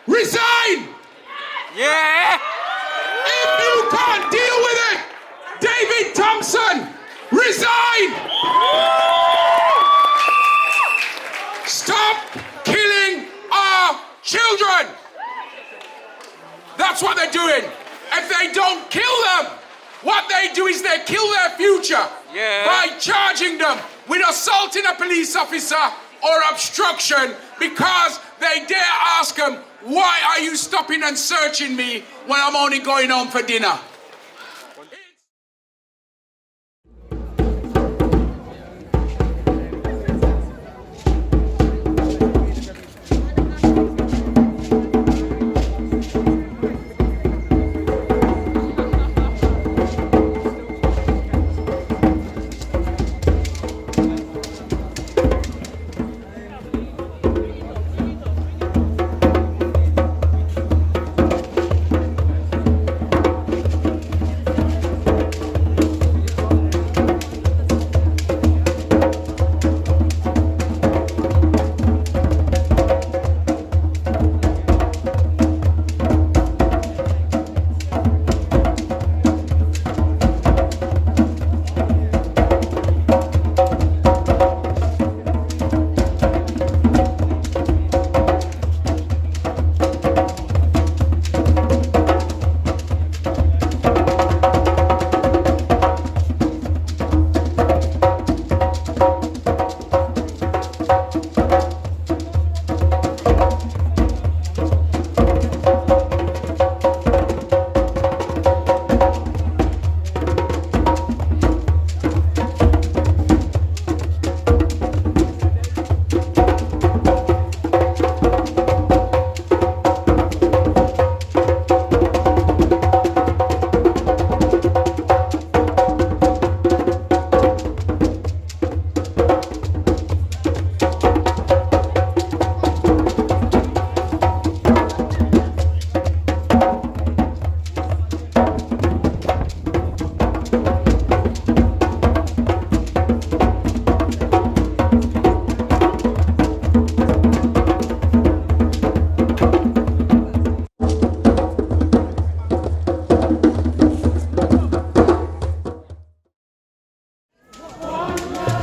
resign! Yeah! If you can't deal with it, David Thompson, resign! Stop killing our children! That's what they're doing. If they don't kill them, what they do is they kill their future by charging them with assaulting a police officer or obstruction because they dare ask them, why are you stopping and searching me when I'm only going home for dinner?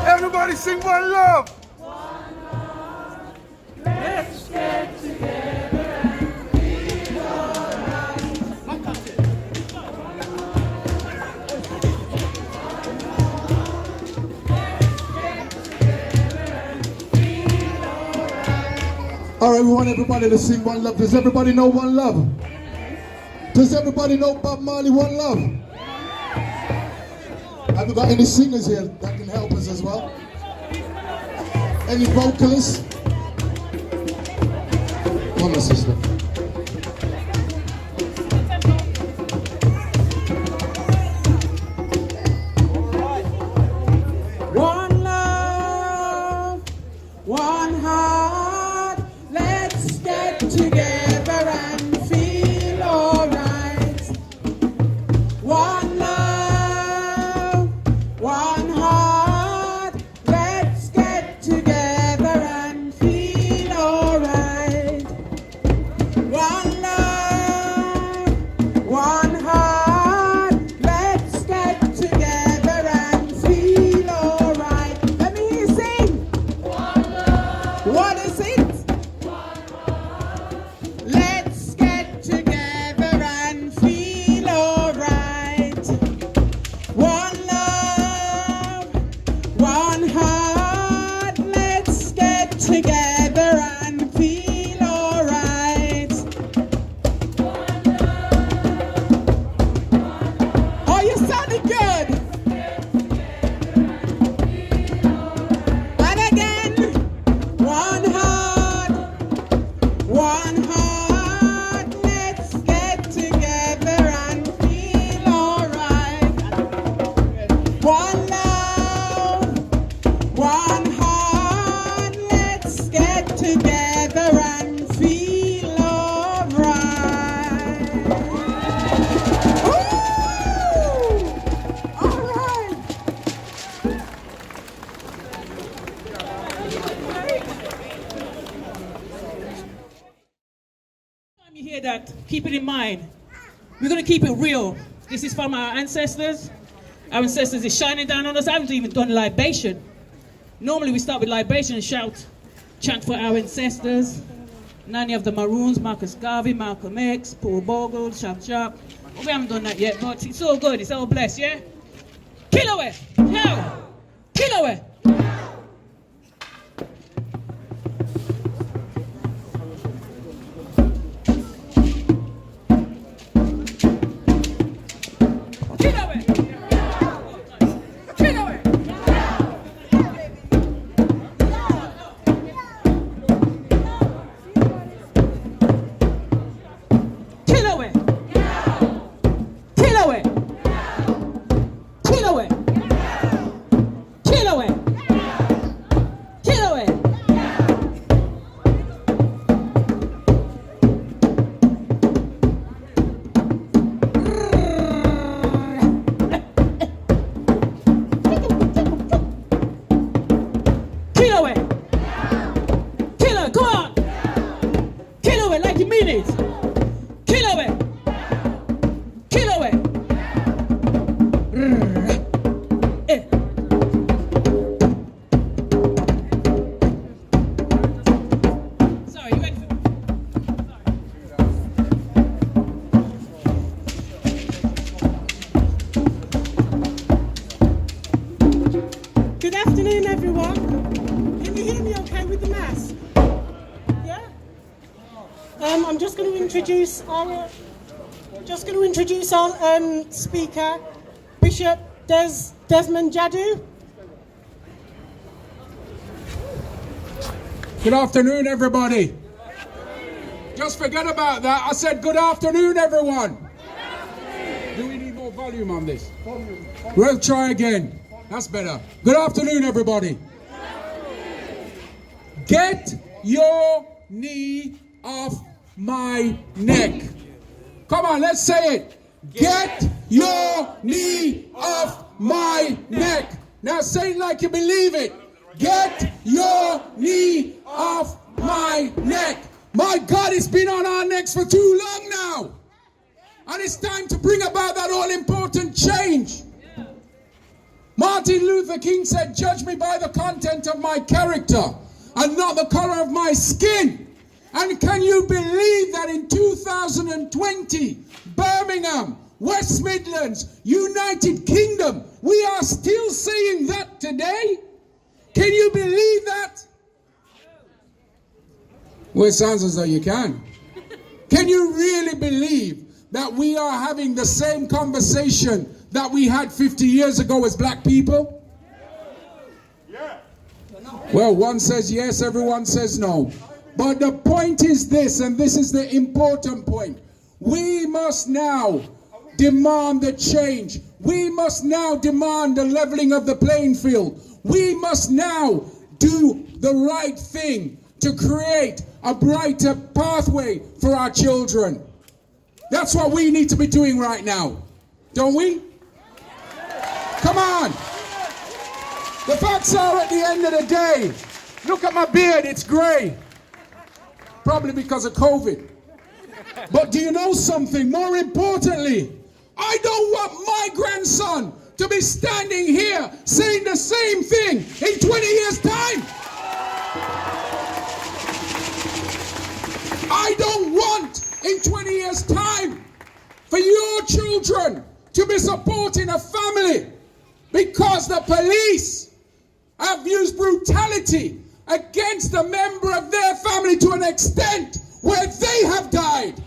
Everybody sing One Love! Let's get together and feel alright. Alright, we want everybody to sing One Love. Does everybody know One Love? Does everybody know Bob Marley, One Love? Have you got any singers here that can help us as well? Any vocalists? Come on, sister. One love, one heart. Let's get together and feel alright. One love, one heart. Let's get together and feel alright. One love, one heart. Let's get together and feel alright. Let me hear you sing. What is it? Let's get together and feel alright. One love, one heart. Let's get together and feel alright. Oh, you sounded good. And again, one heart, one heart. Let's get together and feel alright. One love, one heart. Let's get together and feel alright. Woo! Alright. hear that, keep it in mind. We're going to keep it real. This is from our ancestors. Our ancestors is shining down on us. I haven't even done libation. Normally we start with libation and chant for our ancestors. Many of the Maroons, Marcus Garvey, Malcolm X, Paul Bogle, Sharp Sharp. We haven't done that yet, but it's all good. It's all blessed, yeah? Kill away! Now! Kill away! I'm just going to introduce our speaker, Bishop Desmond Jadu. Good afternoon, everybody. Just forget about that. I said good afternoon, everyone. Do we need more volume on this? We'll try again. That's better. Good afternoon, everybody. Get your knee off my neck. Come on, let's say it. Get your knee off my neck. Now say it like you believe it. Get your knee off my neck. My God, it's been on our necks for too long now. And it's time to bring about that all-important change. Martin Luther King said, judge me by the content of my character and not the color of my skin. And can you believe that in 2020, Birmingham, West Midlands, United Kingdom, we are still saying that today? Can you believe that? Well, it sounds as though you can. Can you really believe that we are having the same conversation that we had 50 years ago as black people? Yeah. Well, one says yes, everyone says no. But the point is this, and this is the important point. We must now demand the change. We must now demand the leveling of the playing field. We must now do the right thing to create a brighter pathway for our children. That's what we need to be doing right now. Don't we? Come on. The facts are, at the end of the day, look at my beard, it's gray. Probably because of COVID. But do you know something? More importantly, I don't want my grandson to be standing here saying the same thing in 20 years' time. I don't want in 20 years' time for your children to be supporting a family because the police have used brutality against a member of their family to an extent where they have died.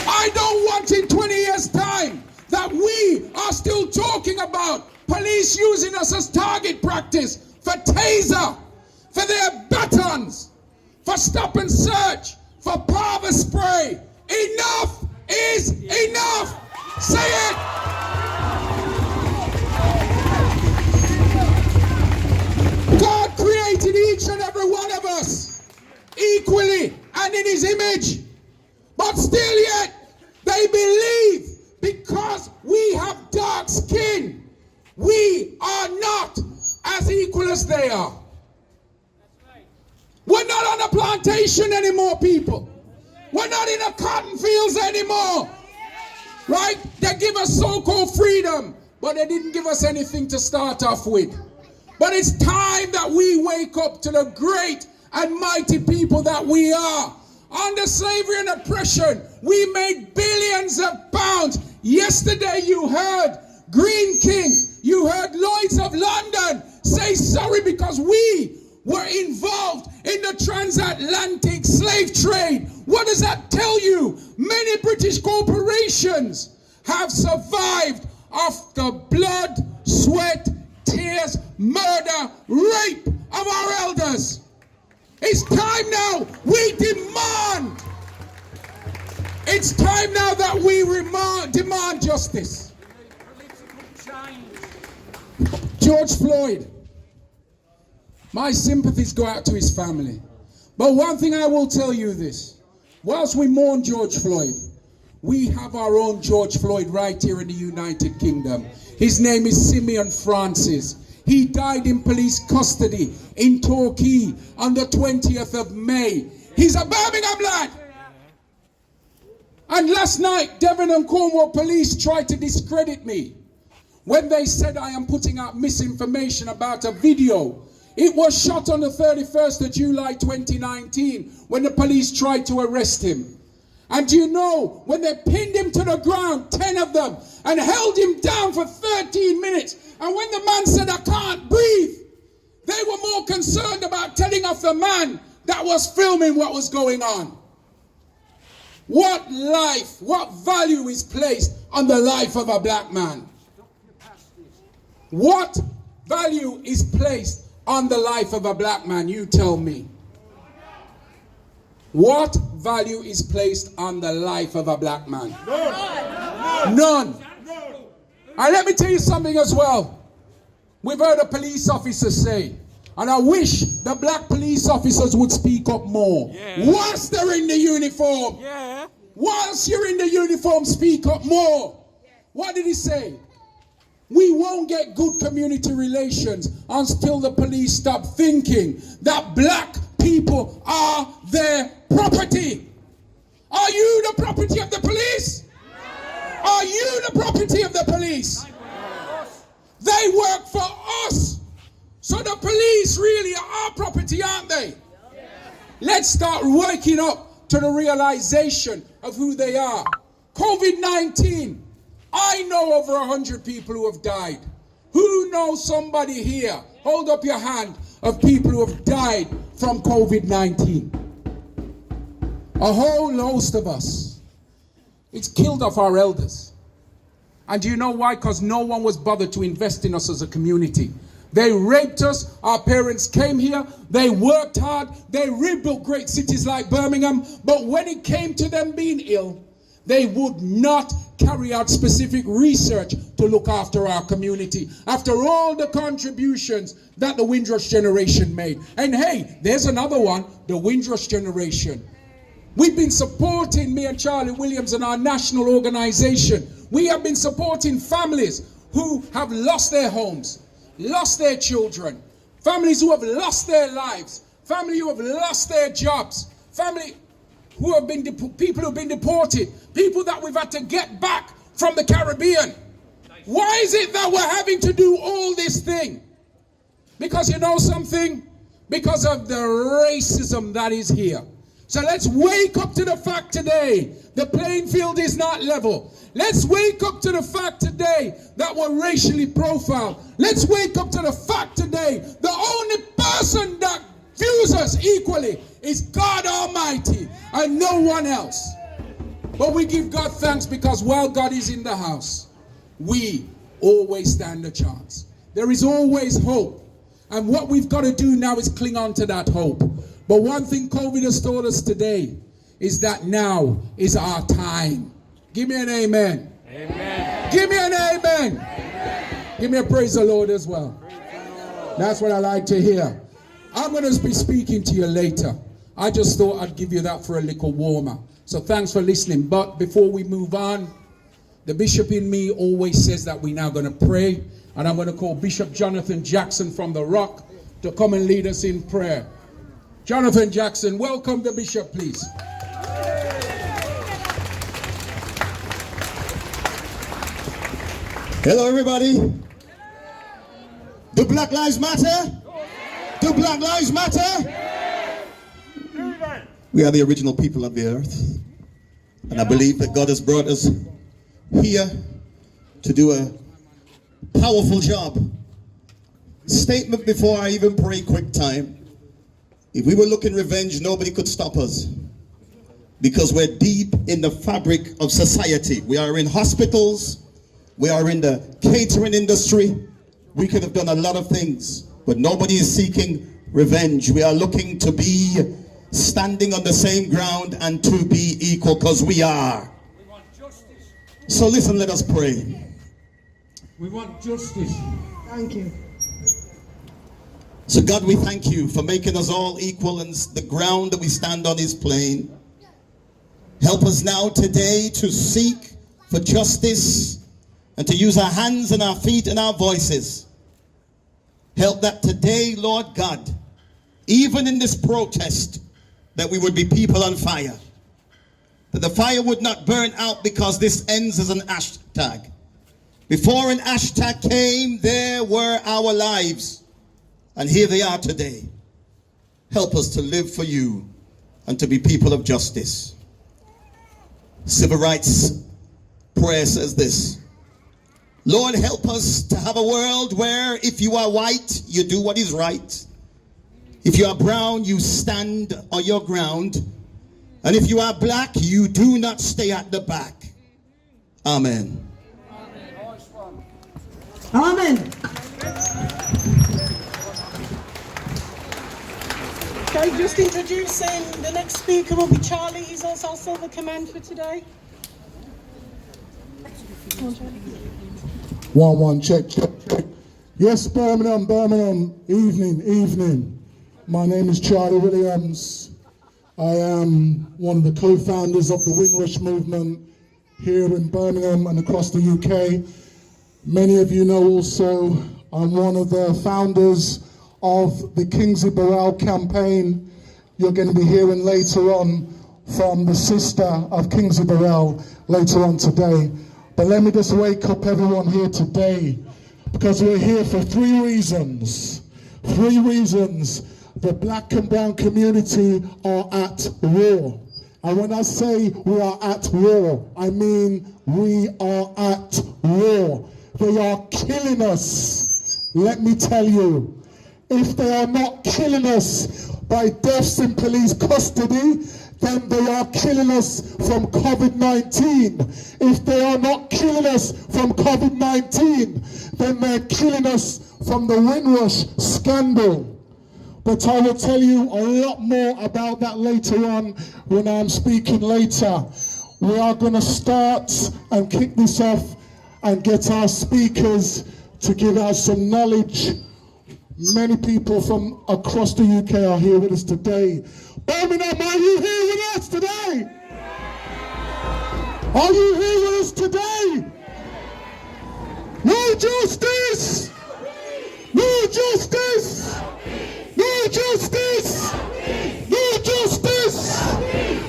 I don't want in 20 years' time that we are still talking about police using us as target practice for taser, for their batons, for stop and search, for pepper spray. Enough is enough. Say it. God created each and every one of us equally and in his image. But still yet, they believe because we have dark skin, we are not as equal as they are. We're not on a plantation anymore, people. We're not in a cotton fields anymore. Right? They give us so-called freedom, but they didn't give us anything to start off with. But it's time that we wake up to the great and mighty people that we are. Under slavery and oppression, we made billions of pounds. Yesterday you heard Green King, you heard Lloyds of London say sorry because we were involved in the transatlantic slave trade. What does that tell you? Many British corporations have survived off the blood, sweat, tears, murder, rape of our elders. It's time now we demand. It's time now that we demand justice. George Floyd. My sympathies go out to his family. But one thing I will tell you this. Whilst we mourn George Floyd, we have our own George Floyd right here in the United Kingdom. His name is Simeon Francis. He died in police custody in Torquay on the 20th of May. He's a Birmingham lad. And last night, Devon and Cornwall police tried to discredit me when they said I am putting out misinformation about a video. It was shot on the 31st of July 2019 when the police tried to arrest him. And do you know, when they pinned him to the ground, 10 of them, and held him down for 13 minutes, and when the man said, I can't breathe, they were more concerned about telling off the man that was filming what was going on. What life, what value is placed on the life of a black man? What value is placed on the life of a black man? You tell me. What value is placed on the life of a black man? None. None. And let me tell you something as well. We've heard a police officer say, and I wish the black police officers would speak up more. Yeah. Once they're in the uniform. Yeah. Once you're in the uniform, speak up more. What did he say? We won't get good community relations until the police stop thinking that black people are their property. Are you the property of the police? Are you the property of the police? They work for us. So the police really are our property, aren't they? Let's start waking up to the realization of who they are. COVID-19. I know over 100 people who have died. Who knows somebody here? Hold up your hand of people who have died from COVID-19. A whole host of us. It's killed off our elders. And do you know why? Because no one was bothered to invest in us as a community. They raped us. Our parents came here. They worked hard. They rebuilt great cities like Birmingham. But when it came to them being ill, they would not carry out specific research to look after our community. After all the contributions that the Windrush generation made. And hey, there's another one, the Windrush generation. We've been supporting, me and Charlie Williams and our national organization. We have been supporting families who have lost their homes, lost their children, families who have lost their lives, families who have lost their jobs, family who have been people who have been deported, people that we've had to get back from the Caribbean. Why is it that we're having to do all this thing? Because you know something? Because of the racism that is here. So let's wake up to the fact today, the playing field is not level. Let's wake up to the fact today that we're racially profiled. Let's wake up to the fact today, the only person that views us equally is God Almighty and no one else. But we give God thanks because while God is in the house, we always stand a chance. There is always hope. And what we've got to do now is cling on to that hope. But one thing COVID has taught us today is that now is our time. Give me an amen. Amen. Give me an amen. Amen. Give me a praise the Lord as well. That's what I like to hear. I'm going to be speaking to you later. I just thought I'd give you that for a little warmer. So thanks for listening. But before we move on, the bishop in me always says that we're now going to pray. And I'm going to call Bishop Jonathan Jackson from the Rock to come and lead us in prayer. Jonathan Jackson, welcome the bishop, please. Hello, everybody. Do Black Lives Matter? Do Black Lives Matter? We are the original people of the earth. And I believe that God has brought us here to do a powerful job. Statement before I even pray, quick time. If we were looking revenge, nobody could stop us. Because we're deep in the fabric of society. We are in hospitals. We are in the catering industry. We could have done a lot of things, but nobody is seeking revenge. We are looking to be standing on the same ground and to be equal, because we are. We want justice. So listen, let us pray. We want justice. Thank you. So God, we thank you for making us all equal, and the ground that we stand on is plain. Help us now today to seek for justice and to use our hands and our feet and our voices. Help that today, Lord God, even in this protest, that we would be people on fire. That the fire would not burn out because this ends as an hashtag. Before an hashtag came, there were our lives. And here they are today. Help us to live for you and to be people of justice. Civil rights prayer says this: Lord, help us to have a world where if you are white, you do what is right. If you are brown, you stand on your ground. And if you are black, you do not stay at the back. Amen. Amen. Okay, just introducing the next speaker will be Charlie. He's also our Silver Command for today. Come on, Charlie. 1-1, check. Yes, Birmingham, evening. My name is Charlie Williams. I am one of the co-founders of the Windrush movement here in Birmingham and across the UK. Many of you know also I'm one of the founders of the Kingsley Burrell campaign. You're going to be hearing later on from the sister of Kingsley Burrell later on today. But let me just wake up everyone here today, because we're here for three reasons. The black and brown community are at war. And when I say we are at war, I mean we are at war. They are killing us. Let me tell you, if they are not killing us by deaths in police custody, then they are killing us from COVID-19. If they are not killing us from COVID-19, then they're killing us from the Windrush scandal. But I will tell you a lot more about that later on when I'm speaking later. We are going to start and kick this off and get our speakers to give us some knowledge. Many people from across the UK are here with us today. Birmingham, are you here with us today? Are you here with us today? No justice! No justice! No justice! No justice!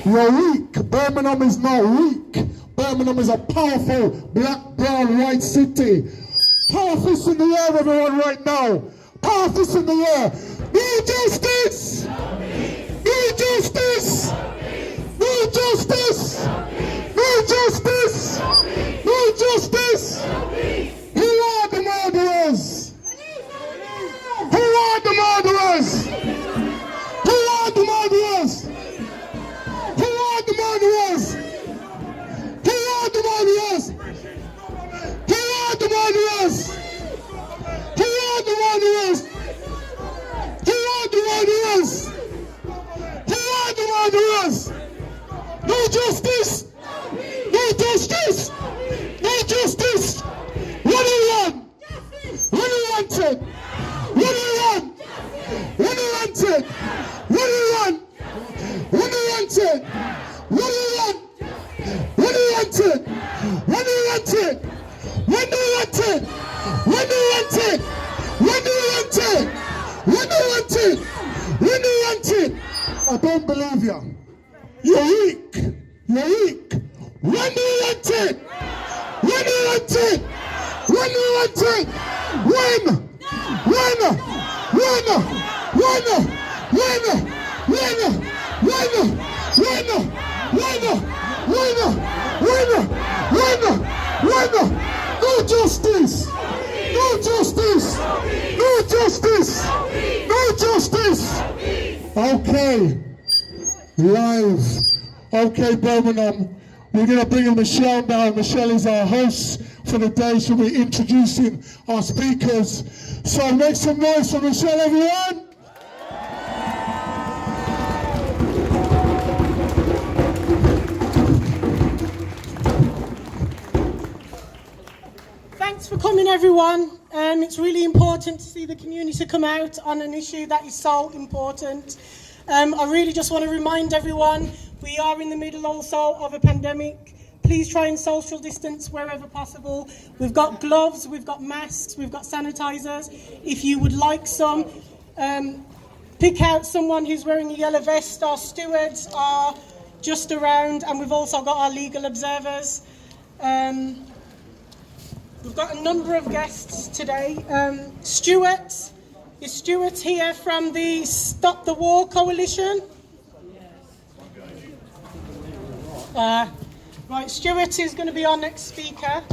You're weak. Birmingham is not weak. Birmingham is a powerful black, brown, white city. Power fists in the air, everyone, right now. Power fists in the air. No justice! No justice! No justice! No justice! No justice! Who are the murderers? Who are the murderers? Who are the murderers? Who are the murderers? Who are the murderers? Who are the murderers? Who are the murderers? Who are the murderers? Who are the murderers? No justice! No justice! No justice! What do you want? What do you want it? What do you want? What do you want it? What do you want? What do you want it? What do you want? What do you want it? What do you want it? When do you want it? When do you want it? When do you want it? When do you want it? When do you want it? I don't believe you. You're weak. You're weak. When do you want it? When do you want it? When do you want it? When? When? When? When? When? When? When? No justice! No justice! No justice! No justice! Okay. Live. Okay, Birmingham. We're going to bring in Michelle now. Michelle is our host for the day. She'll be introducing our speakers. So make some noise for Michelle, everyone. Thanks for coming, everyone. It's really important to see the community come out on an issue that is so important. I really just want to remind everyone, we are in the middle also of a pandemic. Please try and social distance wherever possible. We've got gloves, we've got masks, we've got sanitizers. If you would like some, pick out someone who's wearing a yellow vest. Our stewards are just around, and we've also got our legal observers. We've got a number of guests today. Stuart, is Stuart here from the Stop the War Coalition? Right, Stuart is going to be our next speaker.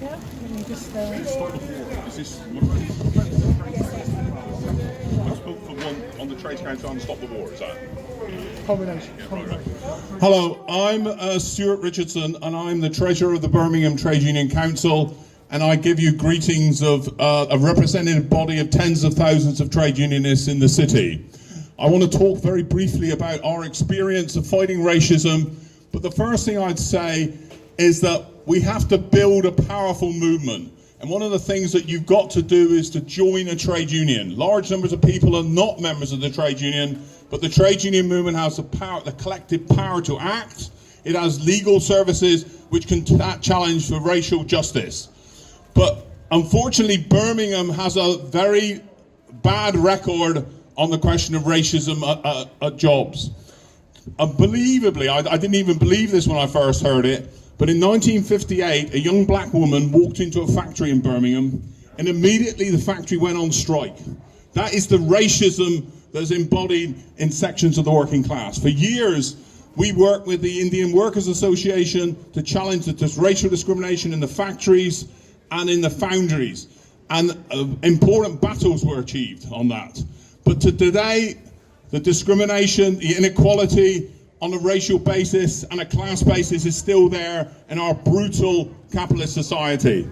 Yeah, let me just, Is this I spoke for one on the Trades Council on Stop the War, is that? Combination. Hello, I'm Stuart Richardson, and I'm the Treasurer of the Birmingham Trade Union Council, and I give you greetings of a representative body of tens of thousands of trade unionists in the city. I want to talk very briefly about our experience of fighting racism, but the first thing I'd say is that we have to build a powerful movement. And one of the things that you've got to do is to join a trade union. Large numbers of people are not members of the trade union, but the trade union movement has the power, the collective power to act. It has legal services which can challenge for racial justice. But unfortunately, Birmingham has a very bad record on the question of racism at jobs. Unbelievably, I didn't even believe this when I first heard it, but in 1958, a young black woman walked into a factory in Birmingham, and immediately the factory went on strike. That is the racism that is embodied in sections of the working class. For years, we worked with the Indian Workers Association to challenge this racial discrimination in the factories and in the foundries, and important battles were achieved on that. But to today, the discrimination, the inequality on a racial basis and a class basis is still there in our brutal capitalist society.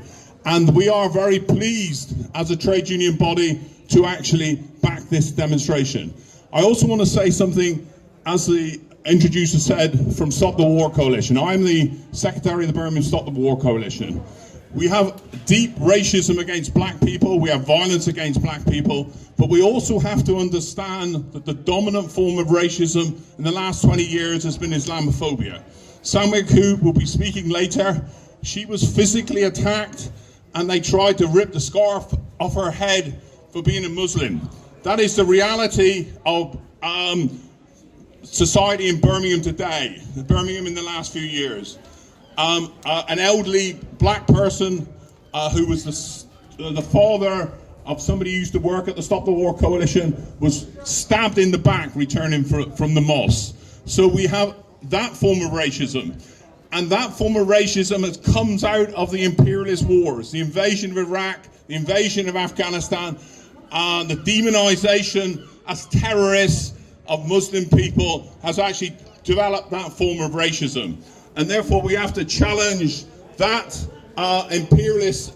And we are very pleased as a trade union body to actually back this demonstration. I also want to say something, as the introducer said, from Stop the War Coalition. I'm the Secretary of the Birmingham Stop the War Coalition. We have deep racism against black people, we have violence against black people, but we also have to understand that the dominant form of racism in the last 20 years has been Islamophobia. Samia Koob will be speaking later. She was physically attacked and they tried to rip the scarf off her head for being a Muslim. That is the reality of society in Birmingham today, Birmingham in the last few years. An elderly black person who was the father of somebody who used to work at the Stop the War Coalition was stabbed in the back returning from the mosque. So we have that form of racism. And that form of racism comes out of the imperialist wars, the invasion of Iraq, the invasion of Afghanistan, the demonization as terrorists of Muslim people has actually developed that form of racism. And therefore we have to challenge that imperialist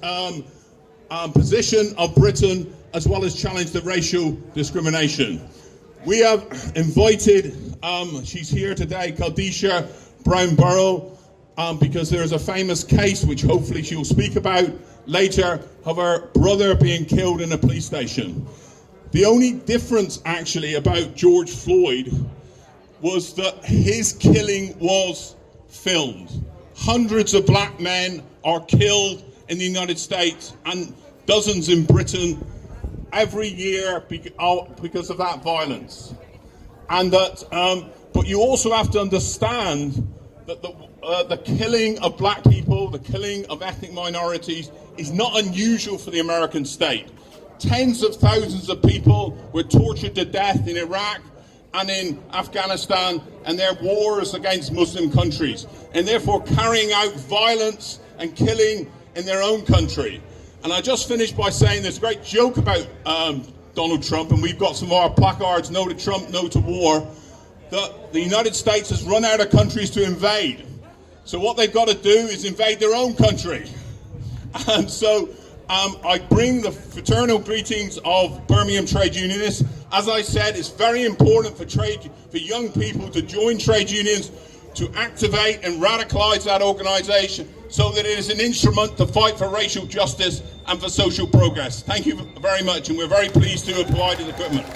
position of Britain, as well as challenge the racial discrimination. We have invited, she's here today, Khadisha Brown-Burrow, because there is a famous case, which hopefully she will speak about later, of her brother being killed in a police station. The only difference actually about George Floyd was that his killing was filmed. Hundreds of black men are killed in the United States, and dozens in Britain every year because of that violence. And that, but you also have to understand that the killing of black people, the killing of ethnic minorities is not unusual for the American state. Tens of thousands of people were tortured to death in Iraq and in Afghanistan, and their wars against Muslim countries, and therefore carrying out violence and killing in their own country. And I just finished by saying there's a great joke about Donald Trump, and we've got some of our placards, no to Trump, no to war, that the United States has run out of countries to invade. So what they've got to do is invade their own country. And so I bring the fraternal greetings of Birmingham trade unionists. As I said, it's very important for young people to join trade unions, to activate and radicalize that organization so that it is an instrument to fight for racial justice and for social progress. Thank you very much, and we're very pleased to have provided equipment.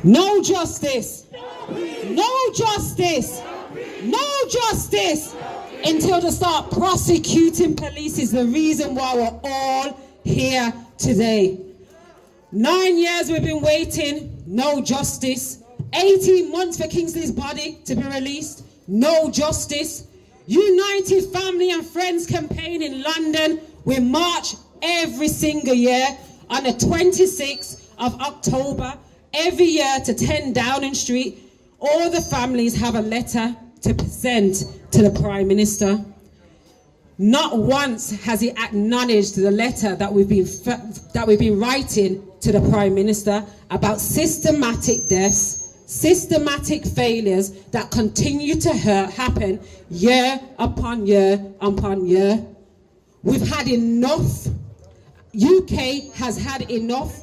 No justice. No justice. No justice until they start prosecuting police is the reason why we're all here today. 9 years we've been waiting, no justice. 18 months for Kingsley's body to be released, no justice. United Family and Friends campaign in London, we march every single year on the 26th of October, every year to 10 Downing Street. All the families have a letter to present to the Prime Minister. Not once has he acknowledged the letter that we've been writing to the Prime Minister about systematic deaths, systematic failures that continue to happen year upon year upon year. We've had enough. UK has had enough.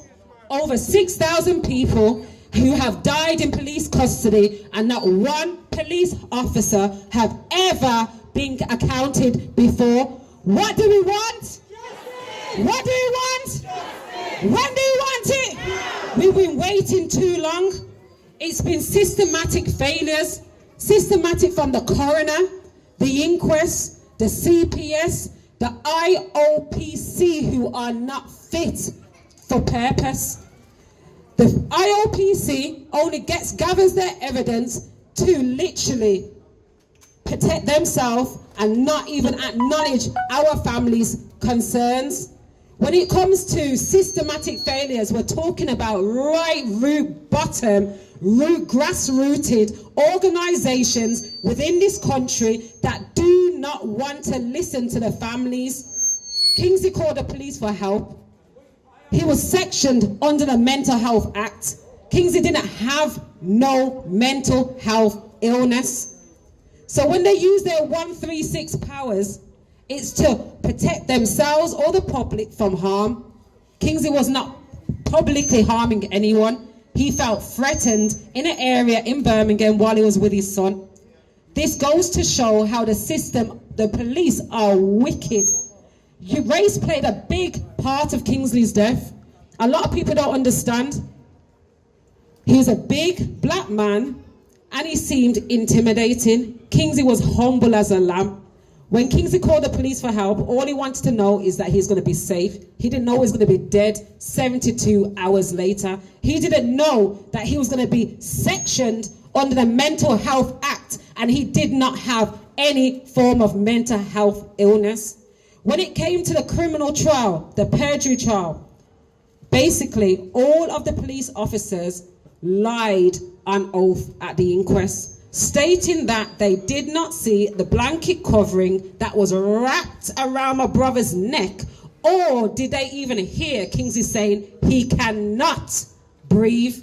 Over 6,000 people who have died in police custody, and not one police officer have ever been accounted before. What do we want? Justice. What do we want? Justice. When do you want it? We've been waiting too long. It's been systematic failures, systematic from the coroner, the inquest, the CPS, the IOPC, who are not fit for purpose. The IOPC only gathers their evidence to literally protect themselves and not even acknowledge our families' concerns. When it comes to systematic failures, we're talking about right root bottom, grassrooted organizations within this country that do not want to listen to the families. Kingsley called the police for help. He was sectioned under the Mental Health Act. Kingsley didn't have no mental health illness. So when they use their 136 powers, it's to protect themselves or the public from harm. Kingsley was not publicly harming anyone. He felt threatened in an area in Birmingham while he was with his son. This goes to show how the system, the police are wicked. Race played a big part of Kingsley's death. A lot of people don't understand. He was a big black man and he seemed intimidating. Kingsley was humble as a lamb. When Kingsley called the police for help, all he wanted to know is that he's going to be safe. He didn't know he was going to be dead 72 hours later. He didn't know that he was going to be sectioned under the Mental Health Act, and he did not have any form of mental health illness. When it came to the criminal trial, the perjury trial, basically all of the police officers lied on oath at the inquest, stating that they did not see the blanket covering that was wrapped around my brother's neck, or did they even hear Kingsley saying he cannot breathe.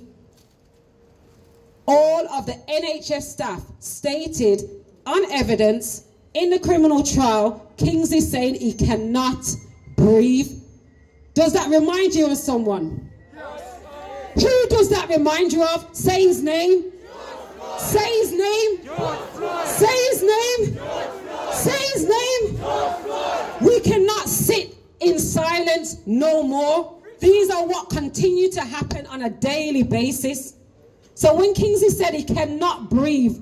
All of the NHS staff stated on evidence in the criminal trial, Kingsley saying he cannot breathe. Does that remind you of someone? Who does that remind you of? Say his name. Say his name. Say his name. Say his name. We cannot sit in silence no more. These are what continue to happen on a daily basis. So when Kingsley said he cannot breathe,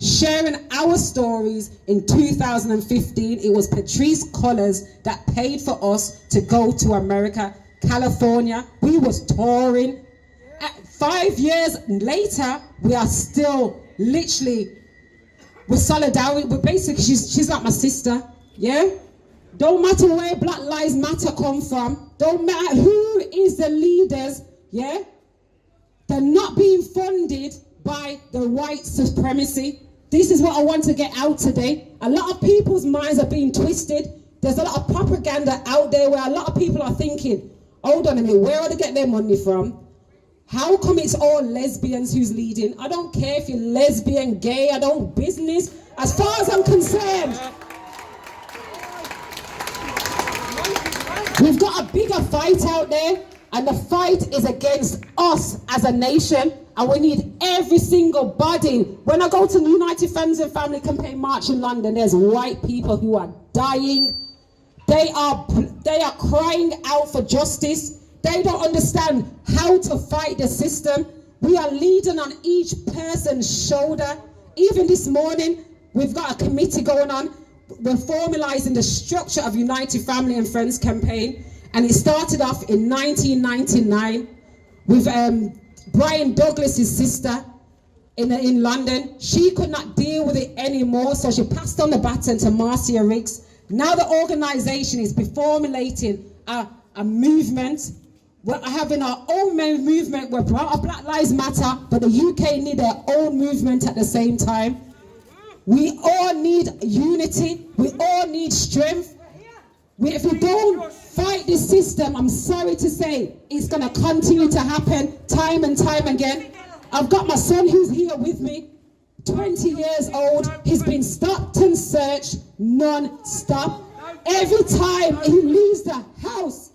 sharing our stories in 2015. It was Patrice Collers that paid for us to go to America, California. We was touring. 5 years later, we are still literally with solidarity. But basically, she's like my sister, yeah? Don't matter where Black Lives Matter come from. Don't matter who is the leaders, yeah? They're not being funded by the white supremacy. This is what I want to get out today. A lot of people's minds are being twisted. There's a lot of propaganda out there where a lot of people are thinking, hold on a minute, where are they getting their money from? How come it's all lesbians who's leading? I don't care if you're lesbian, gay, I don't business. As far as I'm concerned, we've got a bigger fight out there, and the fight is against us as a nation, and we need every single body. When I go to the United Friends and Family Campaign March in London, there's white people who are dying. They are crying out for justice. They don't understand how to fight the system. We are leading on each person's shoulder. Even this morning, we've got a committee going on. We're formalizing the structure of United Family and Friends campaign. And it started off in 1999 with Brian Douglas's sister in London. She could not deal with it anymore, so she passed on the baton to Marcia Riggs. Now the organization is formulating a movement. We're having our own movement. We're part of Black Lives Matter, but the UK need their own movement at the same time. We all need unity. We all need strength. If we don't fight this system, I'm sorry to say, it's going to continue to happen time and time again. I've got my son who's here with me, 20 years old. He's been stopped and searched non-stop. Every time he leaves the house,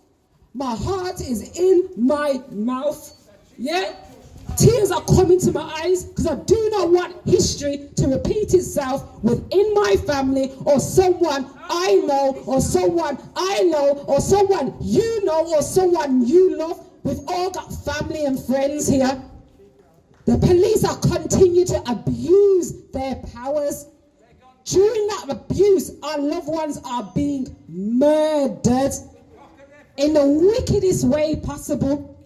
my heart is in my mouth. Yeah? Tears are coming to my eyes because I do not want history to repeat itself within my family or someone I know or someone I know or someone you know or someone you love. We've all got family and friends here. The police are continuing to abuse their powers. During that abuse, our loved ones are being murdered in the wickedest way possible.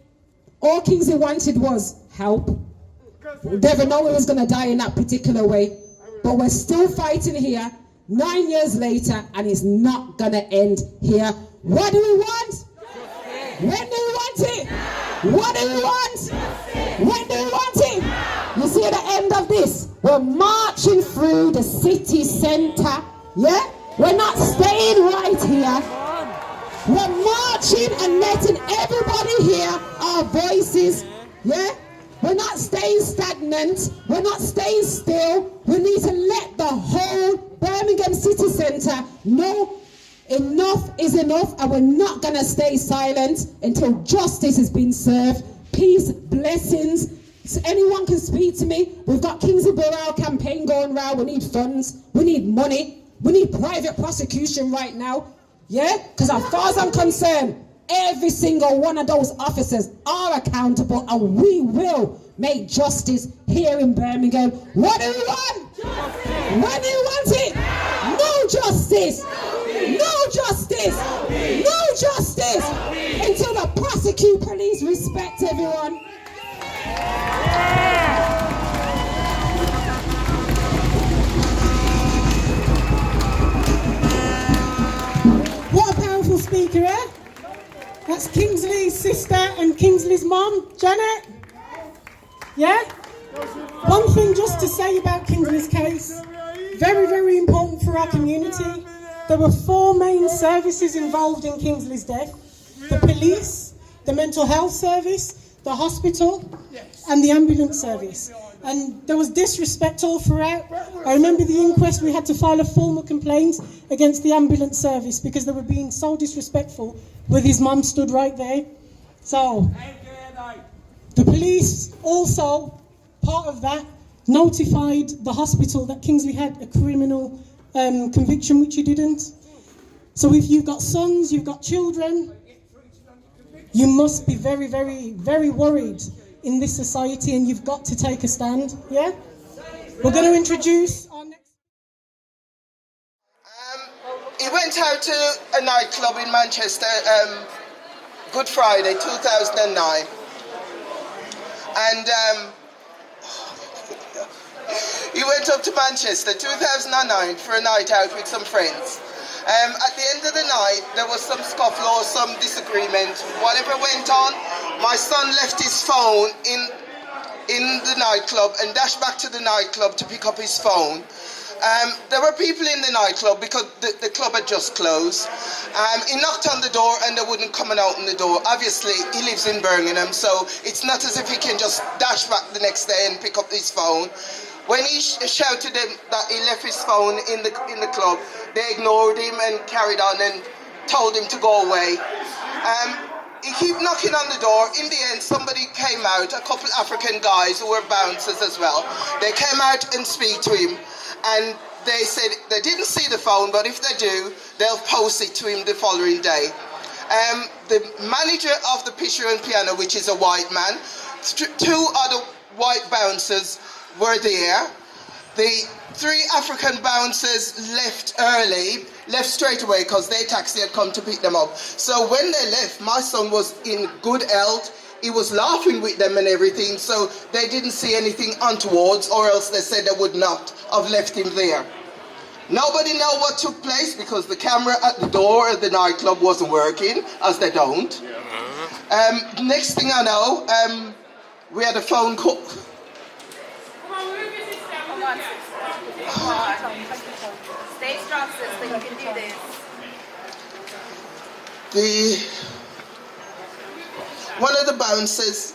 All Kingsley wanted was help. We never know he was going to die in that particular way. But we're still fighting here 9 years later, and it's not going to end here. What do we want? When do we want it? What do we want? When do we want it? You see at the end of this, we're marching through the city centre. Yeah? We're not staying right here. We're marching and letting everybody hear our voices. Yeah? We're not staying stagnant. We're not staying still. We need to let the whole Birmingham city centre know enough is enough, and we're not going to stay silent until justice has been served. Peace, blessings. So anyone can speak to me. We've got Kingsley Borough campaign going round. We need funds. We need money. We need private prosecution right now. Yeah? Because as far as I'm concerned, every single one of those officers are accountable, and we will make justice here in Birmingham. What do we want? Justice. When do you want it? No justice. No justice. No justice. Until the prosecute police respect everyone. What a powerful speaker, eh? That's Kingsley's sister and Kingsley's mum, Janet. Yeah? One thing just to say about Kingsley's case, very, very important for our community. There were 4 main services involved in Kingsley's death. The police, the mental health service, the hospital, and the ambulance service. And there was disrespect all throughout. I remember the inquest, we had to file a formal complaint against the ambulance service because they were being so disrespectful with his mum stood right there. So, the police also, part of that, notified the hospital that Kingsley had a criminal conviction, which he didn't. So if you've got sons, you've got children, you must be very, very, very worried in this society, and you've got to take a stand, yeah? We're going to introduce our next... He went out to a nightclub in Manchester, Good Friday 2009, and he went up to Manchester 2009 for a night out with some friends. At the end of the night, there was some scuffle or some disagreement. Whatever went on, my son left his phone in the nightclub and dashed back to the nightclub to pick up his phone. There were people in the nightclub because the club had just closed. He knocked on the door and they wouldn't come and open the door. Obviously, he lives in Birmingham, so it's not as if he can just dash back the next day and pick up his phone. When he shouted them that he left his phone in the club, they ignored him and carried on and told him to go away. He kept knocking on the door. In the end, somebody came out, a couple African guys who were bouncers as well. They came out and speak to him, and they said they didn't see the phone, but if they do, they'll post it to him the following day. The manager of the Pitcher and Piano, which is a white man, two other white bouncers were there. The three African bouncers left straight away because their taxi had come to pick them up. So when they left, my son was in good health. He was laughing with them and everything, so they didn't see anything untowards, or else they said they would not have left him there. Nobody know what took place because the camera at the door of the nightclub wasn't working, as they don't. Next thing I know, we had a phone call. Stay strong, sister. You can do this. One of the bouncers,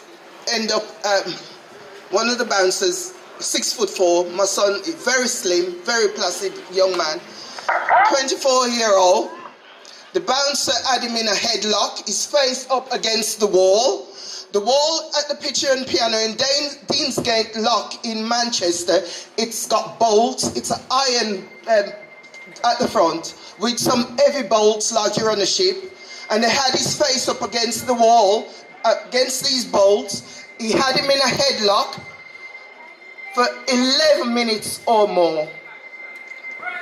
6'4", my son, very slim, very placid young man, 24-year-old. The bouncer had him in a headlock, his face up against the wall. The wall at the Pitcher and Piano in Deansgate Lock in Manchester, it's got bolts, it's an iron at the front with some heavy bolts like you're on a ship, and they had his face up against the wall, against these bolts. He had him in a headlock for 11 minutes or more.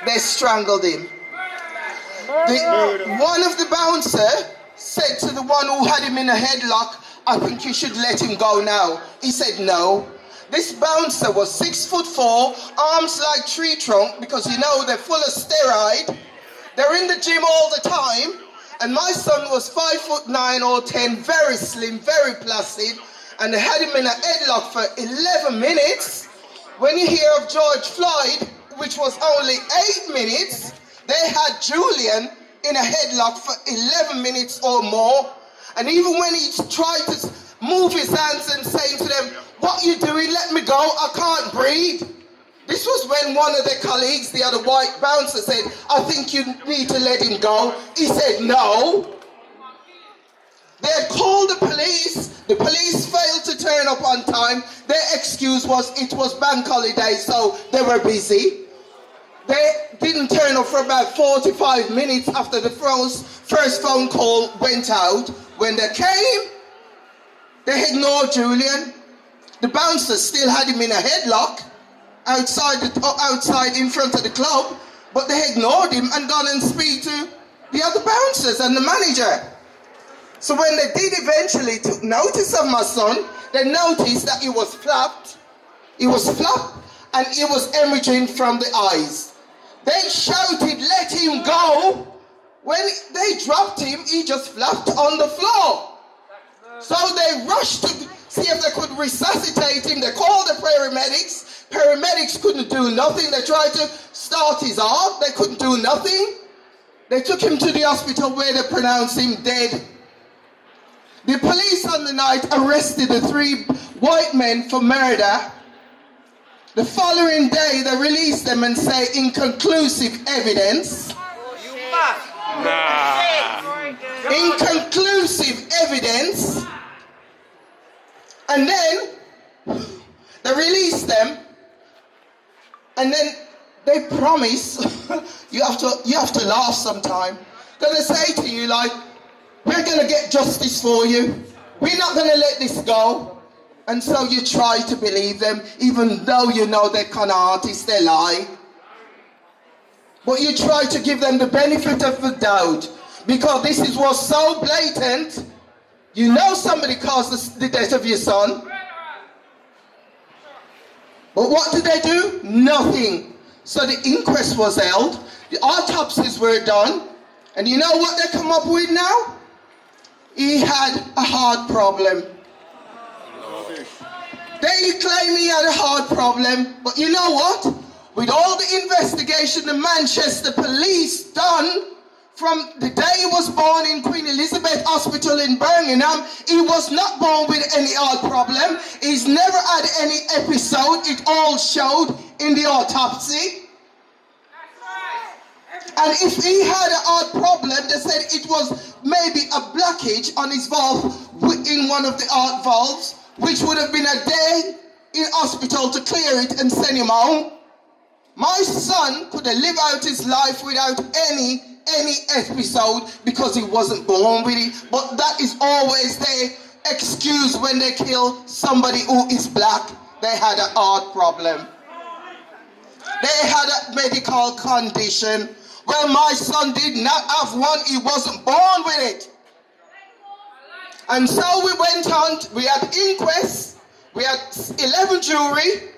They strangled him. One of the bouncers said to the one who had him in a headlock, "I think you should let him go now." He said no. This bouncer was 6'4", arms like tree trunk, because you know they're full of steroid. They're in the gym all the time. And my son was 5'9" or 10, very slim, very placid, and they had him in a headlock for 11 minutes. When you hear of George Floyd, which was only 8 minutes, they had Julian in a headlock for 11 minutes or more. And even when he tried to move his hands and saying to them, "What you doing? Let me go, I can't breathe." This was when one of their colleagues, the other white bouncer, said, "I think you need to let him go." He said no. They had called the police. The police failed to turn up on time. Their excuse was it was bank holiday, so they were busy. They didn't turn up for about 45 minutes after the first phone call went out. When they came, they ignored Julian. The bouncers still had him in a headlock outside in front of the club, but they ignored him and gone and speak to the other bouncers and the manager. So when they did eventually took notice of my son, they noticed that he was flapped. He was flapped and he was hemorrhaging from the eyes. They shouted, "Let him go." When they dropped him, he just flapped on the floor. So they rushed to see if they could resuscitate him. They called the paramedics. Paramedics couldn't do nothing. They tried to start his heart. They couldn't do nothing. They took him to the hospital where they pronounced him dead. The police on the night arrested the 3 white men for murder. The following day, they released them and say inconclusive evidence. Inconclusive evidence. And then they released them, and then they promise you have to laugh sometime. Gonna say to you, like, we're gonna get justice for you. We're not gonna let this go. And so you try to believe them, even though you know they're con artists, they lie. But you try to give them the benefit of the doubt, because this was so blatant. You know somebody caused the death of your son. But what did they do? Nothing. So the inquest was held, the autopsies were done, and you know what they come up with now? He had a heart problem. They claim he had a heart problem, but you know what? With all the investigation the Manchester police done, from the day he was born in Queen Elizabeth Hospital in Birmingham, he was not born with any heart problem. He's never had any episode. It all showed in the autopsy. And if he had a heart problem, they said it was maybe a blockage on his valve in one of the heart valves, which would have been a day in hospital to clear it and send him home. My son could have lived out his life without any episode because he wasn't born with it. But that is always their excuse when they kill somebody who is black. They had a heart problem. They had a medical condition. Well, my son did not have one. He wasn't born with it. And so we went on. We had inquests. We had 11 jury.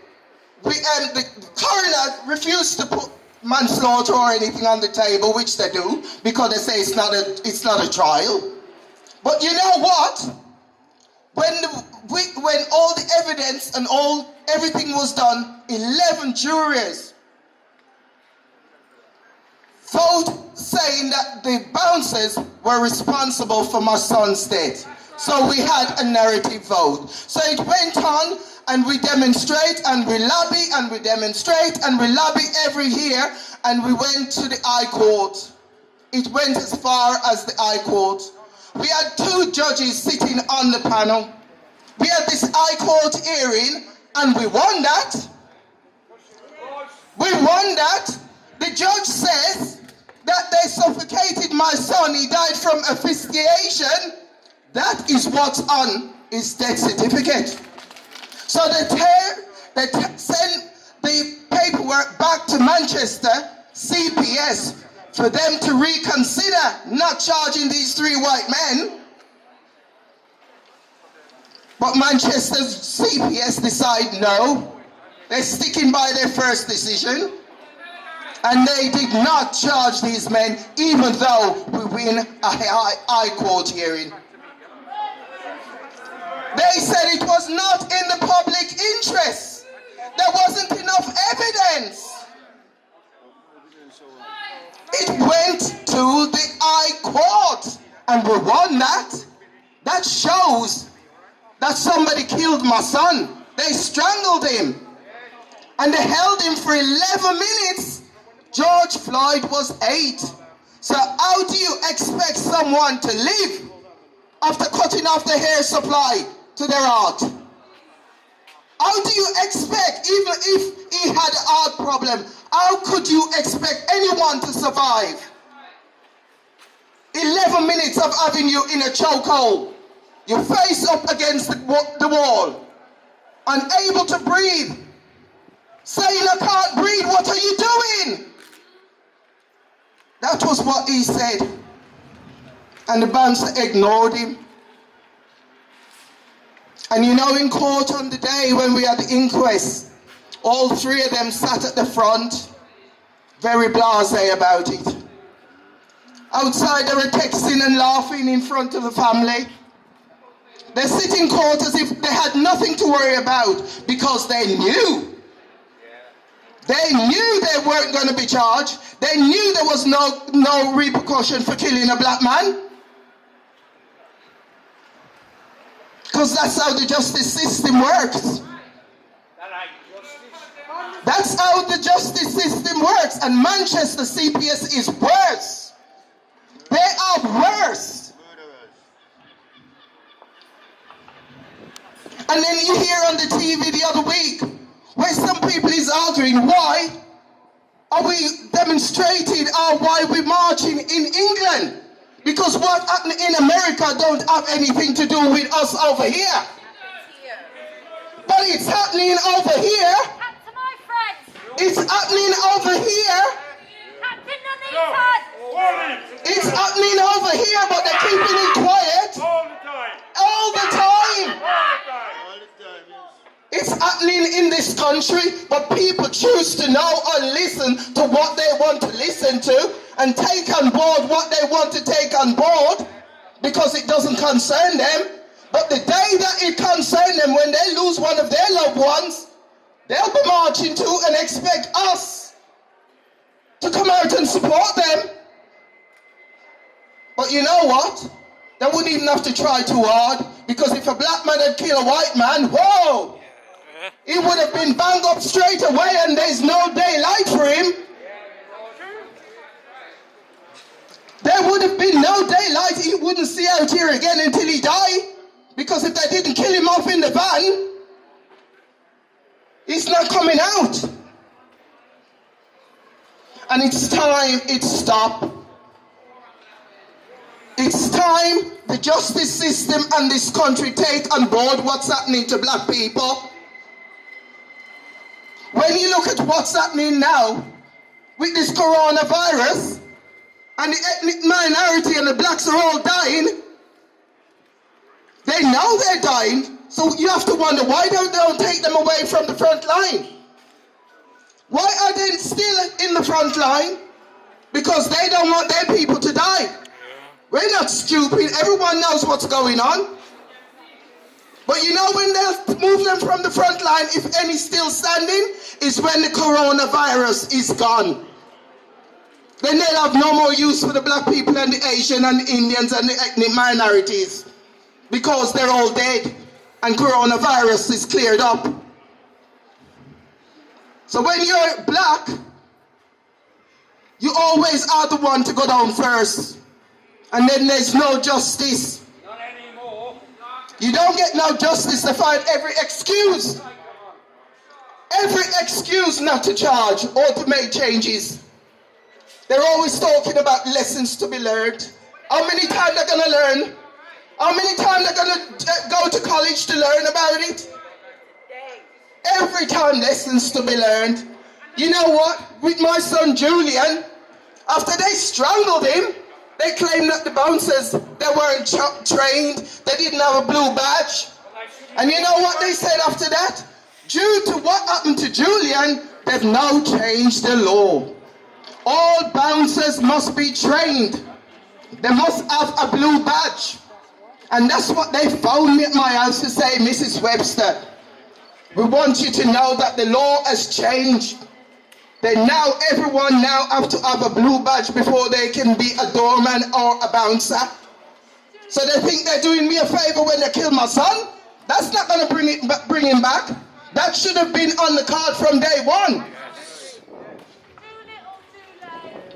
The coroner refused to put manslaughter or anything on the table, which they do, because they say it's not a trial. But you know what? When all the evidence and everything was done, 11 jurors vote saying that the bouncers were responsible for my son's death. So we had a narrative vote. So it went on, and we demonstrate and we lobby and we demonstrate and we lobby every year, and we went to the High Court. It went as far as the High Court. We had 2 judges sitting on the panel. We had this High Court hearing, and we won that. We won that. The judge says that they suffocated my son. He died from asphyxiation. That is what's on his death certificate. So they send the paperwork back to Manchester CPS for them to reconsider not charging these 3 white men. But Manchester's CPS decide no. They're sticking by their first decision. And they did not charge these men, even though we win a high court hearing. They said it was not in the public interest. There wasn't enough evidence. It went to the High Court, and we won that. That shows that somebody killed my son. They strangled him, and they held him for 11 minutes. George Floyd was 8. So how do you expect someone to live after cutting off the hair supply to their heart? How do you expect, even if he had a heart problem, how could you expect anyone to survive? 11 minutes of having you in a chokehold, your face up against the wall, unable to breathe, saying I can't breathe, what are you doing? That was what he said. And the bouncer ignored him. And you know, in court on the day when we had the inquest, all 3 of them sat at the front, very blasé about it. Outside they were texting and laughing in front of the family. They sit in court as if they had nothing to worry about, because they knew. They knew they weren't going to be charged. They knew there was no repercussion for killing a black man. Because that's how the justice system works. That's how the justice system works. And Manchester CPS is worse. They are worse. And then you hear on the TV the other week where some people is arguing, why are we demonstrating or why we're marching in England? Because what happened in America don't have anything to do with us over here. but it's happening over here. To my friends. It's happening over here. Captain Anita. It's happening over here, but they're keeping it quiet. All the time. It's happening in this country, but people choose to know or listen to what they want to listen to and take on board what they want to take on board because it doesn't concern them. But the day that it concerns them, when they lose one of their loved ones, they'll be marching to and expect us to come out and support them. But you know what? They wouldn't even have to try too hard, because if a black man had killed a white man, whoa! He would have been banged up straight away and there's no daylight for him. There would have been no daylight. He wouldn't see out here again until he died. Because if they didn't kill him off in the van, he's not coming out. And it's time it stopped. It's time the justice system and this country take on board what's happening to black people. When you look at what's happening now with this coronavirus and the ethnic minority and the blacks are all dying, they know they're dying, so you have to wonder why they don't take them away from the front line. Why are they still in the front line? Because they don't want their people to die. We're not stupid, everyone knows what's going on. But you know when they'll move them from the front line, if any still standing, is when the coronavirus is gone. Then they'll have no more use for the black people and the Asian and the Indians and the ethnic minorities. Because they're all dead and coronavirus is cleared up. So when you're black, you always are the one to go down first. And then there's no justice. You don't get no justice. They find every excuse not to charge or to make changes. They're always talking about lessons to be learned. How many times they're going to learn? How many times they're going to go to college to learn about it? Every time lessons to be learned. You know what? With my son Julian, after they strangled him, they claimed that the bouncers, they weren't trained, they didn't have a blue badge. And you know what they said after that? Due to what happened to Julian, they've now changed the law. All bouncers must be trained. They must have a blue badge. And that's what they phoned me at my house to say, Mrs. Webster, we want you to know that the law has changed. Everyone now have to have a blue badge before they can be a doorman or a bouncer. So they think they're doing me a favor when they kill my son? That's not going to bring him back. That should have been on the card from day one.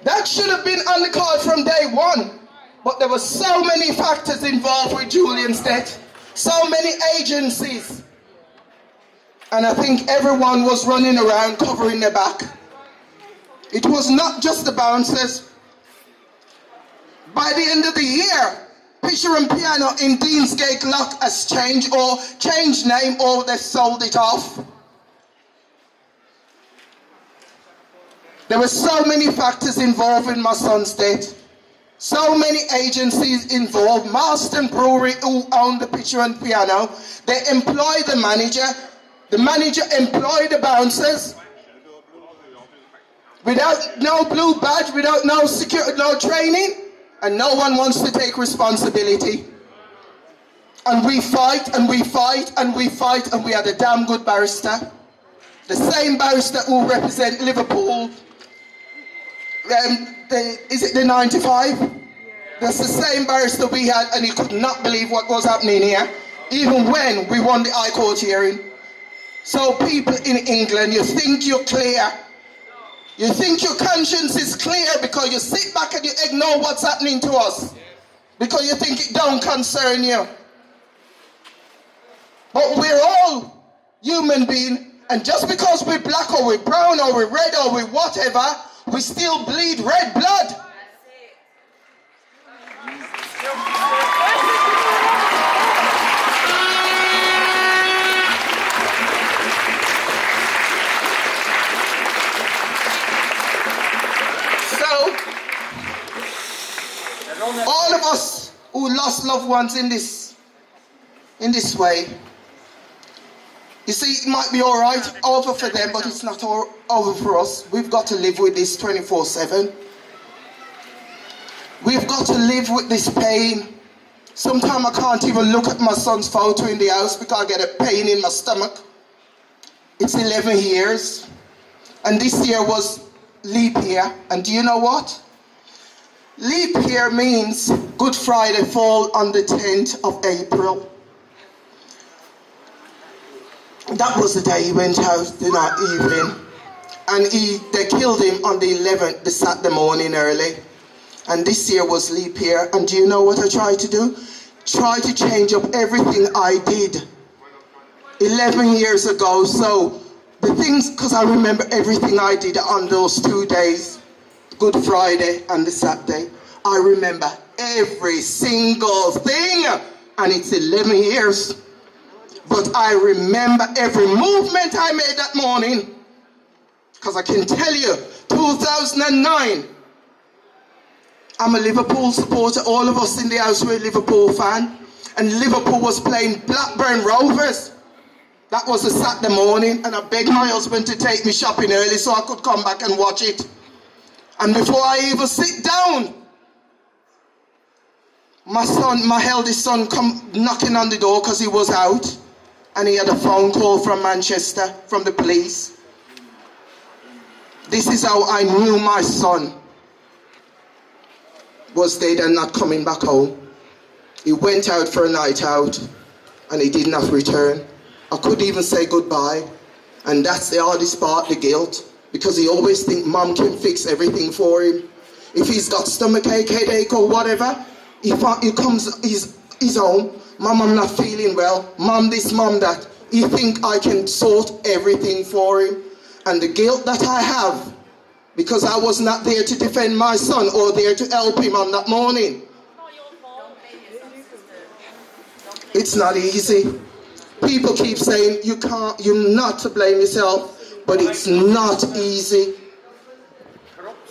That should have been on the card from day one. But there were so many factors involved with Julian's death. So many agencies. And I think everyone was running around covering their back. It was not just the bouncers. By the end of the year, Pitcher and Piano in Deansgate Lock has changed name or they sold it off. There were so many factors involved in my son's death. So many agencies involved. Marston Brewery, who owned the Pitcher and Piano, they employed the manager. The manager employed the bouncers. Without no blue badge, without no security, no training, and no one wants to take responsibility. And we fight, and we fight, and we fight, and we had a damn good barrister. The same barrister who represent Liverpool. Is it the 95? That's the same barrister we had, and he could not believe what was happening here, even when we won the High Court hearing. So people in England, you think you're clear. You think your conscience is clear because you sit back and you ignore what's happening to us. Because you think it don't concern you. But we're all human beings, and just because we're black or we're brown or we're red or we're whatever, we still bleed red blood. all of us who lost loved ones in this way, you see, it might be all right over for them, but it's not over for us. We've got to live with this 24/7. We've got to live with this pain. Sometimes I can't even look at my son's photo in the house because I get a pain in my stomach. It's 11 years. And this year was leap year. And do you know what? Leap year means Good Friday fall on the 10th of April. That was the day he went out the night evening. And they killed him on the 11th, the Saturday morning early. And this year was leap year. And do you know what I tried to do? Try to change up everything I did 11 years ago. So the things, because I remember everything I did on those 2 days, Good Friday and the Saturday. I remember every single thing. And it's 11 years. But I remember every movement I made that morning. Because I can tell you, 2009, I'm a Liverpool supporter. All of us in the house were a Liverpool fan. And Liverpool was playing Blackburn Rovers. That was a Saturday morning. And I begged my husband to take me shopping early so I could come back and watch it. And before I even sit down, my eldest son come knocking on the door because he was out. And he had a phone call from Manchester, from the police. This is how I knew my son was dead and not coming back home. He went out for a night out and he did not return. I couldn't even say goodbye. And that's the hardest part, the guilt. Because he always thinks mom can fix everything for him. If he's got stomachache, headache or whatever, he comes, he's home. Mom, I'm not feeling well. Mom this, mom that. He think I can sort everything for him. And the guilt that I have, because I was not there to defend my son or there to help him on that morning. It's not easy. People keep saying you're not to blame yourself, but it's not easy.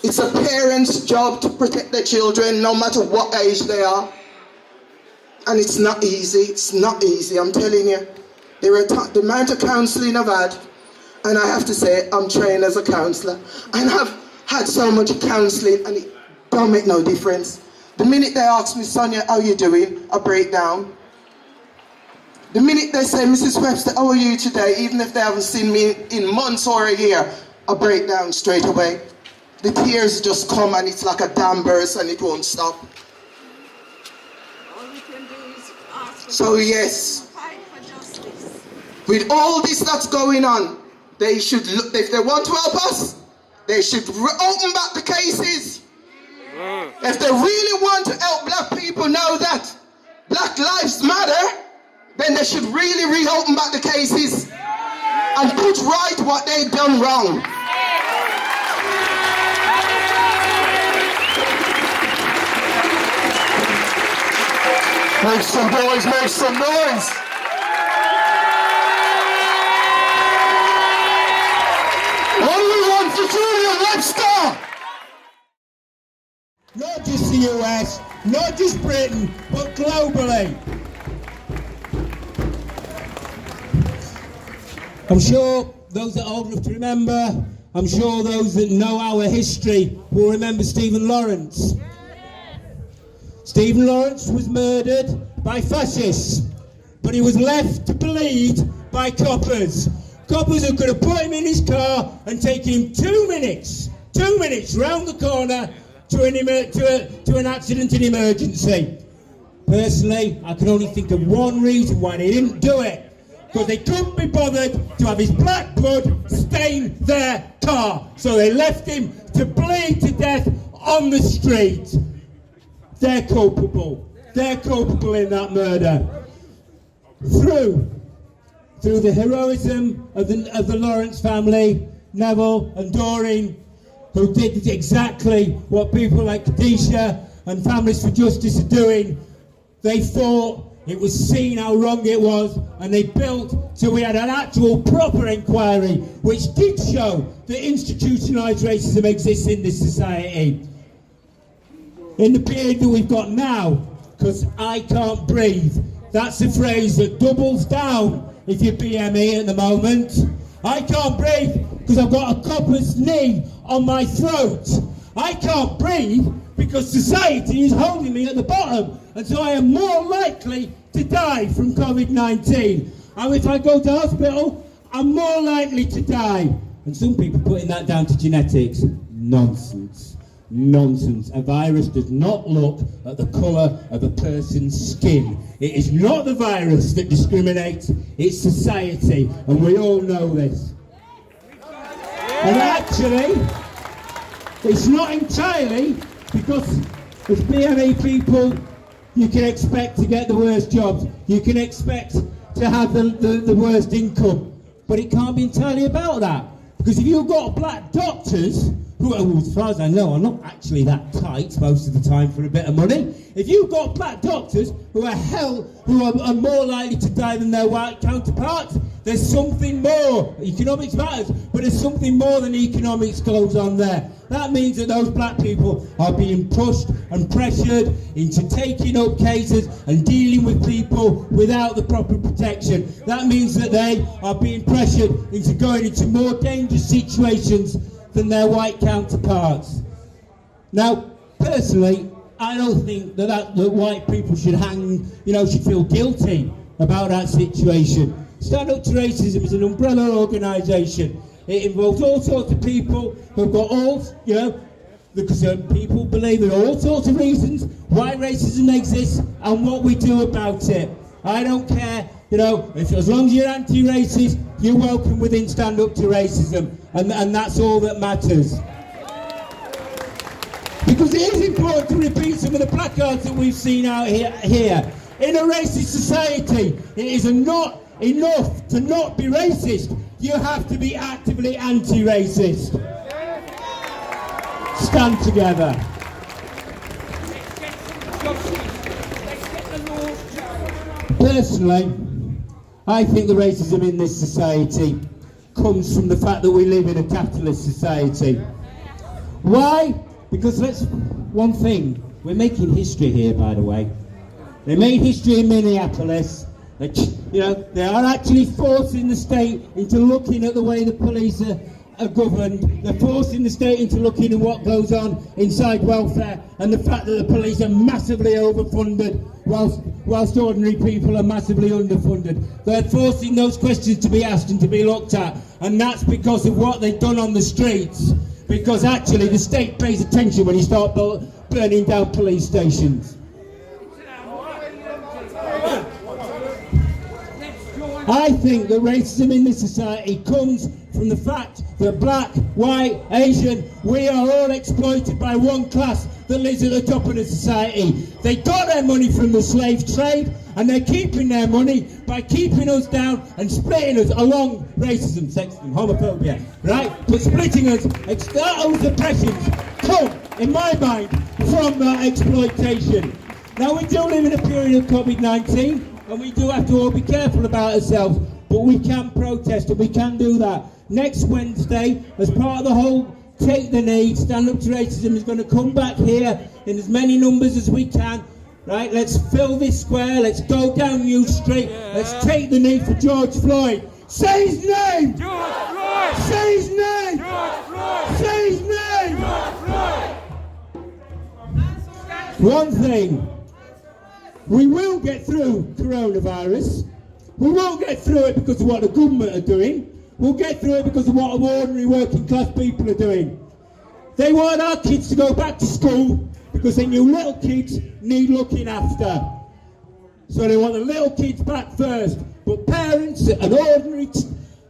It's a parent's job to protect their children no matter what age they are. And it's not easy. It's not easy, I'm telling you. The amount of counselling I've had, and I have to say, I'm trained as a counsellor, and I've had so much counselling, and it don't make no difference. The minute they ask me, Sonia, how you doing? I break down. The minute they say, Mrs. Webster, how are you today? Even if they haven't seen me in months or a year, I break down straight away. The tears just come, and it's like a dam burst, and it won't stop. So yes, with all this that's going on, they should look, if they want to help us, they should open back the cases. If they really want to help black people know that Black Lives Matter, then they should really reopen back the cases and put right what they've done wrong. Make some noise, make some noise. What do we want for Julia Webster? Not just the US, not just Britain, but globally. I'm sure those that are old enough to remember, I'm sure those that know our history will remember Stephen Lawrence. Stephen Lawrence was murdered by fascists, but he was left to bleed by coppers. Coppers who could have put him in his car and taken him 2 minutes round the corner to an accident and emergency. Personally, I can only think of one reason why they didn't do it. Because they couldn't be bothered to have his black blood stain their car. So they left him to bleed to death on the street. They're culpable. They're culpable in that murder. Through the heroism of the Lawrence family, Neville and Doreen, who did exactly what people like Khadisha and Families for Justice are doing. They fought, it was seen how wrong it was, and they built till we had an actual proper inquiry, which did show that institutionalised racism exists in this society. in the period that we've got now, because I can't breathe. That's a phrase that doubles down if you're BME at the moment. I can't breathe because I've got a copper's knee on my throat. I can't breathe because society is holding me at the bottom, and so I am more likely to die from COVID-19. And if I go to hospital, I'm more likely to die. And some people putting that down to genetics. Nonsense. Nonsense. A virus does not look at the colour of a person's skin. It is not the virus that discriminates, it's society, and we all know this. And actually, it's not entirely because as BME people, you can expect to get the worst jobs, you can expect to have the worst income, but it can't be entirely about that. Because if you've got black doctors, who, as far as I know, are not actually that tight most of the time for a bit of money. If you've got black doctors who are more likely to die than their white counterparts, there's something more. Economics matters, but there's something more than economics goes on there. That means that those black people are being pushed and pressured into taking up cases and dealing with people without the proper protection. That means that they are being pressured into going into more dangerous situations than their white counterparts. Now, personally, I don't think that white people should should feel guilty about that situation. Stand Up to Racism is an umbrella organisation. It involves all sorts of people who've got because people believe there are all sorts of reasons why racism exists and what we do about it. I don't care, as long as you're anti-racist, you're welcome within Stand Up to Racism, and that's all that matters. Because it is important to repeat some of the placards that we've seen out here. In a racist society, it is not enough to not be racist. You have to be actively anti-racist. Stand together. Personally, I think the racism in this society comes from the fact that we live in a capitalist society. Why? Because one thing, we're making history here, by the way. They made history in Minneapolis. They are actually forcing the state into looking at the way the police are governed. They're forcing the state into looking at what goes on inside welfare and the fact that the police are massively overfunded whilst ordinary people are massively underfunded. They're forcing those questions to be asked and to be looked at, and that's because of what they've done on the streets. Because actually the state pays attention when you start burning down police stations. I think that racism in this society comes from the fact that black, white, Asian, we are all exploited by one class that lives at the top of the society. They got their money from the slave trade, and they're keeping their money by keeping us down and splitting us along racism, sexism, homophobia, right? But splitting us, those oppressions come, in my mind, from that exploitation. Now, we do live in a period of COVID-19, and we do have to all be careful about ourselves, but we can protest, and we can do that. Next Wednesday, as part of the whole Take the Knee, Stand Up to Racism is going to come back here in as many numbers as we can. Right, let's fill this square, let's go down New Street, let's take the knee for George Floyd. Say his name! George Floyd! Say his name! George Floyd! Say his name! George Floyd! One thing, we will get through coronavirus. We won't get through it because of what the government are doing. We'll get through it because of what ordinary working class people are doing. They want our kids to go back to school because they knew little kids need looking after. So they want the little kids back first. But parents and ordinary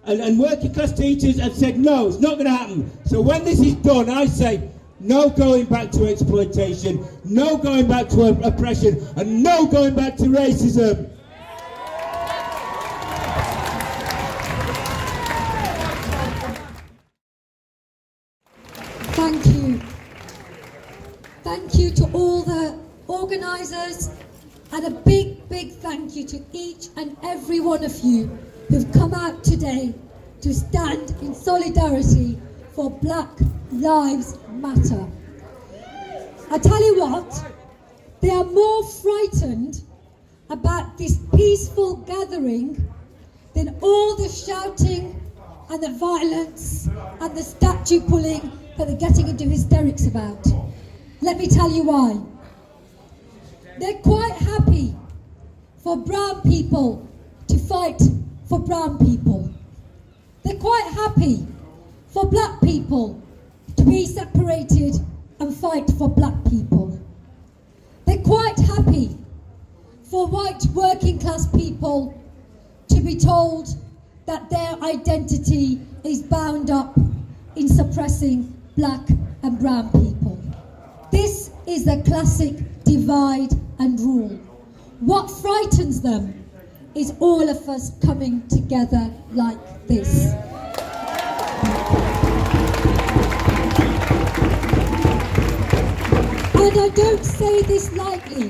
and working class teachers have said no, it's not going to happen. So when this is done, I say no going back to exploitation, no going back to oppression, and no going back to racism. Thank you. Thank you to all the organisers, and a big, big thank you to each and every one of you who've come out today to stand in solidarity for Black Lives Matter. I tell you what, they are more frightened about this peaceful gathering than all the shouting and the violence and the statue pulling that they're getting into hysterics about. Let me tell you why. They're quite happy for brown people to fight for brown people. They're quite happy for black people to be separated and fight for black people. They're quite happy for white working class people to be told that their identity is bound up in suppressing black and brown people. This is the classic divide and rule. What frightens them is all of us coming together like this. And I don't say this lightly.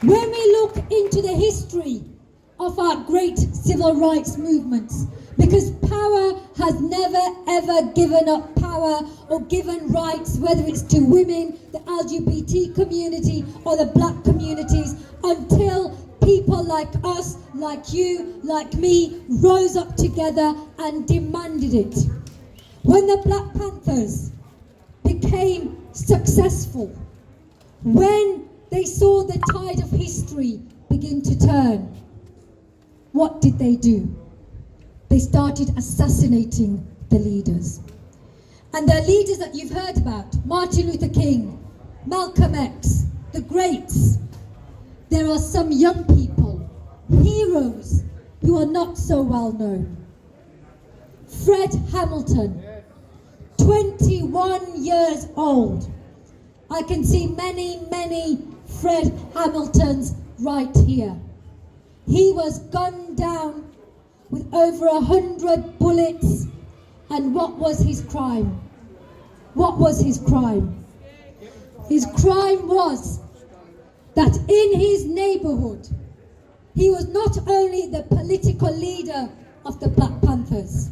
When we look into the history of our great civil rights movements, because power has never ever given up power or given rights, whether it's to women, the LGBT community or the black communities, until people like us, like you, like me, rose up together and demanded it. When the Black Panthers became successful, when they saw the tide of history begin to turn, what did they do? They started assassinating the leaders. And the leaders that you've heard about, Martin Luther King, Malcolm X, the greats, there are some young people, heroes, who are not so well known. Fred Hamilton, 21 years old. I can see many, many Fred Hamiltons right here. He was gunned down with over 100 bullets. And what was his crime? What was his crime? His crime was that in his neighborhood, he was not only the political leader of the Black Panthers,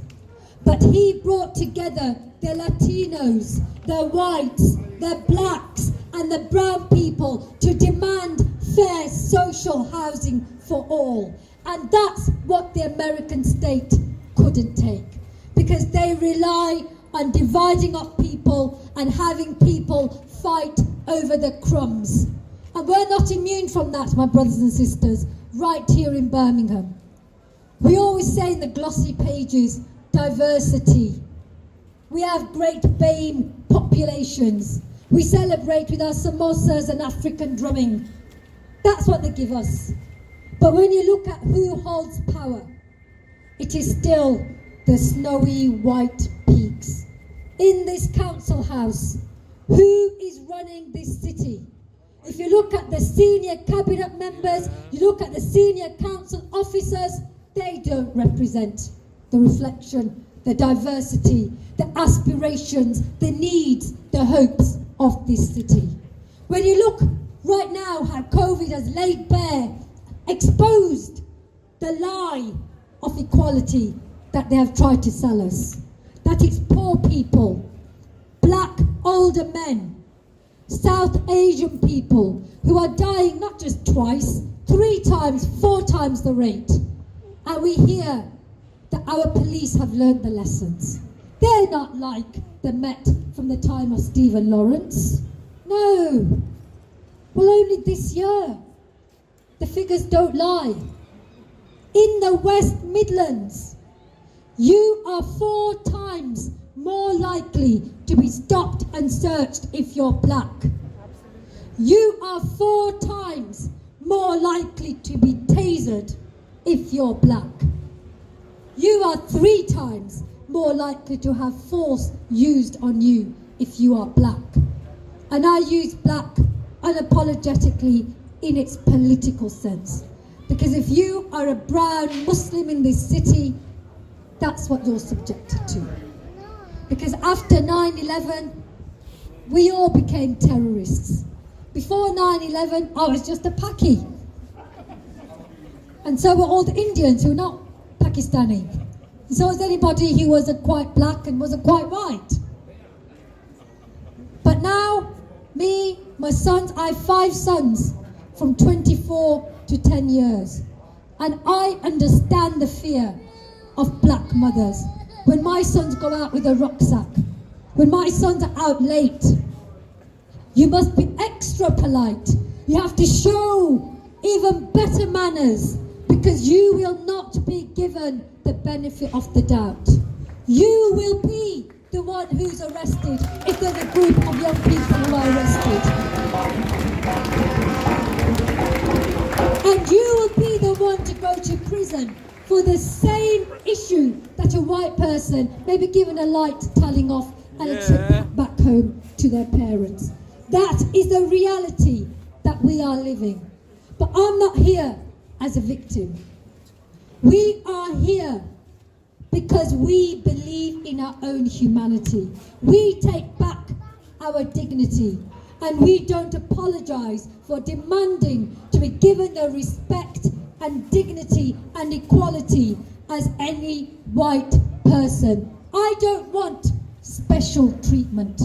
but he brought together the Latinos, the whites, the blacks, and the brown people to demand fair social housing for all. And that's what the American state couldn't take, because they rely on dividing up people and having people fight over the crumbs. And we're not immune from that, my brothers and sisters, right here in Birmingham. We always say in the glossy pages, diversity. We have great BAME populations. We celebrate with our samosas and African drumming. That's what they give us. But when you look at who holds power, it is still the snowy white peaks. In this council house, who is running this city? If you look at the senior cabinet members, you look at the senior council officers, they don't represent the reflection, the diversity, the aspirations, the needs, the hopes of this city. When you look right now how COVID has laid bare, exposed the lie of equality that they have tried to sell us, that it's poor people, black older men, South Asian people who are dying not just twice, 3 times, 4 times the rate. And we hear that our police have learned the lessons. They're not like the Met from the time of Stephen Lawrence. No. Well, only this year. The figures don't lie. In the West Midlands, you are 4 times more likely to be stopped and searched if you're black. You are 4 times more likely to be tasered if you're black. You are 3 times more likely to have force used on you if you are black. And I use black unapologetically in its political sense. Because if you are a brown Muslim in this city, that's what you're subjected to. Because after 9/11, we all became terrorists. Before 9/11, I was just a Paki. And so were all the Indians who were not Pakistani. And so was anybody who wasn't quite black and wasn't quite white. But now Me, my sons, I have 5 sons from 24 to 10 years. And I understand the fear of black mothers. When my sons go out with a rucksack, when my sons are out late, you must be extra polite. You have to show even better manners, because you will not be given the benefit of the doubt. You will be the one who's arrested if there's a group of young people who are arrested. And you will be the one to go to prison for the same issue that a white person may be given a light telling off and a trip back home to their parents. That is the reality that we are living. But I'm not here as a victim. We are here because we believe in our own humanity. We take back our dignity, and we don't apologize for demanding to be given the respect and dignity and equality as any white person. I don't want special treatment.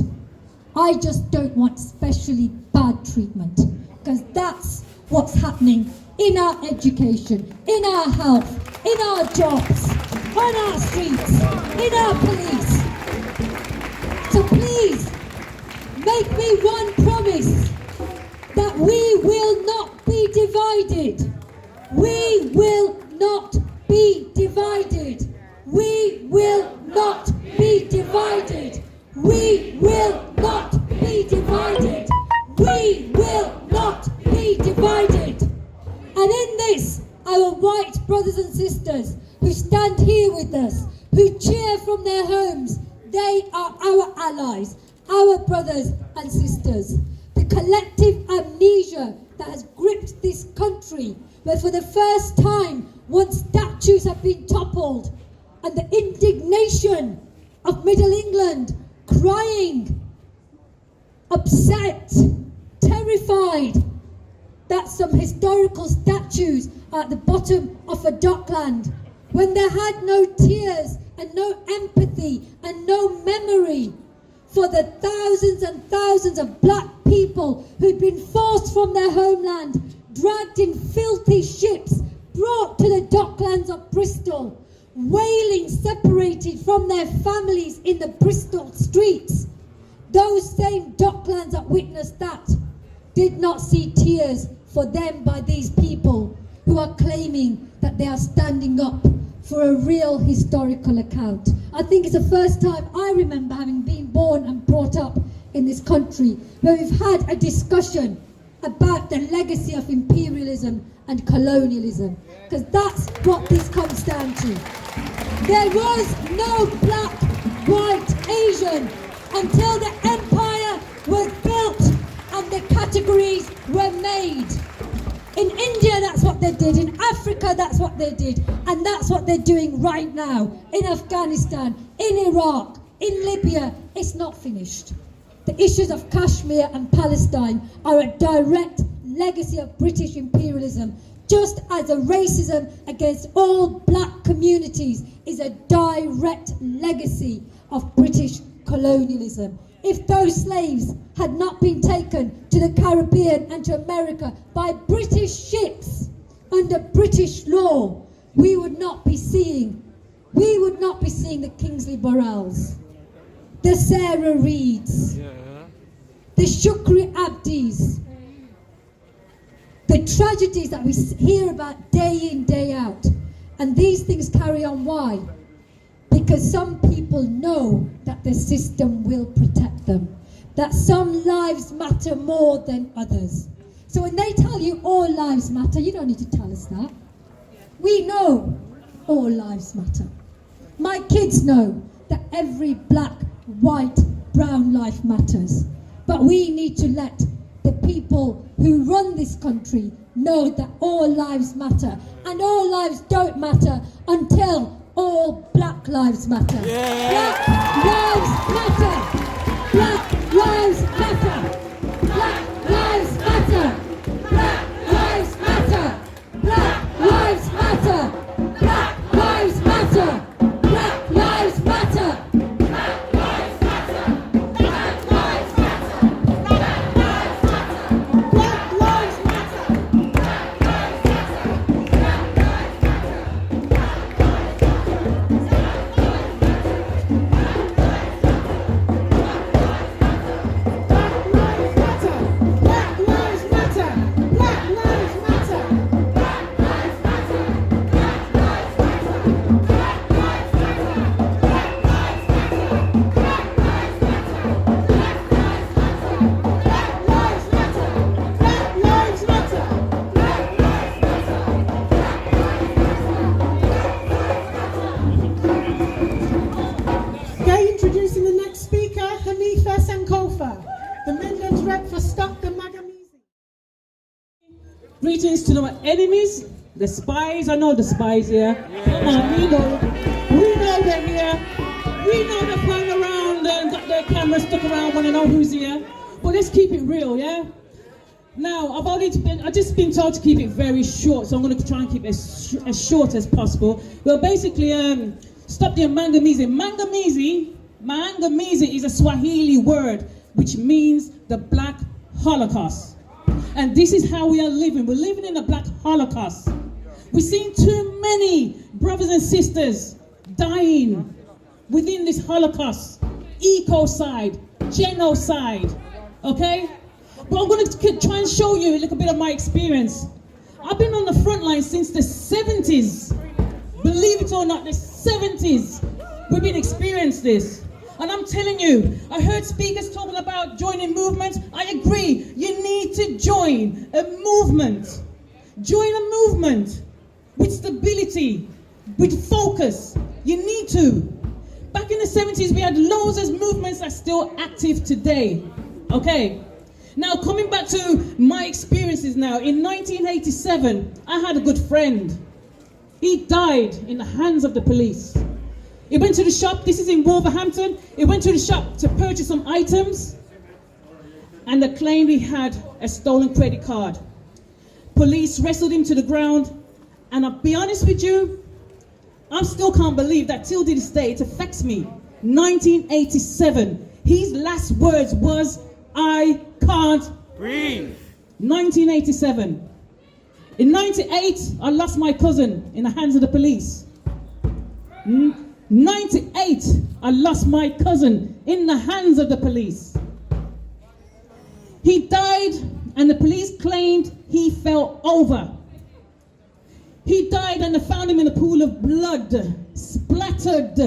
I just don't want specially bad treatment, because that's what's happening in our education, in our health, in our jobs, on our streets, in our police. So please, make me one promise that we will not be divided. We will not be divided. We will not be divided. We will not be divided. We will not be divided. And in this, our white brothers and sisters who stand here with us, who cheer from their homes, they are our allies, our brothers and sisters. The collective amnesia that has gripped this country, where for the first time, once statues have been toppled, and the indignation of Middle England crying, upset, terrified that some historical statues are at the bottom of a dockland, when there had no tears and no empathy and no memory for the thousands and thousands of black people who'd been forced from their homeland, dragged in filthy ships, brought to the docklands of Bristol, wailing, separated from their families in the Bristol streets. Those same docklands that witnessed that did not see tears for them by these people who are claiming that they are standing up for a real historical account. I think it's the first time I remember, having been born and brought up in this country, where we've had a discussion about the legacy of imperialism and colonialism, because that's what this comes down to. There was no black, white, Asian until the empire was built and the categories were made. In India, that's what they did. In Africa, that's what they did. And that's what they're doing right now. In Afghanistan, in Iraq, in Libya. It's not finished. The issues of Kashmir and Palestine are a direct legacy of British imperialism, just as the racism against all black communities is a direct legacy of British colonialism. If those slaves had not been taken to the Caribbean and to America by British ships under British law, we would not be seeing the Kingsley Burrells, the Sarah Reeds, the Shukri Abdis, the tragedies that we hear about day in, day out. And these things carry on. Why? Because some people know that the system will protect them, that some lives matter more than others. So when they tell you all lives matter, you don't need to tell us that. We know all lives matter. My kids know that every black, white, brown life matters. But we need to let the people who run this country know that all lives matter. And all lives don't matter until all black lives matter. Black lives matter. Black lives matter. Black lives matter. Black lives matter. Black lives matter. Black lives matter. Black lives matter. Black lives matter. Black lives matter. Black lives matter. Greetings to my enemies, the spies. I know the spies here. Come on, we know they're here. We know they're flying around and got their cameras stuck around, want to know who's here. But let's keep it real, yeah? Now, I've just been told to keep it very short, so I'm going to try and keep it as short as possible. Well, basically, stop the mangamizi. Mangamizi is a Swahili word which means the Black Holocaust. And this is how we are living. We're living in a Black Holocaust. We've seen too many brothers and sisters dying within this Holocaust. Ecocide, genocide, okay? But I'm going to try and show you a little bit of my experience. I've been on the front line since the 70s. Believe it or not, the 70s. We've been experiencing this. And I'm telling you, I heard speakers talking about joining movements. I agree. You need to join a movement. Join a movement with stability, with focus. You need to. Back in the 70s, we had loads of movements that are still active today. Okay. Now, coming back to my experiences now, in 1987, I had a good friend. He died in the hands of the police. He went to the shop, this is in Wolverhampton, he went to the shop to purchase some items, and they claimed he had a stolen credit card. Police wrestled him to the ground, and I'll be honest with you, I still can't believe that till this day it affects me. 1987, his last words was, "I can't breathe." 1987. In 98, I lost my cousin in the hands of the police. 98, I lost my cousin in the hands of the police. He died, and the police claimed he fell over. He died, and they found him in a pool of blood, splattered,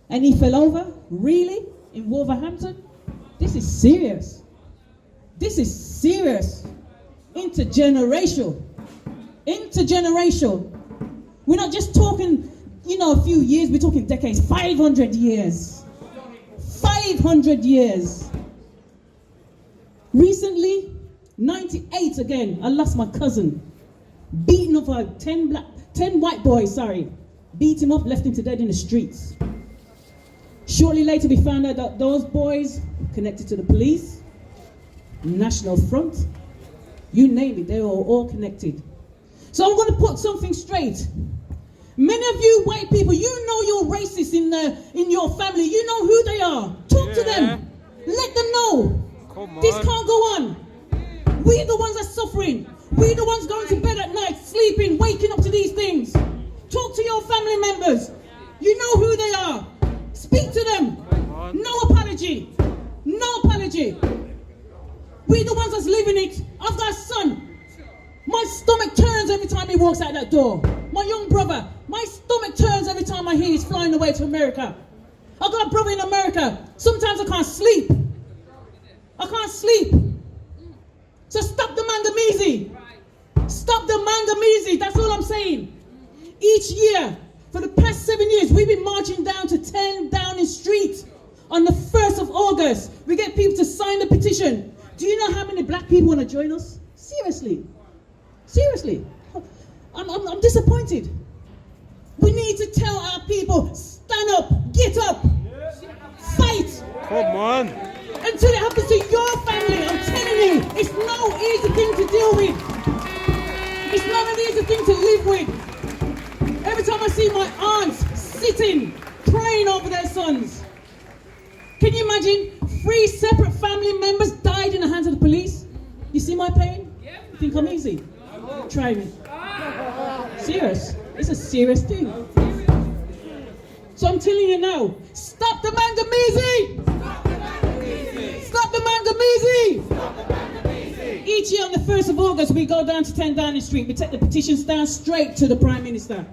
and he fell over. Really? In Wolverhampton? This is serious. This is serious. Intergenerational. Intergenerational. We're not just talking, a few years, we're talking decades. 500 years. 500 years. Recently, 98 again, I lost my cousin. Beaten up by 10 white boys, beat him up, left him to dead in the streets. Shortly later, we found out that those boys connected to the police, National Front, you name it, they were all connected. So I'm going to put something straight. Many of you white people, you know you're racist in your family. You know who they are. Talk to them. Let them know. This can't go on. We're the ones that's suffering. We're the ones going to bed at night, sleeping, waking up to these things. Talk to your family members. You know who they are. Speak to them. No apology. No apology. We're the ones that's living it. I've got a son. My stomach turns every time he walks out that door. My young brother. My stomach turns every time I hear he's flying away to America. I've got a brother in America. Sometimes I can't sleep. I can't sleep. So stop the mangamizi. Stop the mangamizi. That's all I'm saying. Each year, for the past 7 years, we've been marching down to 10 Downing Street on the 1st of August. We get people to sign the petition. Do you know how many black people want to join us? Seriously. Seriously. I'm disappointed. We need to tell our people, stand up, get up, fight. Come on. Until it happens to your family, I'm telling you, it's no easy thing to deal with. It's not an easy thing to live with. Every time I see my aunts sitting, praying over their sons. Can you imagine 3 separate family members died in the hands of the police? You see my pain? You think I'm easy? Try me. Serious. It's a serious thing. So I'm telling you now, stop the mangamizi! Stop the mangamizi! Each year on the 1st of August, we go down to 10 Downing Street. We take the petitions down straight to the Prime Minister.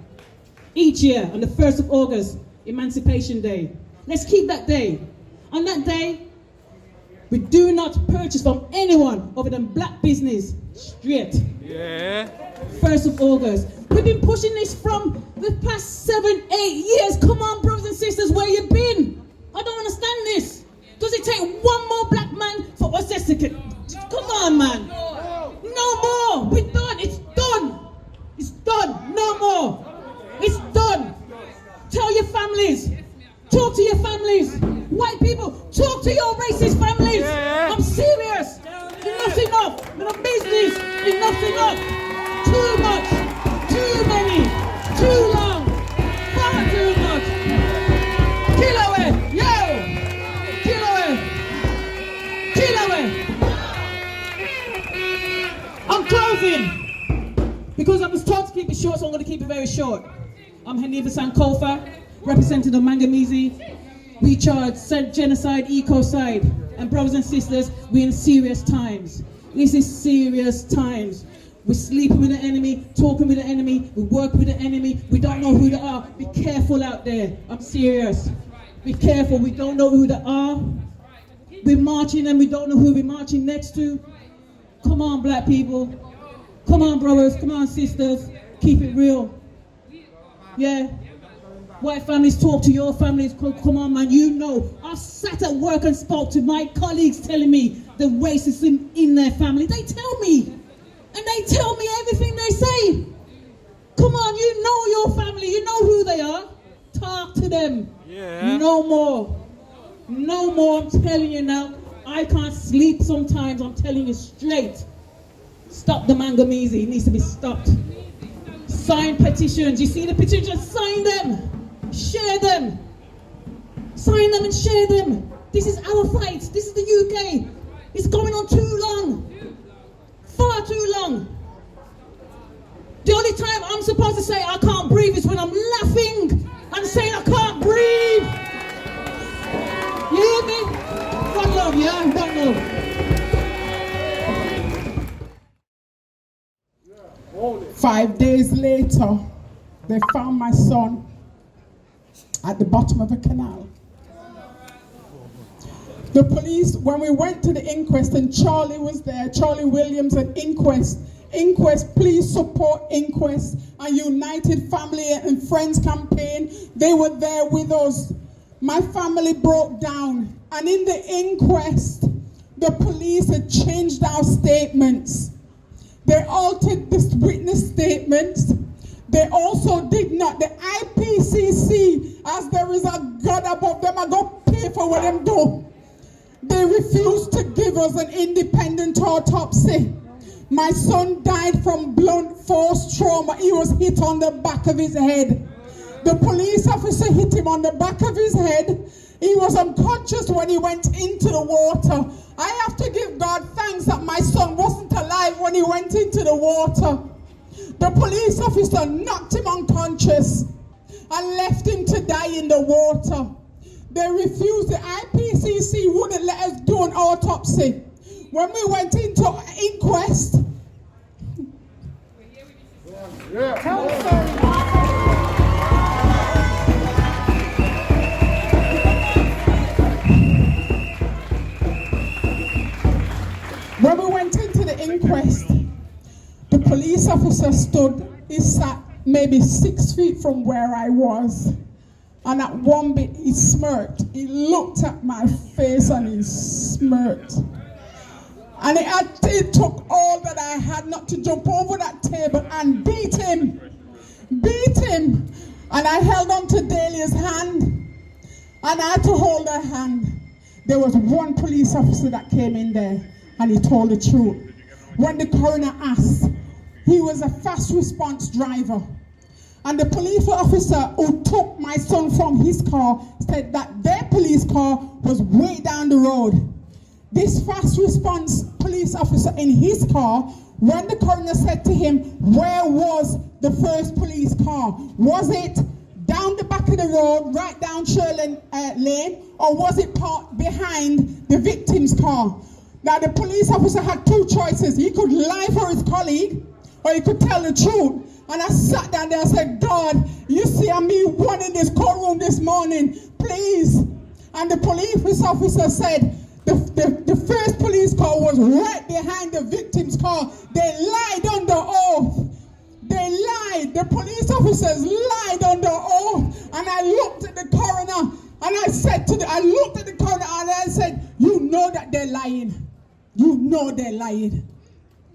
Each year on the 1st of August, Emancipation Day. Let's keep that day. On that day, we do not purchase from anyone other than black business. Straight. Yeah. 1st of August. We've been pushing this from the past 7, 8 years. Come on, brothers and sisters, where you been? I don't understand this. Does it take one more black man for us to... Come on, man. No more. We're done. moving. Because I was told to keep it short, so I'm going to keep it very short. I'm Haniva Sankofa, representing the Mangamese. We charge genocide, ecocide. And brothers and sisters, we're in serious times. This is serious times. We're sleeping with the enemy, talking with the enemy, we work with the enemy, we don't know who they are. Be careful out there. I'm serious. Be careful, we don't know who they are. We're marching and we don't know who we're marching next to. Come on, black people. Come on, brothers. Come on, sisters. Keep it real. Yeah. White families talk to your families. Come on, man. You know. I've sat at work and spoke to my colleagues telling me the racism in their family. They tell me. And they tell me everything they say. Come on, you know your family. You know who they are. Talk to them. Yeah. No more. No more, I'm telling you now. I can't sleep sometimes, I'm telling you straight. Stop the Mangamese, it needs to be stopped. Sign petitions, you see the petitions? Sign them. Share them. Sign them and share them. This is our fight, this is the UK. It's going on too long. Far too long. The only time I'm supposed to say I can't breathe is when I'm laughing and saying I can't breathe. You hear me? One love, yeah? One love. 5 days later, they found my son at the bottom of a canal. The police, when we went to the inquest and Charlie was there, Charlie Williams at Inquest, please support Inquest and United Family and Friends campaign, they were there with us. My family broke down, and in the inquest, the police had changed our statements. They altered the witness statements. They also did not. The IPCC, as there is a God above them, I go pay for what them do. They refused to give us an independent autopsy. My son died from blunt force trauma. He was hit on the back of his head. The police officer hit him on the back of his head. He was unconscious when he went into the water. I have to give God thanks that my son wasn't alive when he went into the water. The police officer knocked him unconscious and left him to die in the water. They refused. The IPCC wouldn't let us do an autopsy. When we went into inquest, when we went into the inquest, the police officer he sat maybe 6 feet from where I was. And at one bit, he smirked. He looked at my face and he smirked. And it took all that I had not to jump over that table and beat him. Beat him. And I held on to Dahlia's hand. And I had to hold her hand. There was one police officer that came in there and he told the truth. When the coroner asked, he was a fast response driver. And the police officer who took my son from his car said that their police car was way down the road. This fast response police officer in his car, when the coroner said to him, where was the first police car? Was it down the back of the road, right down Shirley Lane, or was it parked behind the victim's car? Now the police officer had two choices. He could lie for his colleague, or he could tell the truth. And I sat down there and said, God, you see me one in this courtroom this morning, please. And the police officer said, the first police car was right behind the victim's car. They lied under oath. They lied. The police officers lied under oath. And I looked at the coroner and I looked at the coroner and I said, you know that they're lying. You know they're lying.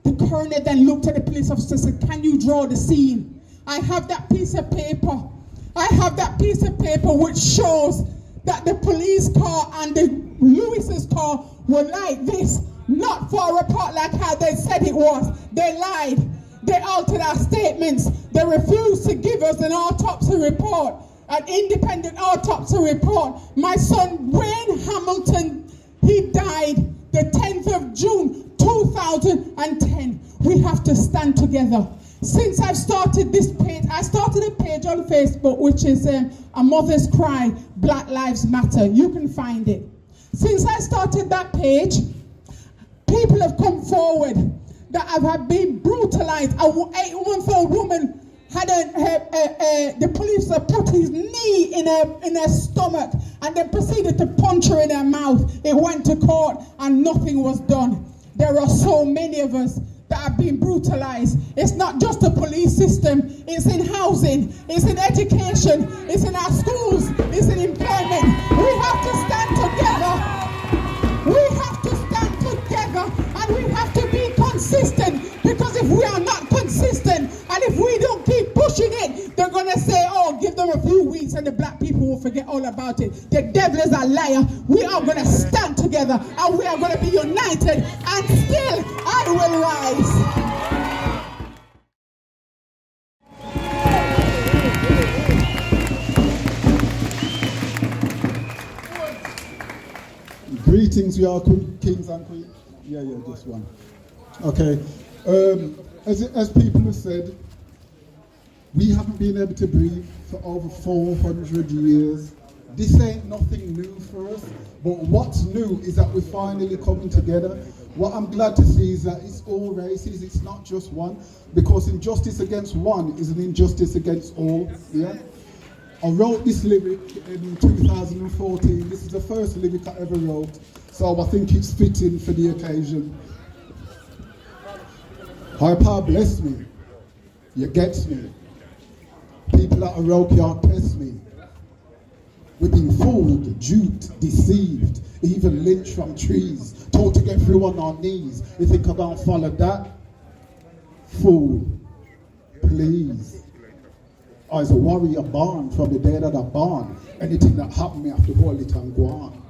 The coroner then looked at the police officer and said, can you draw the scene? I have that piece of paper. I have that piece of paper which shows that the police car and the Lewis's car were like this, not far apart like how they said it was. They lied. They altered our statements. They refused to give us an autopsy report, an independent autopsy report. My son, Wayne Hamilton, he died the 10th of June, 2010. we have to stand together. Since I've started this page, I started a page on Facebook which is A Mother's Cry, Black Lives Matter. You can find it. Since I started that page, people have come forward that have been brutalized. A 8-month-old woman had the police have put his knee in her stomach and then proceeded to punch her in her mouth. It went to court and nothing was done. There are so many of us that have been brutalized. It's not just the police system, it's in housing, it's in education, it's in our schools, it's in employment. We have to stand together. We have to stand together and we have to be consistent, because if we are not consistent and if we don't keep pushing it, they're going to say, oh, give them a few weeks and the black people will forget all about it. The devil is a liar. We are going to stand together and we are going to be united, and still I will rise. Greetings, you are kings and queens. Yeah, just one. Okay. As people have said, we haven't been able to breathe for over 400 years. This ain't nothing new for us, but what's new is that we're finally coming together. What I'm glad to see is that it's all races, it's not just one, because injustice against one is an injustice against all. Yeah. I wrote this lyric in 2014. This is the first lyric I ever wrote, so I think it's fitting for the occasion. Higher power bless me, you get me. People at a row can't test me. We've been fooled, duped, deceived, even lynched from trees, told to get through on our knees. You think I'm gonna follow that? Fool, please. I was a warrior born from the day that I born. Anything that happened, me have to hold it and go on.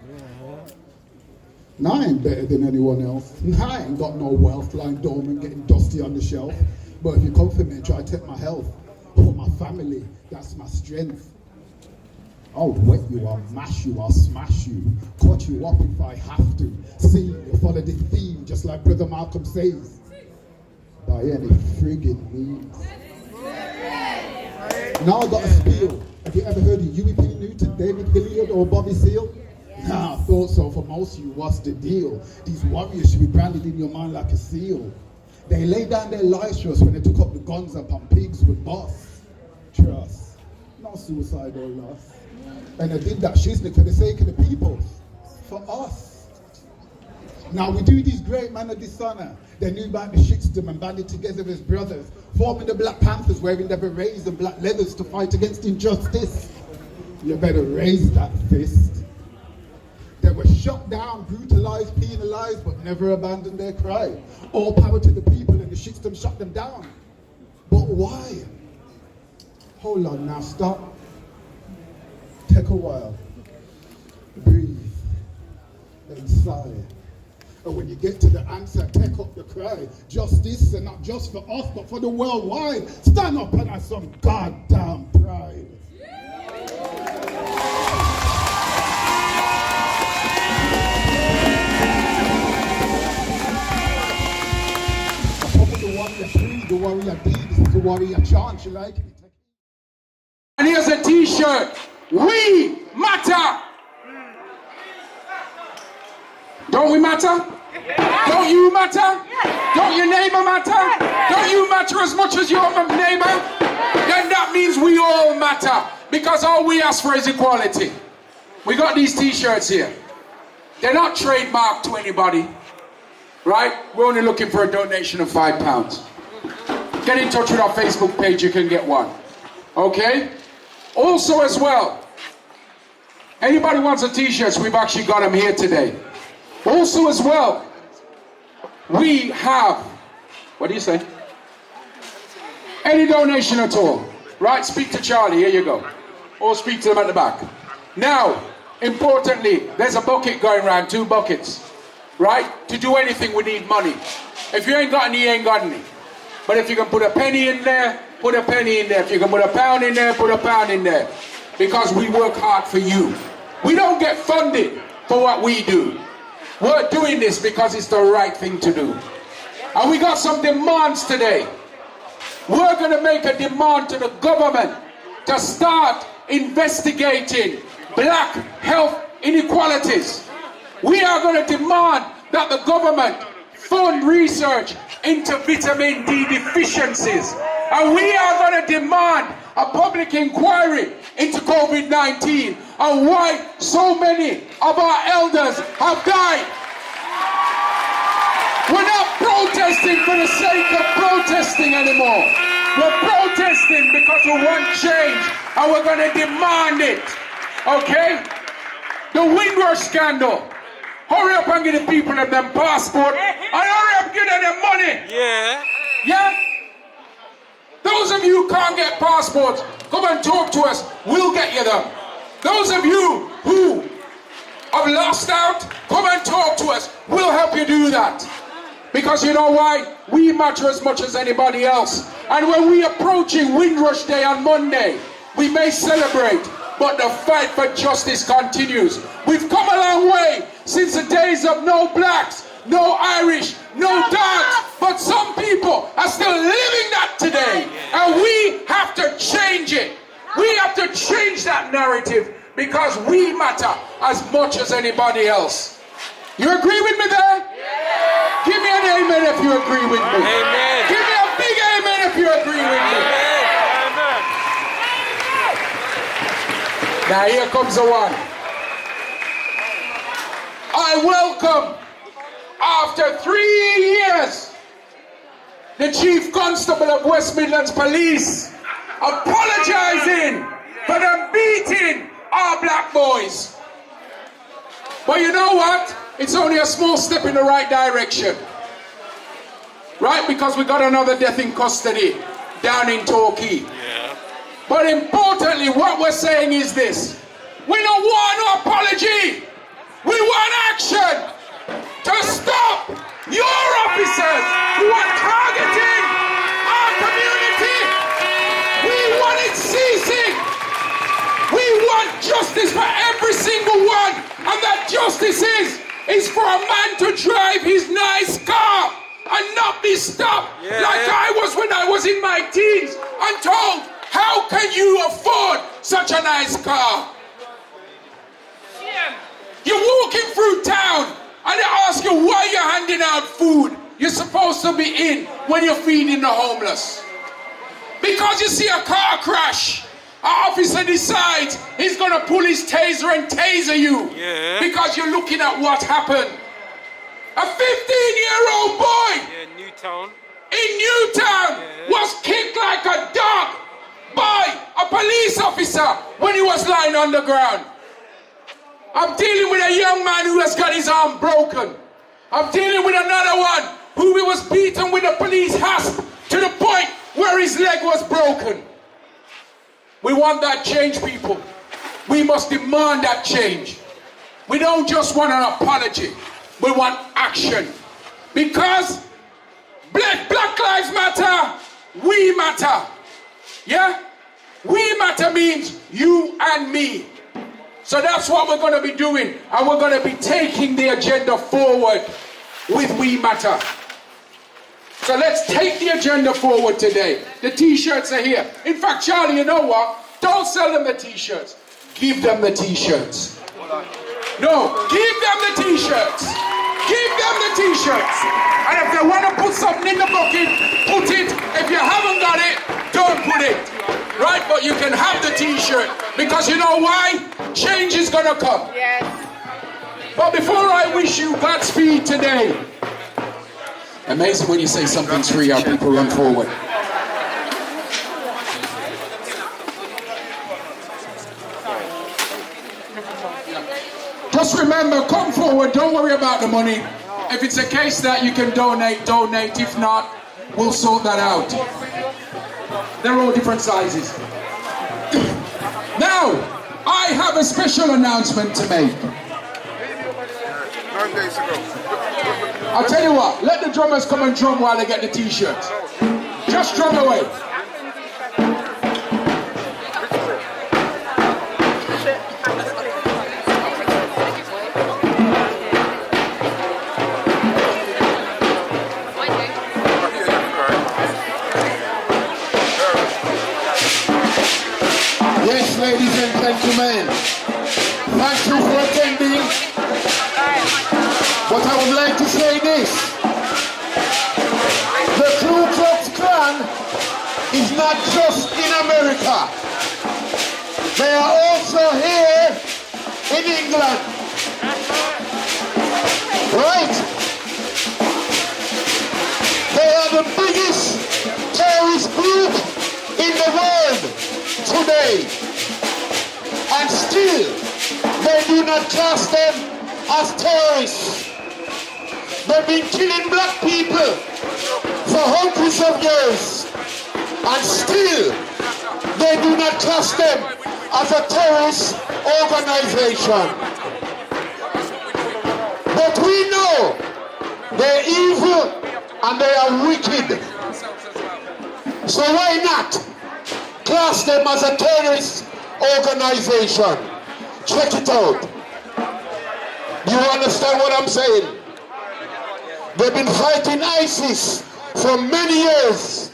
Now I ain't better than anyone else. Now I ain't got no wealth lying dormant, getting dusty on the shelf. But if you come for me and try to take my health, or my family, that's my strength. I'll wet you, I'll mash you, I'll smash you, cut you up if I have to. See, you follow the theme, just like Brother Malcolm says, by any friggin' means. Now I got a spiel. Have you ever heard of Huey P. Newton, David Hilliard, or Bobby Seale? Nah, I thought so. For most of you, what's the deal? These warriors should be branded in your mind like a seal. They laid down their lives for us when they took up the guns upon pigs with boss. Trust, no suicidal loss. And they did that shiznit for the sake of the people, for us. Now we do these great men of dishonor. They knew about the shitstorm and banded together as brothers, forming the Black Panthers, wearing their berets and black leathers to fight against injustice. You better raise that fist. They were shot down, brutalized, penalized, but never abandoned their cry. All power to the people, and the shitstorm shut them down. But why? Hold on now, stop. Take a while. Breathe. Then sigh. And when you get to the answer, take up the cry. Justice, and not just for us, but for the worldwide. Stand up and have some goddamn pride. The warrior creed, the warrior deed, this is the warrior chant, you like it? And here's a t-shirt. We matter. Don't we matter? Don't you matter? Don't your neighbor matter? Don't you matter as much as your neighbor? Then that means we all matter, because all we ask for is equality. We got these t-shirts here. They're not trademarked to anybody, right? We're only looking for a donation of £5. Get in touch with our Facebook page, you can get one. Okay? Also as well, anybody wants a t-shirt, we've actually got them here today. Also as well, we have, what do you say? Any donation at all, right? Speak to Charlie, here you go. Or speak to them at the back. Now, importantly, there's a bucket going around, 2 buckets, right? To do anything, we need money. If you ain't got any, you ain't got any. But if you can put a penny in there, put a penny in there. If you can put a pound in there, put a pound in there. Because we work hard for you. We don't get funded for what we do. We're doing this because it's the right thing to do. And we got some demands today. We're going to make a demand to the government to start investigating black health inequalities. We are going to demand that the government fund research into vitamin D deficiencies. And we are going to demand a public inquiry into COVID-19 and why so many of our elders have died. We're not protesting for the sake of protesting anymore. We're protesting because we want change and we're going to demand it. Okay? The Windrush scandal. Hurry up and give the people them passport and hurry up and give them money. Yeah. Yeah? Those of you who can't get passports, come and talk to us. We'll get you them. Those of you who have lost out, come and talk to us. We'll help you do that. Because you know why? We matter as much as anybody else. And when we approaching Windrush Day on Monday, we may celebrate, but the fight for justice continues. We've come a long way since the days of no blacks, no Irish, no dogs, but some people are still living that today. And we have to change it. We have to change that narrative because we matter as much as anybody else. You agree with me there? Yeah. Give me an amen if you agree with me. Amen. Give me a big amen if you agree with me. Amen. Now here comes the one. I welcome, after 3 years, the Chief Constable of West Midlands Police apologizing for them beating our black boys. But you know what? It's only a small step in the right direction. Right? Because we got another death in custody down in Torquay. Yeah. But importantly, what we're saying is this. We don't want no apology. We want action to stop your officers who are targeting our community. We want it ceasing. We want justice for every single one. And that justice is for a man to drive his nice car and not be stopped like I was when I was in my teens and told, how can you afford such a nice car? You're walking through town and they ask you why you're handing out food you're supposed to be in when you're feeding the homeless. Because you see a car crash, our officer decides he's going to pull his taser and taser you. Yeah. Because you're looking at what happened. A 15-year-old boy Newtown. in Newtown was kicked like a dog by a police officer when he was lying on the ground. I'm dealing with a young man who has got his arm broken. I'm dealing with another one who was beaten with a police hasp to the point where his leg was broken. We want that change, people. We must demand that change. We don't just want an apology. We want action. Because Black Lives Matter, we matter. Yeah? We matter means you and me. So that's what we're going to be doing. And we're going to be taking the agenda forward with We Matter. So let's take the agenda forward today. The t-shirts are here. In fact, Charlie, you know what? Don't sell them the t-shirts. Give them the t-shirts. No, give them the t-shirts. Give them the t-shirts. And if they want to put something in the bucket, put it. If you haven't got it, don't put it. Right? But you can have the t-shirt. Because you know why? Change is going to come. Yes. But before I wish you Godspeed today, amazing when you say something's free, how people run forward. Just remember, come forward, don't worry about the money. If it's a case that you can donate, donate. If not, we'll sort that out. They're all different sizes. Now, I have a special announcement to make. 9 days ago. I'll tell you what, let the drummers come and drum while they get the t-shirts. Just drum away. is not just in America. They are also here in England. Right? They are the biggest terrorist group in the world today. And still, they do not class them as terrorists. They've been killing black people for hundreds of years. And still, they do not class them as a terrorist organization. But we know they're evil and they are wicked. So why not class them as a terrorist organization? Check it out. Do you understand what I'm saying? They've been fighting ISIS for many years,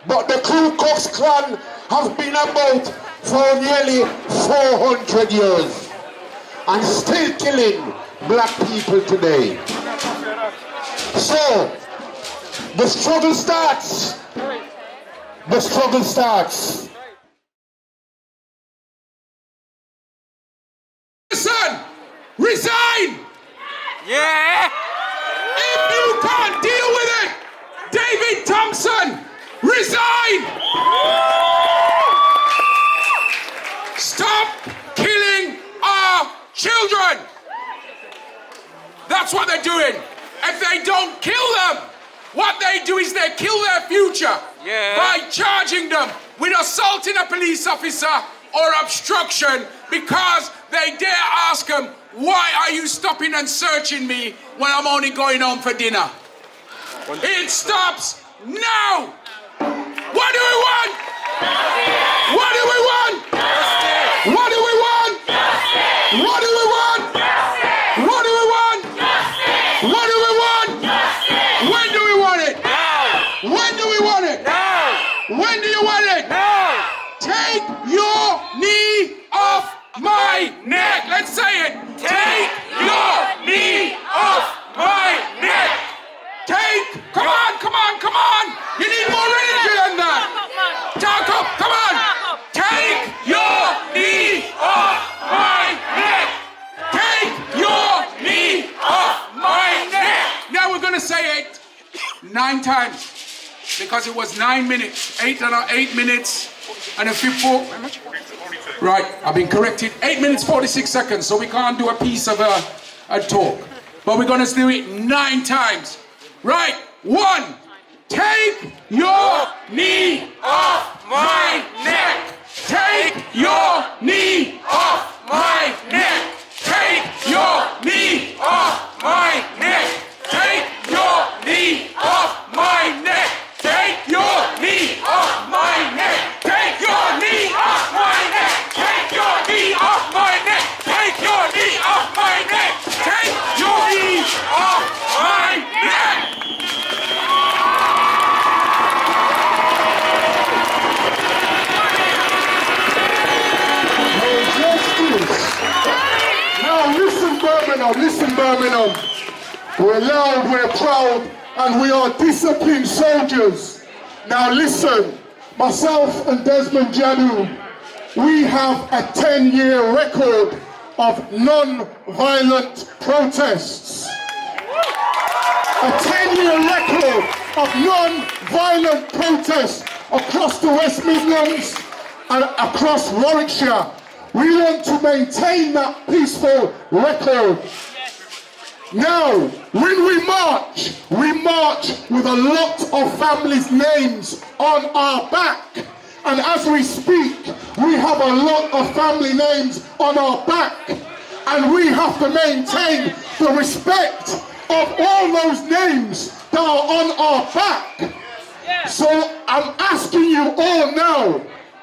but the Ku Klux Klan have been about for nearly 400 years and still killing black people today. So, the struggle starts. The struggle starts. Listen! Resign! Yeah! If you can't deal with it, David Thompson, resign! Stop killing our children! That's what they're doing. If they don't kill them, what they do is they kill their future by charging them with assaulting a police officer or obstruction because they dare ask them, why are you stopping and searching me when I'm only going home for dinner? It stops now! What do we want? What do we want? What do we want? What do we want? What do we want? What do we want? When do we want it? When do we want it? When do you want it? Take your knee off my neck. Let's say it. Take your knee off my neck. Come on, come on, come on. You need more energy than that. Talk up, come on. Take your knee off my neck. Take your knee off my neck. Now we're going to say it 9 times because it was 9 minutes. 8 minutes and a few 4. How much? Right, I've been corrected. 8 minutes 46 seconds, so we can't do a piece of a talk. But we're going to do it 9 times. Right, 1. Take your knee off my neck. Take your knee off my neck. Take your knee off my neck. Take your knee off my neck. Take your knee off my neck. Take your knee off my neck. Take your knee off my neck. Take your knee off my neck. Take your knee off my neck. Now listen Birmingham. We're loud, we're proud, and we are disciplined soldiers. Now listen, myself and Desmond Janu, we have a 10-year record of non-violent protests. A 10-year record of non-violent protests across the West Midlands and across Warwickshire. We want to maintain that peaceful record. Now, when we march with a lot of families' names on our back. And as we speak, we have a lot of family names on our back. And we have to maintain the respect of all those names that are on our back. So I'm asking you all now,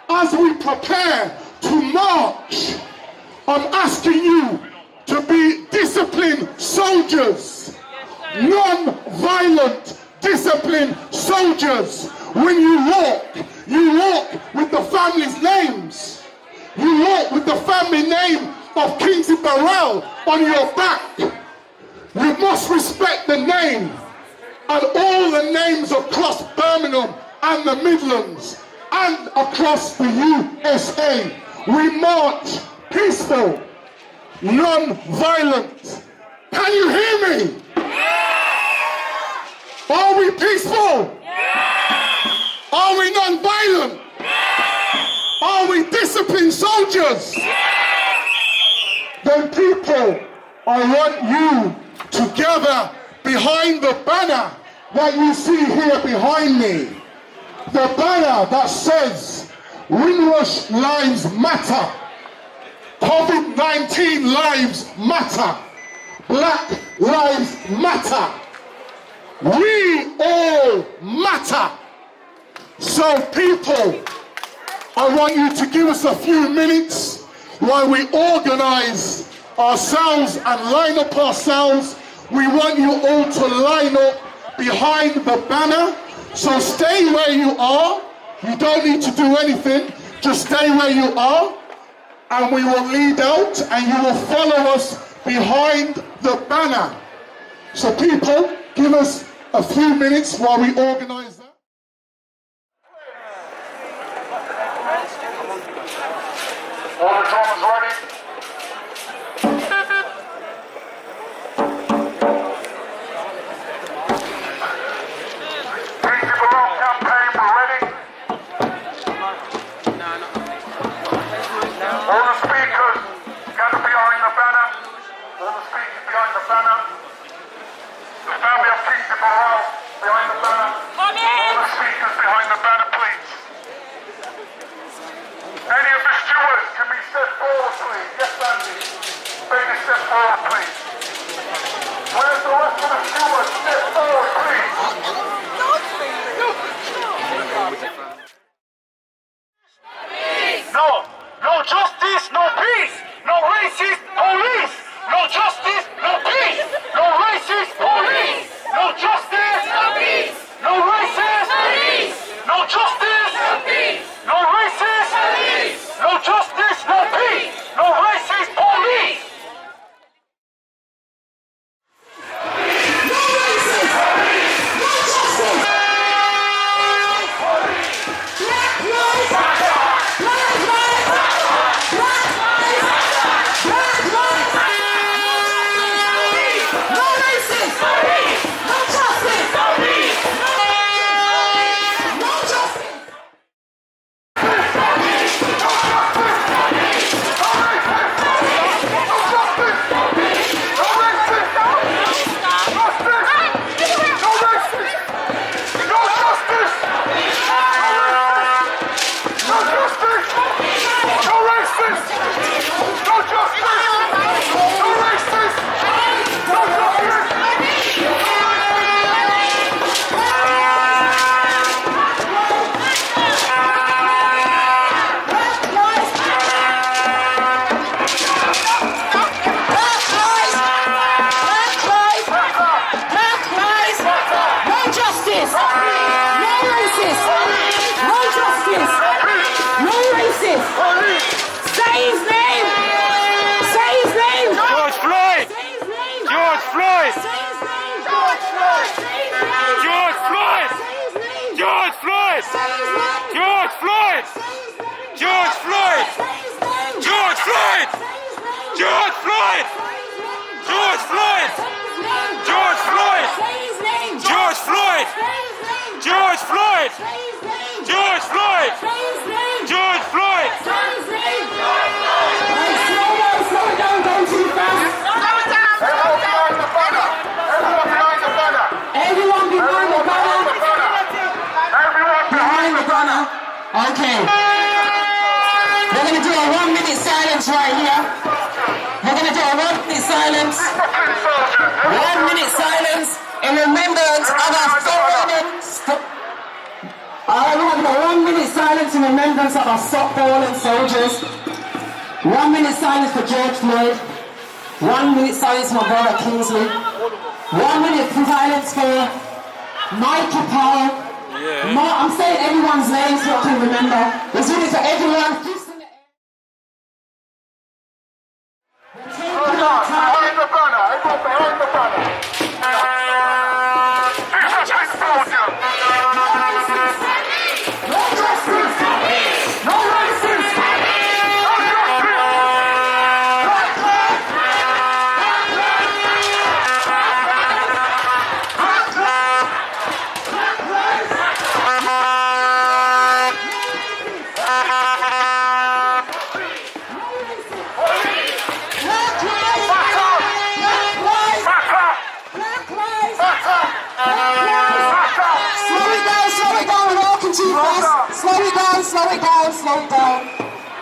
as we prepare to march, I'm asking you to be disciplined soldiers, non-violent disciplined soldiers. When you walk with the family's names. You walk with the family name of Kingsley Burrell on your back. You must respect the name and all the names across Birmingham and the Midlands. and across the USA. We march peaceful, non-violent. Can you hear me? Are we peaceful? Are we non-violent? Are we disciplined soldiers? Then people, I want you to gather behind the banner that you see here behind me. The banner that says, Windrush lives matter. COVID-19 lives matter. Black lives matter. We all matter. So people, I want you to give us a few minutes while we organize ourselves and line up ourselves. We want you all to line up behind the banner. So stay where you are. You don't need to do anything. Just stay where you are. And we will lead out and you will follow us behind the banner. So people, give us a few minutes while we organize that. All the drummers ready? Bring people on campaign, we're ready? All the speakers gather behind the banner. All the speakers behind the banner. The family of King Deborah behind the banner. All the speakers behind the banner, please. Any of the stewards can be stepped forward, please. Yes, Andy. Baby, step forward, please. Where's the rest of the stewards? Step forward, please. No. No justice, no peace. No racist police. No justice, no peace. No racist police. No justice, no peace. No racist police. No justice, no peace. No racist police. No justice, no peace. No racist police. Okay. We're going to do a 1 minute silence right here. We're going to do a 1 minute silence. 1 minute silence in remembrance of our fallen. We're going to do a 1 minute silence in remembrance of our fallen soldiers. 1 minute silence for George Floyd. 1 minute silence for my brother Kingsley. 1 minute silence for Michael Powell. Yeah. I'm saying everyone's names so I can remember. It's really for everyone. Behind the banner. Everyone behind the banner. No justice. slow it down, slow it down.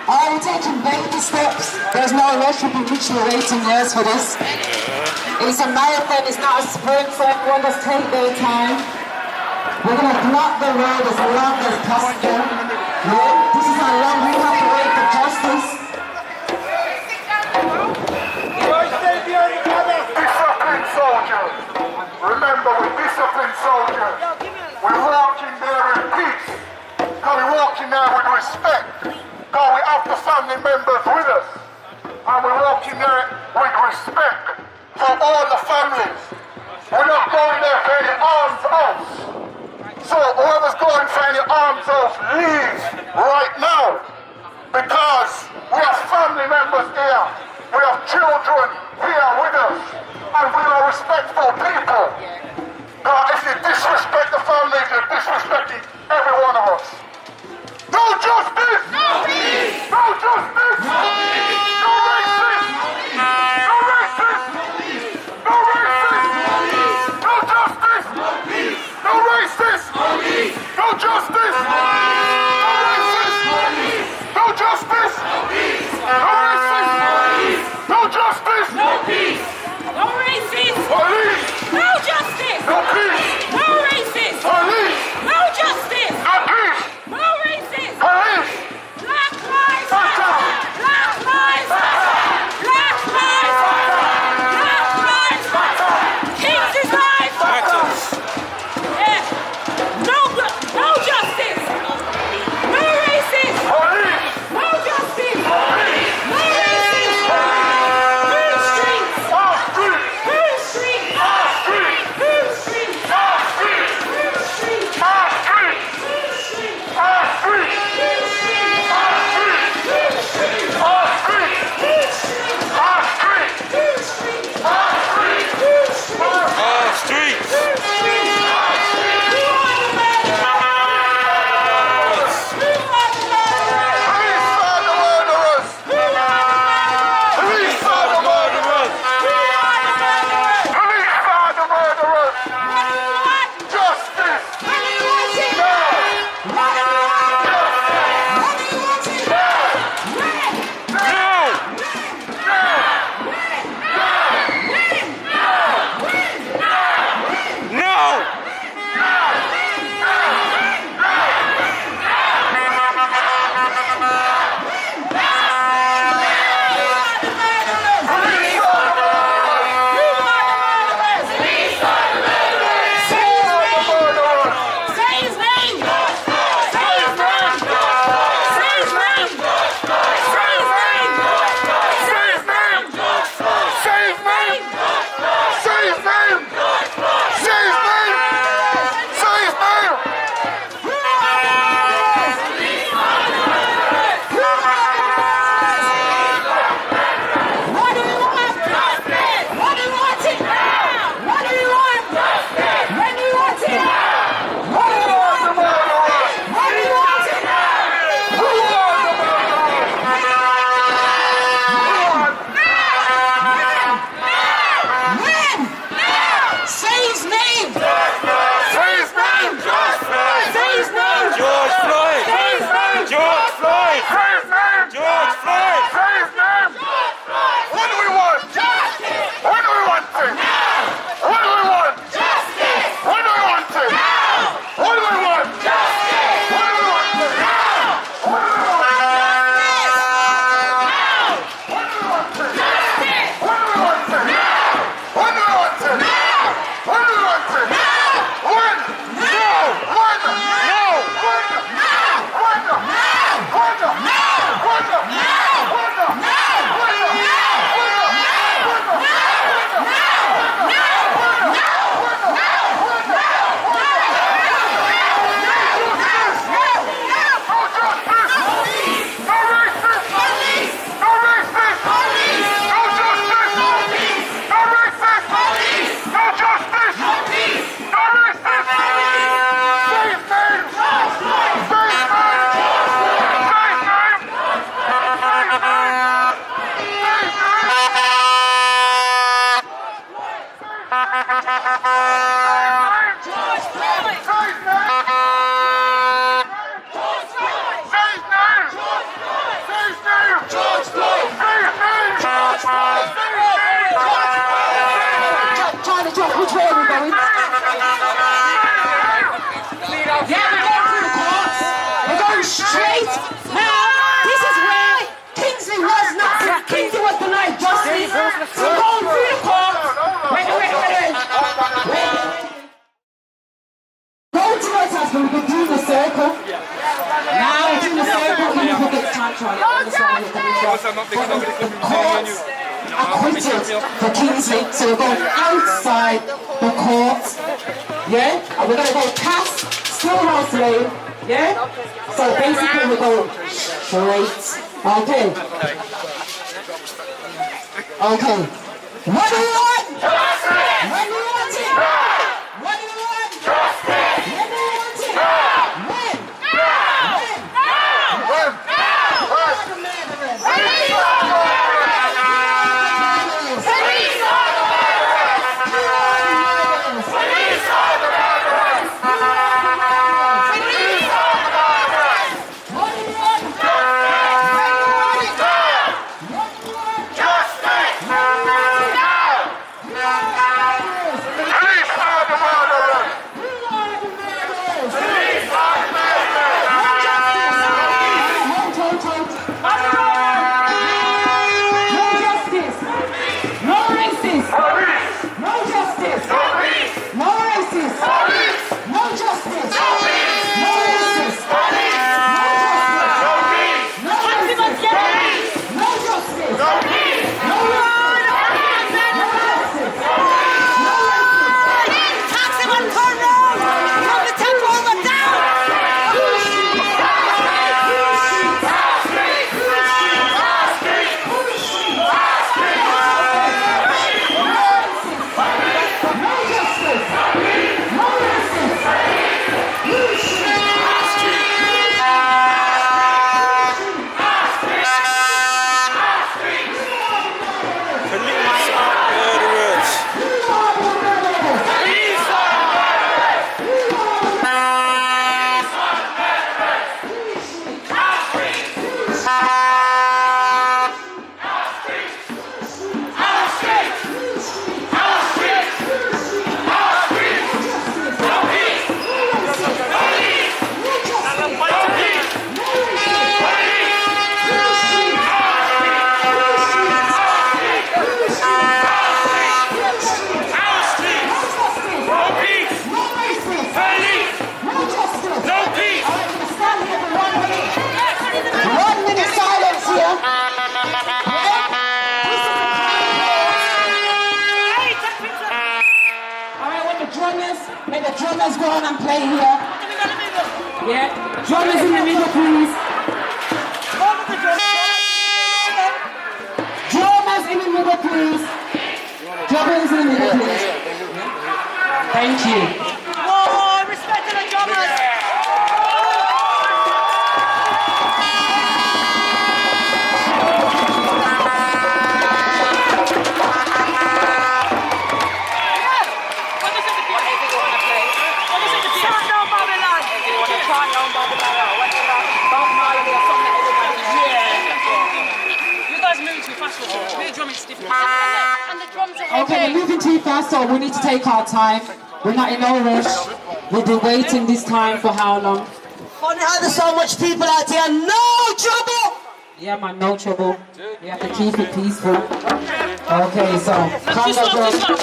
We're taking baby steps. There's no rush, we've been literally waiting years for this. It's a marathon, it's not a sprint, so everyone just take their time. We're going to block the road as long as possible. Yeah? This is how long we have to wait for justice. Disciplined soldiers. Remember, we're disciplined soldiers. We walk in there in peace. We walk in there with respect. We have the family members with us. And we walk in there with respect for all the families. We're not going there for any arms house. So whoever's going for any arms house, leave right now. Because we have family members here. We have children here with us. And we are respectful people. If you disrespect the families, you're disrespecting every one of us. No justice! No peace! No justice! No peace! No racism! No racism! No racism! No justice! No peace! No racism! No peace! No justice! No racism! No peace! No justice! No peace! No racism! No peace! No justice! No peace! No racism! Police! No justice! No peace! No racism! Police! No justice! No peace! No racism! Police! Black lives matter! Black lives matter! Black lives matter! Black lives matter! Kings' lives matter! Yeah. No justice! No racism! Police! No justice! Police! No racism! Whose streets? Our streets! Whose streets? Our streets! Whose streets? Our streets! Whose streets? Our streets! Whose streets? Our streets! Whose streets? Our streets! Whose streets? Our streets! Whose streets? Our streets! Whose streets? Our streets! Whose streets? Our streets. Whose streets? Who are the murderers? Who are the murderers? Police are the murderers! Who are the murderers? Police are the murderers! Who are the murderers? Police are the murderers! What do you want? Justice! What do you want it? Now! What do you want? What do you want it? When? No! No! When? who gets time trial. I understand where you're coming from. But the courts acquitted for Kingsley, so we're going outside the courts, yeah? And we're going to go past Stillhouse Lane, yeah? So basically we're going straight. Okay. Okay. What do you want? Justice! When do you want it? Now! What do you want? Justice! When do you want it? Now! When? Now! When? Now! When? Now! Who are the murderers? Police are the murderers! Police are the murderers! Police are the murderers! Police are the murderers! What do you want? Justice! When do you want it? Now! What do you want? Justice! May the drummers go on and play here. Yeah, drummers in the middle, please. Drummers in the middle, please. Drummers in the middle, please. Thank you. Oh, respect to the drummers. Okay, we're moving too fast, so we need to take our time. We're not in no rush. We've been waiting this time for how long? Funny how there's so much people out here. No trouble! Yeah, man, no trouble. We have to keep it peaceful. Okay, so calm down.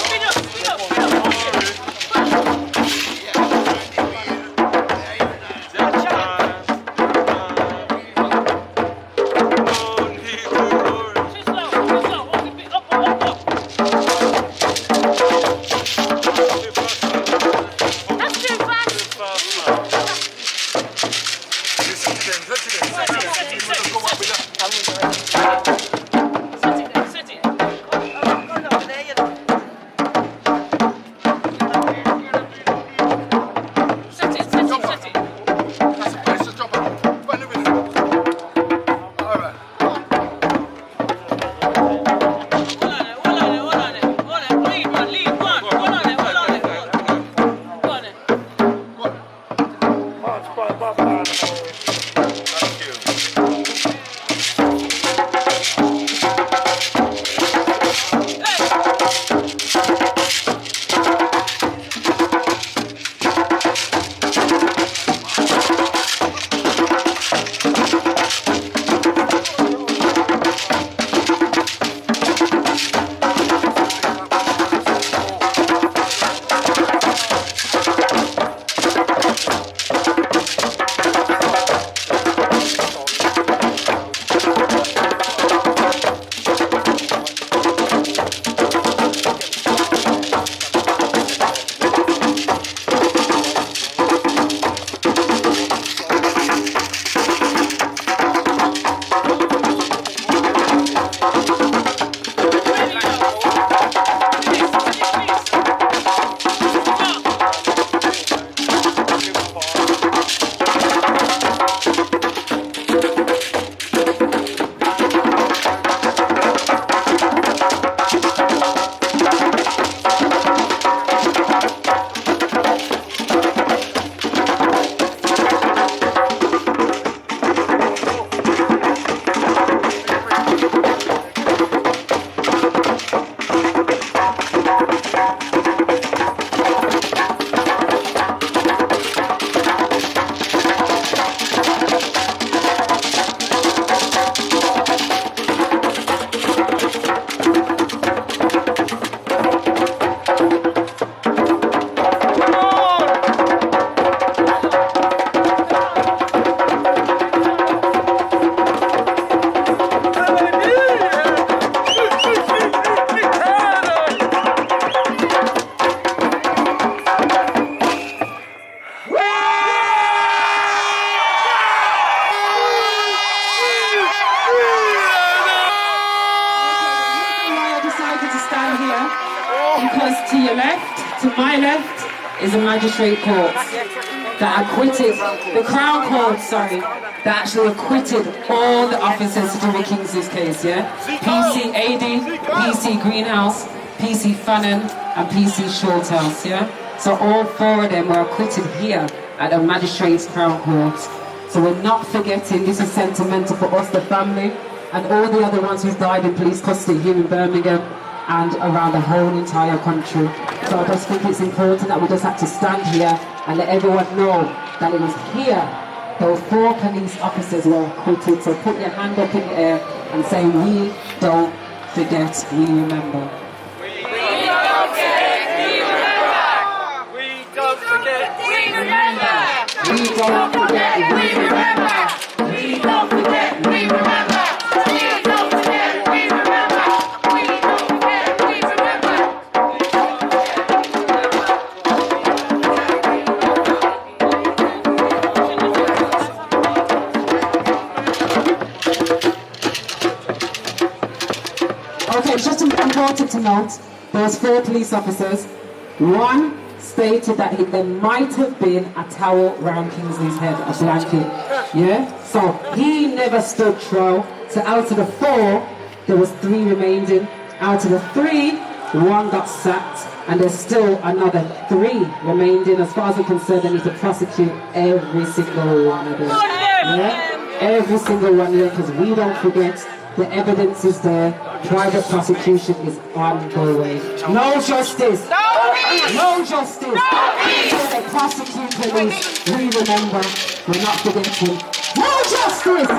Because to your left, to my left, is a magistrate court that acquitted, the Crown Court, sorry, that actually acquitted all the officers to Jimmy Kingsley's case, yeah? PC AD, PC Greenhouse, PC Fannin, and PC Shorthouse, yeah? So all four of them were acquitted here at the Magistrates Crown Court. So we're not forgetting, this is sentimental for us, the family, and all the other ones who've died in police custody here in Birmingham and around the whole entire country. So I just think it's important that we just have to stand here and let everyone know that it was here those 4 police officers were acquitted. So put your hand up in the air and say, we don't forget, we remember. We don't forget, we remember. We don't forget, we remember. We don't forget, we remember. We don't forget, we remember. We don't forget, we remember. We don't forget, we remember. Okay, it's just important to note, those 4 police officers, one stated that there might have been a towel round Kingsley's head, a blanket, yeah? So he never stood trial. So out of the 4, there was 3 remaining. Out of the 3, 1 got sacked, and there's still another 3 remaining. As far as we're concerned, they need to prosecute every single one of them, yeah? Every single one of them, because we don't forget, the evidence is there. Private prosecution is on the way. No justice. No justice. Until they prosecute police, we remember. We're not forgetting. No justice.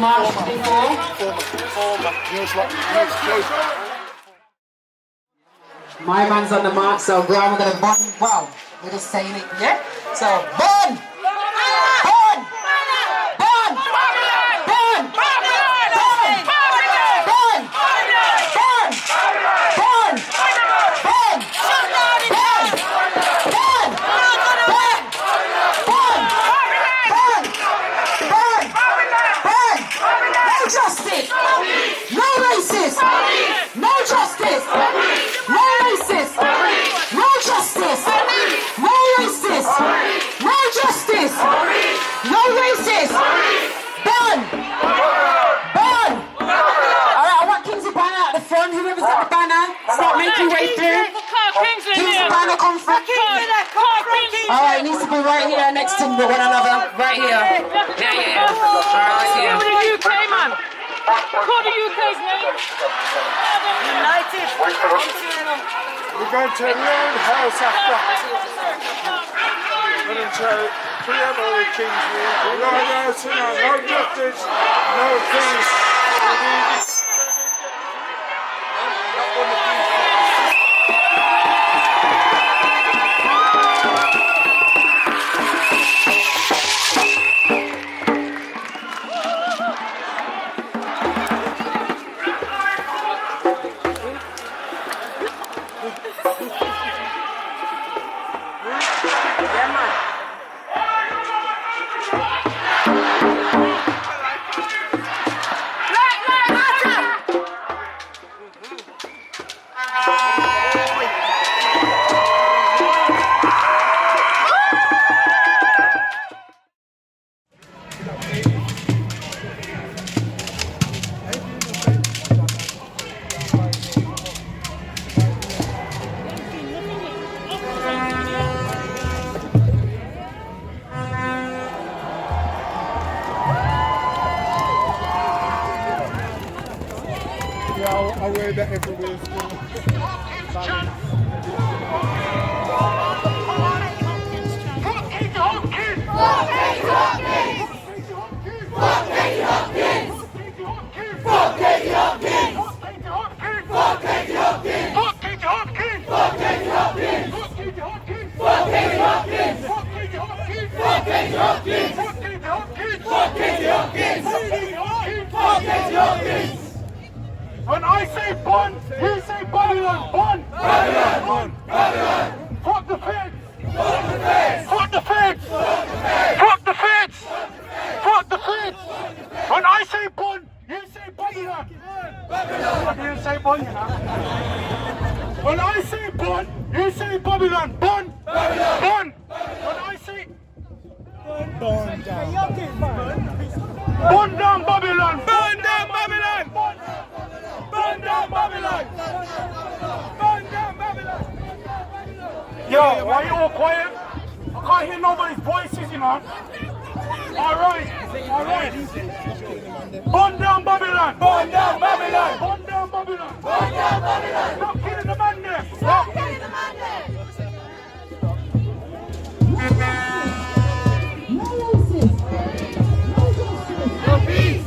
marched before? My man's on the mark, so we're gonna burn. Wow, we're just saying it, yeah? So, burn! Burn! Burn! Burn! Burn! Burn! Burn! Burn! Burn! Burn! Burn! No justice! No racist! No justice! No racist! No justice! No racist! No justice! No racist! Burn! Burn! Alright, I want Kingsley Banner at the front. Whoever's got the banner, start making your way through. Kingsley Banner, come front. Alright, it needs to be right here next to one another. Right here. Yeah. Right here. Go to the UK, man. Go to UK's name. United. We're going to a round house after. We're going to preempt all the kings here. Right now tonight, no justice, no peace. I wear that everywhere. When I say bun, you say Babylon. Bun. Babylon. Bun. Babylon. Fuck the feds. Fuck the feds. Fuck the feds. Fuck the feds. Fuck the feds. When I say bun, you say Babylon. Babylon. You say bun, you know. When I say bun, you say Babylon. Bun. Babylon. Bun. When I say bun down. Bun down Babylon. Bun down Babylon. Burn down Babylon! Burn down Babylon! Yo, why are you all quiet? I can't hear nobody's voices, you know. Alright. Burn down Babylon! Burn down Babylon! Burn down Babylon! Burn down Babylon! Stop killing the man there! Stop killing the man there! No peace!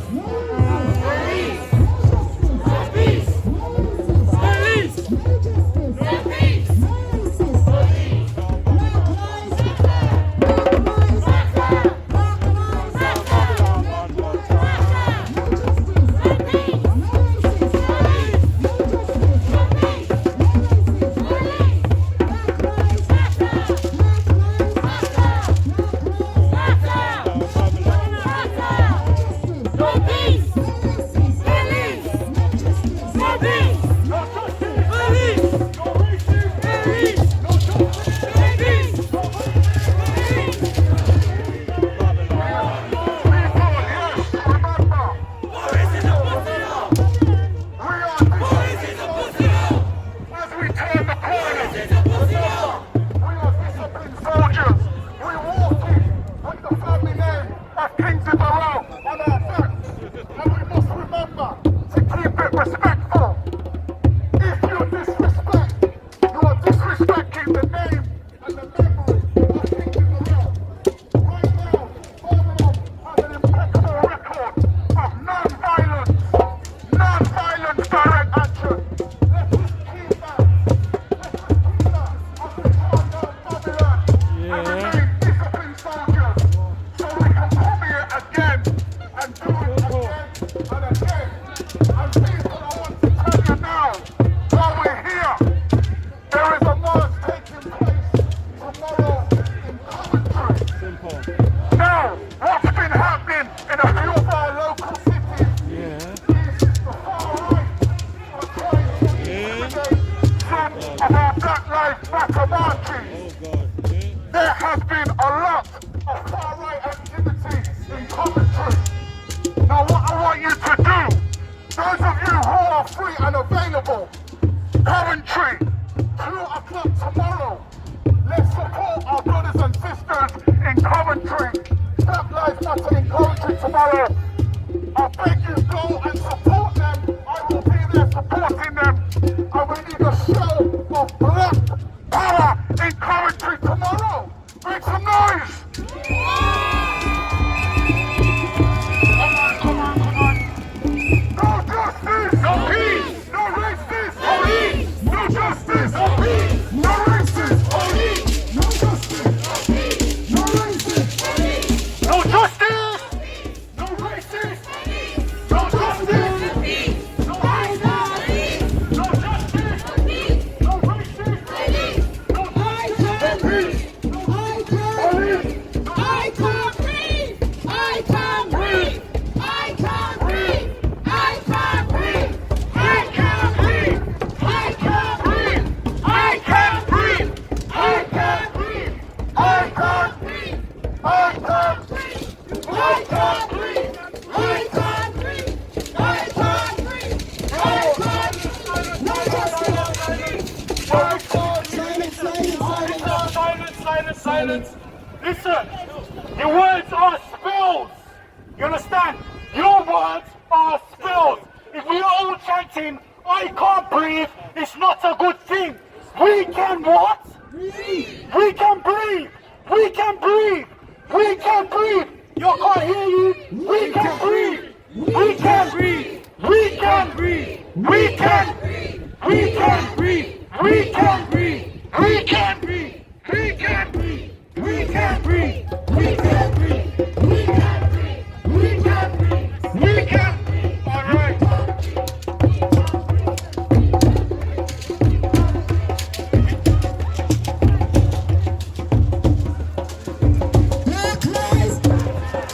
people. Coventry, 2 o'clock tomorrow. Let's support our brothers and sisters in Coventry. Black Lives Matter in Coventry tomorrow. I beg you, go and support them. I will be there supporting them. And we need a show of black power in Coventry tomorrow. Make some noise! Come on. No justice! No peace! No racists! Police! No justice! No peace! No racists! Police! No justice! No peace! No racists! Police! No justice! No racists! No justice! No peace! No racists! No justice! No peace! No racists! Police! No justice! No peace! I can't breathe! I can't breathe! I can't breathe! I can't breathe! I can't breathe! I can't breathe! I can't breathe! I can't breathe! I can't breathe! I can't breathe! I can't breathe! I can't breathe! I can't breathe! I can't breathe! No justice! Silence! Listen, your words are spills. You understand? Your words are spills. If we are all chanting, I can't breathe, it's not a good thing. We can what? We can breathe. We can breathe. We can breathe. You can't hear you. We can breathe. We can breathe. We can breathe. We can breathe. We can breathe. We can breathe. We can breathe. We can breathe. We can breathe. We can breathe. We can breathe. We can breathe. We can breathe. All right. Black lives!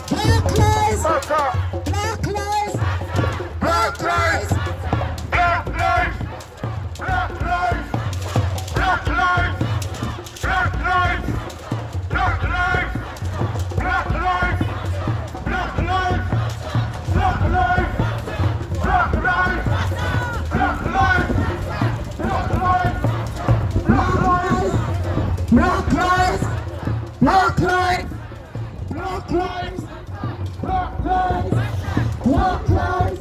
Black lives! Matter. Black lives! Black lives. Black lives. Black lives. Black lives. Black lives. Black lives. Black lives. Black lives. Black lives. Black lives. Black lives. Black lives. Black lives. Black lives! Black lives! Black lives. Black lives. Black lives!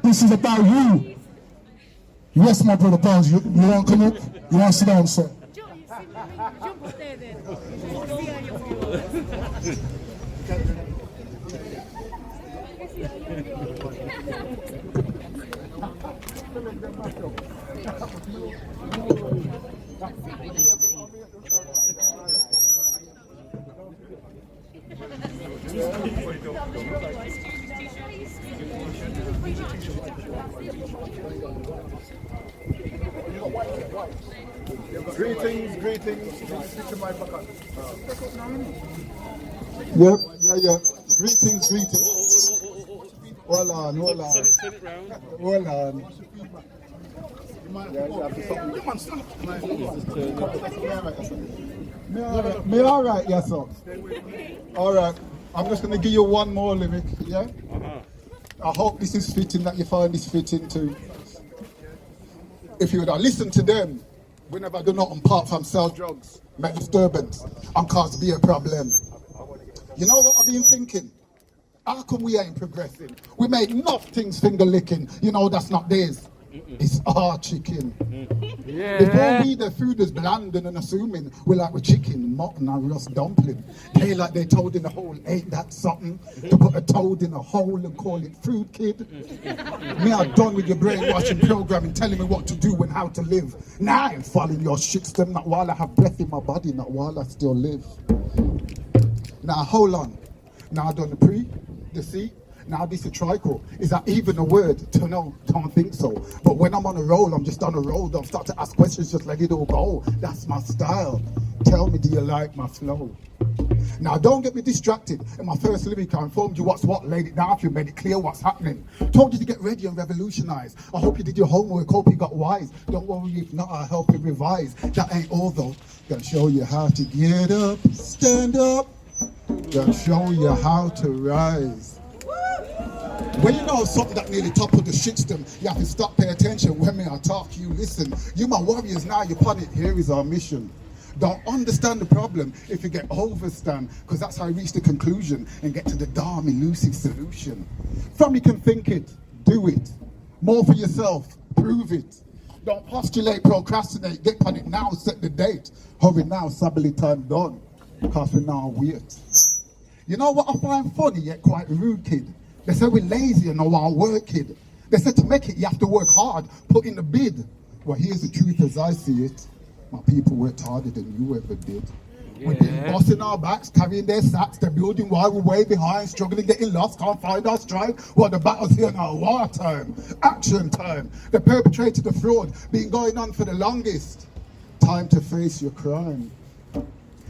This is about you. Yes, my brother Bones, you want to come up? You want to sit down, sir? Greetings. Yeah. Greetings. Hold on. Hold on. Me all right, yes sir. All right. I'm just gonna give you one more lyric, yeah? I hope this is fitting, that you find this fitting too. If you would have listened to them, we never do nothing apart from sell drugs, make disturbance, and cause be a problem. You know what I've been thinking? How come we ain't progressing? We make enough things finger licking. You know that's not theirs. It's our chicken. Before we, the food is bland and unassuming. We like with chicken, mutton, and roast dumpling. They like they toad in a hole, ain't that something? To put a toad in a hole and call it food, kid. Me, I'm done with your brainwashing programming, telling me what to do and how to live. Now I'm following your shitstem, not while I have breath in my body, not while I still live. Now hold on. Now I've done the pre, the C. Now this a trico. Is that even a word? To know, don't think so. But when I'm on a roll, I'm just on a roll. Don't start to ask questions, just let it all go. That's my style. Tell me, do you like my flow? Now don't get me distracted. In my first lyric, I informed you what's what, laid it down for you, made it clear what's happening. Told you to get ready and revolutionize. I hope you did your homework, hope you got wise. Don't worry if not, I'll help you revise. That ain't all though. Gonna show you how to get up, stand up. Gonna show you how to rise. When you know something that nearly toppled the shitstem, you have to stop, pay attention. When me I talk, you listen. You my warriors now, you're upon it. Here is our mission. Don't understand the problem if you get overstand, because that's how you reach the conclusion and get to the darn elusive solution. From you can think it, do it. More for yourself, prove it. Don't postulate, procrastinate, get on it now, set the date. Hurry now, Sabbath time done, because we now wait. You know what I find funny yet quite rude, kid? They say we're lazy and no one work, kid. They said to make it, you have to work hard, put in the bid. Well, here's the truth as I see it. My people worked harder than you ever did. Yeah. We've been bossing our backs, carrying their sacks, they're building while we're way behind, struggling, getting lost, can't find our stride. Well, the battle's here now, wartime, action time. The perpetrated the fraud, been going on for the longest. Time to face your crime.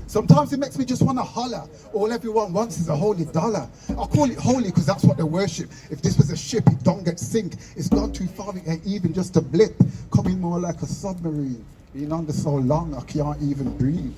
Sometimes it makes me just want to holler. All everyone wants is a holy dollar. I call it holy because that's what they worship. If this was a ship, it don't get sink. It's gone too far, it ain't even just a blip. Coming more like a submarine. Been under so long, I can't even breathe.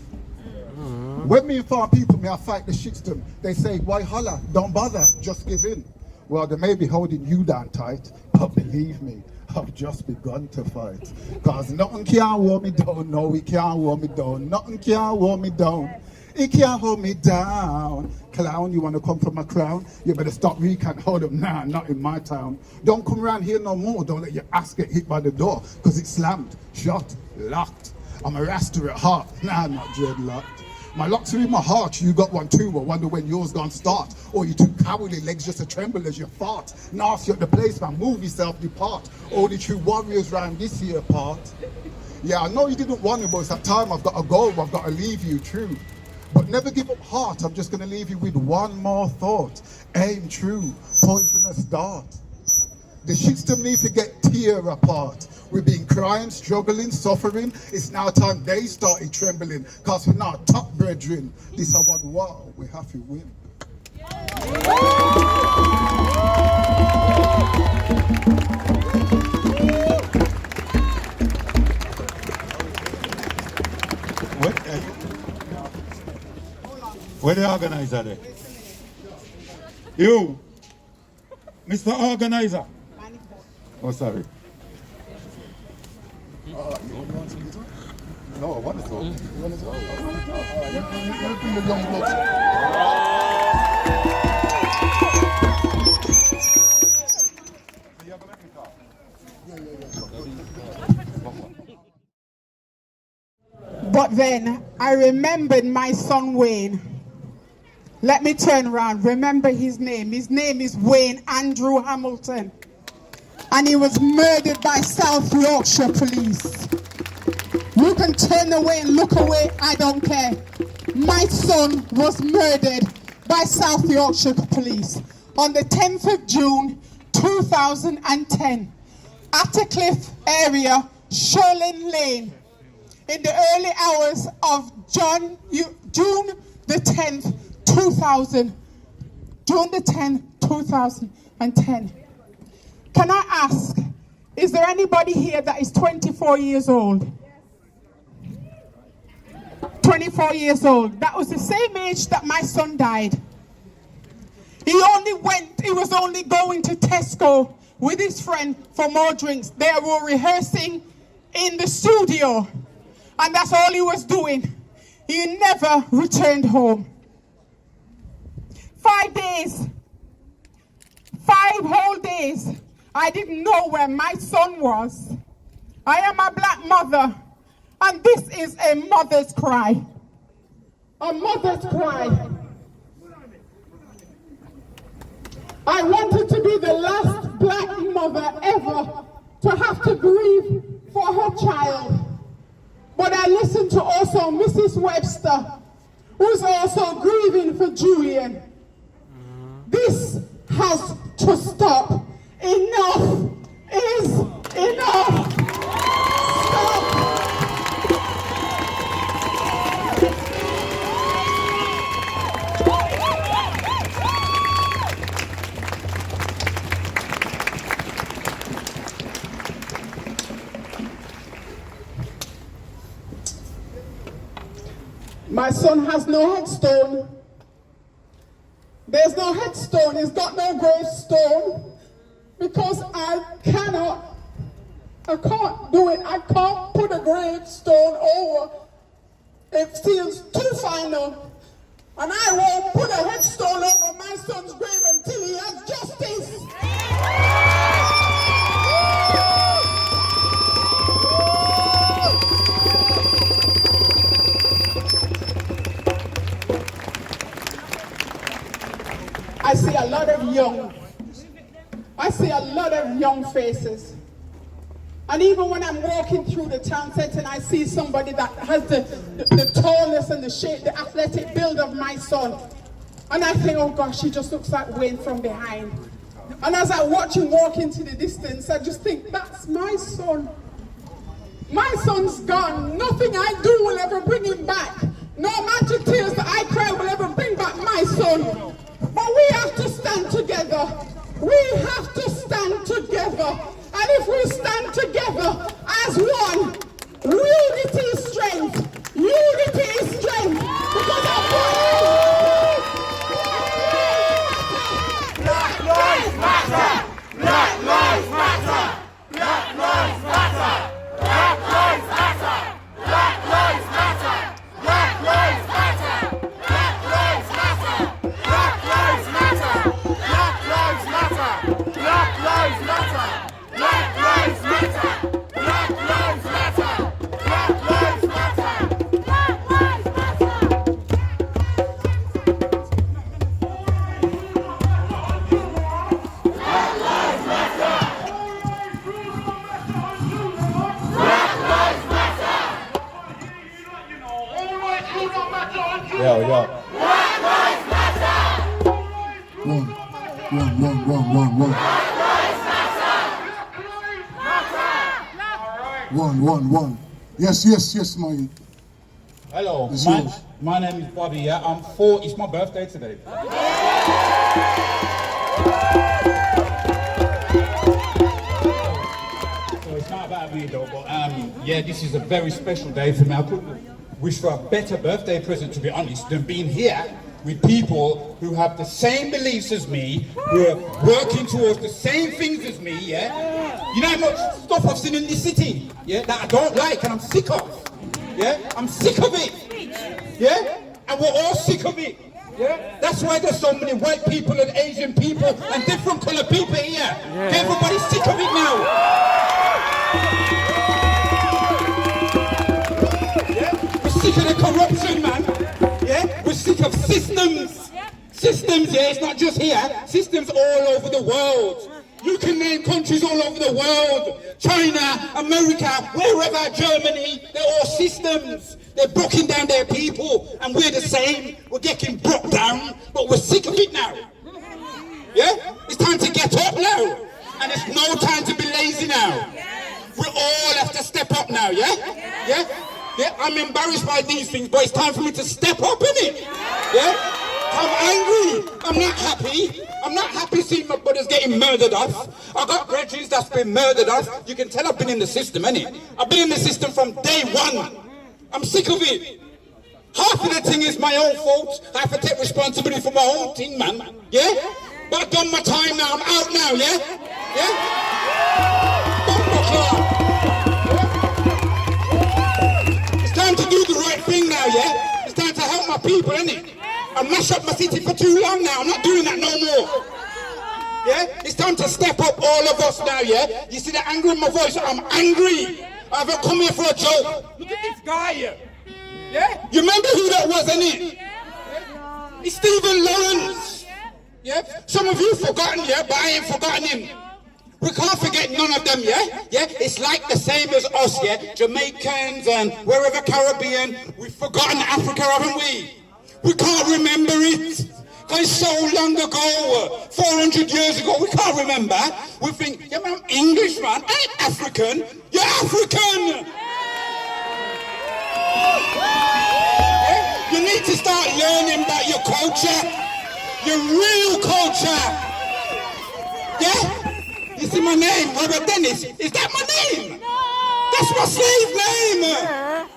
When me inform people, I fight the shitstem. They say, why holler? Don't bother, just give in. Well, they may be holding you down tight, but believe me, I've just begun to fight. Cause nothing can wear me down, no, it can't wear me down. Nothing can wear me down, it can't hold me down. Clown, you wanna come for my crown? You better stop me, can't hold them, nah, not in my town. Don't come around here no more, don't let your ass get hit by the door. Cause it's slammed, shut, locked. I'm a rasta at heart, nah, not dreadlocked. My locks are in my heart, you got one too, I wonder when yours gonna start. Or you too cowardly, legs just a tremble as you fart. Nasty at the place, man, move yourself, depart. Only true warriors round this here part. Yeah, I know you didn't want it, but it's that time I've got to go, I've got to leave you, true. But never give up heart, I'm just gonna leave you with one more thought. Aim true, poisonous dart. The shitstem need to get tear apart. We've been crying, struggling, suffering. It's now time they started trembling. Cause we're not top brethren. This is one war we have to win. Where the organizer there? You, Mr. Organizer. Oh, sorry. No, I want to talk. You want to talk? But then I remembered my son Wayne. Let me turn around. Remember his name. His name is Wayne Andrew Hamilton. And he was murdered by South Yorkshire police. You can turn away and look away, I don't care. My son was murdered by South Yorkshire police on the 10th of June 2010. Attercliffe area, Sherlin Lane. In the early hours of June the 10th, 2000. June the 10th, 2000. and 10. Can I ask, is there anybody here that is 24 years old? 24 years old. That was the same age that my son died. He was only going to Tesco with his friend for more drinks. They were rehearsing in the studio, and that's all he was doing. He never returned home. 5 days, 5 whole days, I didn't know where my son was. I am a black mother, and this is a mother's cry. A mother's cry. I wanted to be the last black mother ever to have to grieve for her child. But I listened to also Mrs. Webster, who's also grieving for Julian. This has to stop. Enough is enough. Stop. My son has no headstone. There's no headstone. He's got no gravestone because I can't do it. I can't put a gravestone over. It feels too final. And I won't put a headstone over my son's grave until he has justice. I see a lot of young faces. And even when I'm walking through the town centre and I see somebody that has the tallness and the shape, the athletic build of my son, and I think, oh gosh, he just looks like Wayne from behind. And as I watch him walk into the distance, I just think, that's my son. My son's gone. Nothing I do will ever bring him back. No magic tears that I cry will ever bring back my son. But we have to stand together. We have to stand together. And if we stand together as one, unity is strength. Unity is strength. Because of Black lives matter. Black lives matter. Black lives matter. Black lives matter. Black lives matter. Black lives matter. Black lives matter. Black lives matter. Black lives matter. Black lives matter. Black lives matter. Black lives matter. Black lives matter. Black lives matter. Yeah, we got. One. Yes, my. Hello, my name is Bobby. Yeah, I'm 4. It's my birthday today. So it's not about me though, but yeah, this is a very special day for me. I couldn't wish for a better birthday present, to be honest, than being here with people who have the same beliefs as me, who are working towards the same things as me, yeah? You know how much stuff I've seen in this city, yeah, that I don't like and I'm sick of, yeah? I'm sick of it, yeah? And we're all sick of it, yeah? That's why there's so many white people and Asian people and different colour people here. Everybody's sick of it now. We're sick of the corruption, man. Yeah? We're sick of systems. Systems, yeah, it's not just here. Systems all over the world. You can name countries all over the world. China, America, wherever, Germany, they're all systems. They're broken down their people, and we're the same. We're getting brought down, but we're sick of it now. Yeah? It's time to get up now. And it's no time to be lazy now. We all have to step up now, yeah? Yeah? Yeah, I'm embarrassed by these things, but it's time for me to step up, innit? Yeah? I'm angry. I'm not happy. I'm not happy seeing my brothers getting murdered off. I got brethren that's been murdered off. You can tell I've been in the system, innit? I've been in the system from day one. I'm sick of it. Half of the thing is my own fault. I have to take responsibility for my own thing, man. Yeah? But I've done my time now. I'm out now, yeah? Yeah? It's time to do the right thing now, yeah? It's time to help my people, innit? I mash up my city for too long now. I'm not doing that no more. Yeah? It's time to step up, all of us now, yeah? You see the anger in my voice? I'm angry. I haven't come here for a joke. Look at this guy here. Yeah? You remember who that was, innit? Yeah? It's Stephen Lawrence. Yeah? Some of you forgotten, yeah? But I ain't forgotten him. We can't forget none of them, yeah? Yeah? It's like the same as us, yeah? Jamaicans and wherever Caribbean. We've forgotten Africa, haven't we? We can't remember it. Because it's so long ago, 400 years ago, we can't remember. We think, yeah, man, I'm English, man. I ain't African. You're African. Yeah? You need to start learning about your culture. Your real culture. Yeah? You see my name, Robert Dennis? Is that my name? That's my slave name.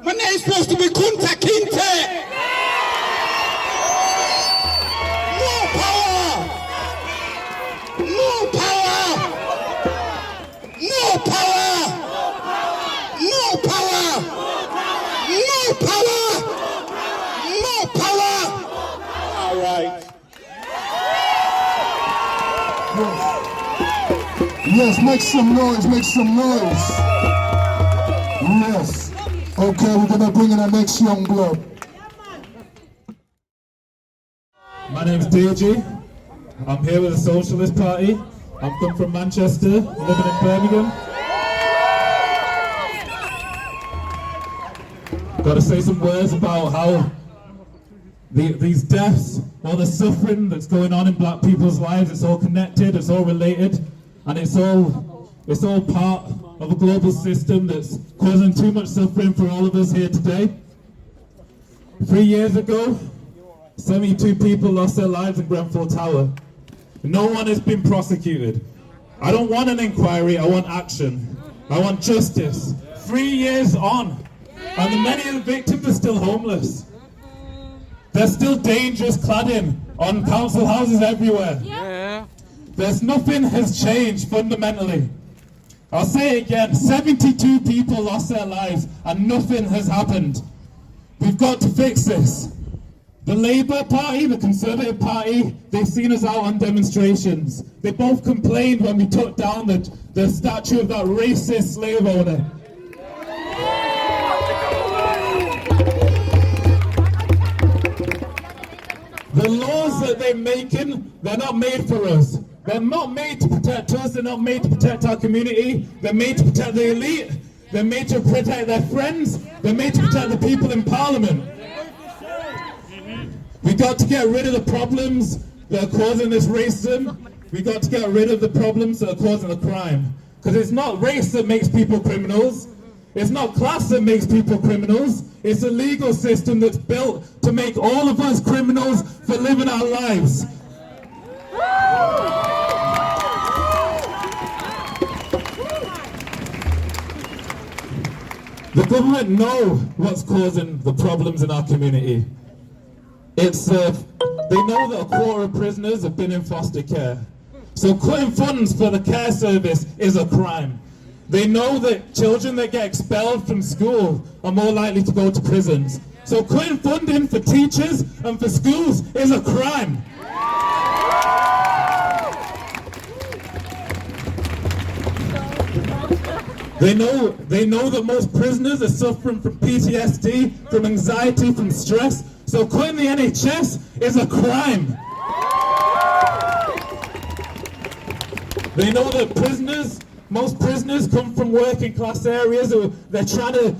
My name's supposed to be Kunta Kinte. More power! More power! More power! More power! More power! More power! All right. Yes, make some noise, make some noise. Yes. Okay, we're gonna bring in our next young blood. My name's DG. I'm here with the Socialist Party. I'm come from Manchester, living in Birmingham. Got to say some words about how these deaths, all the suffering that's going on in black people's lives, it's all connected, it's all related, and it's all part of a global system that's causing too much suffering for all of us here today. 3 years ago, 72 people lost their lives in Grenfell Tower. No one has been prosecuted. I don't want an inquiry, I want action. I want justice. 3 years on, and many of the victims are still homeless. There's still dangerous cladding on council houses everywhere. There's nothing has changed fundamentally. I'll say it again, 72 people lost their lives and nothing has happened. We've got to fix this. The Labour Party, the Conservative Party, they've seen us out on demonstrations. They both complained when we took down the statue of that racist slave owner. The laws that they're making, they're not made for us. They're not made to protect us, they're not made to protect our community, they're made to protect the elite, they're made to protect their friends, they're made to protect the people in Parliament. We got to get rid of the problems that are causing this racism. We got to get rid of the problems that are causing the crime. Because it's not race that makes people criminals. It's not class that makes people criminals. It's a legal system that's built to make all of us criminals for living our lives. The government know what's causing the problems in our community. They know that a quarter of prisoners have been in foster care. So cutting funds for the care service is a crime. They know that children that get expelled from school are more likely to go to prisons. So cutting funding for teachers and for schools is a crime. They know that most prisoners are suffering from PTSD, from anxiety, from stress. So quitting the NHS is a crime. They know that most prisoners come from working class areas. They're trying to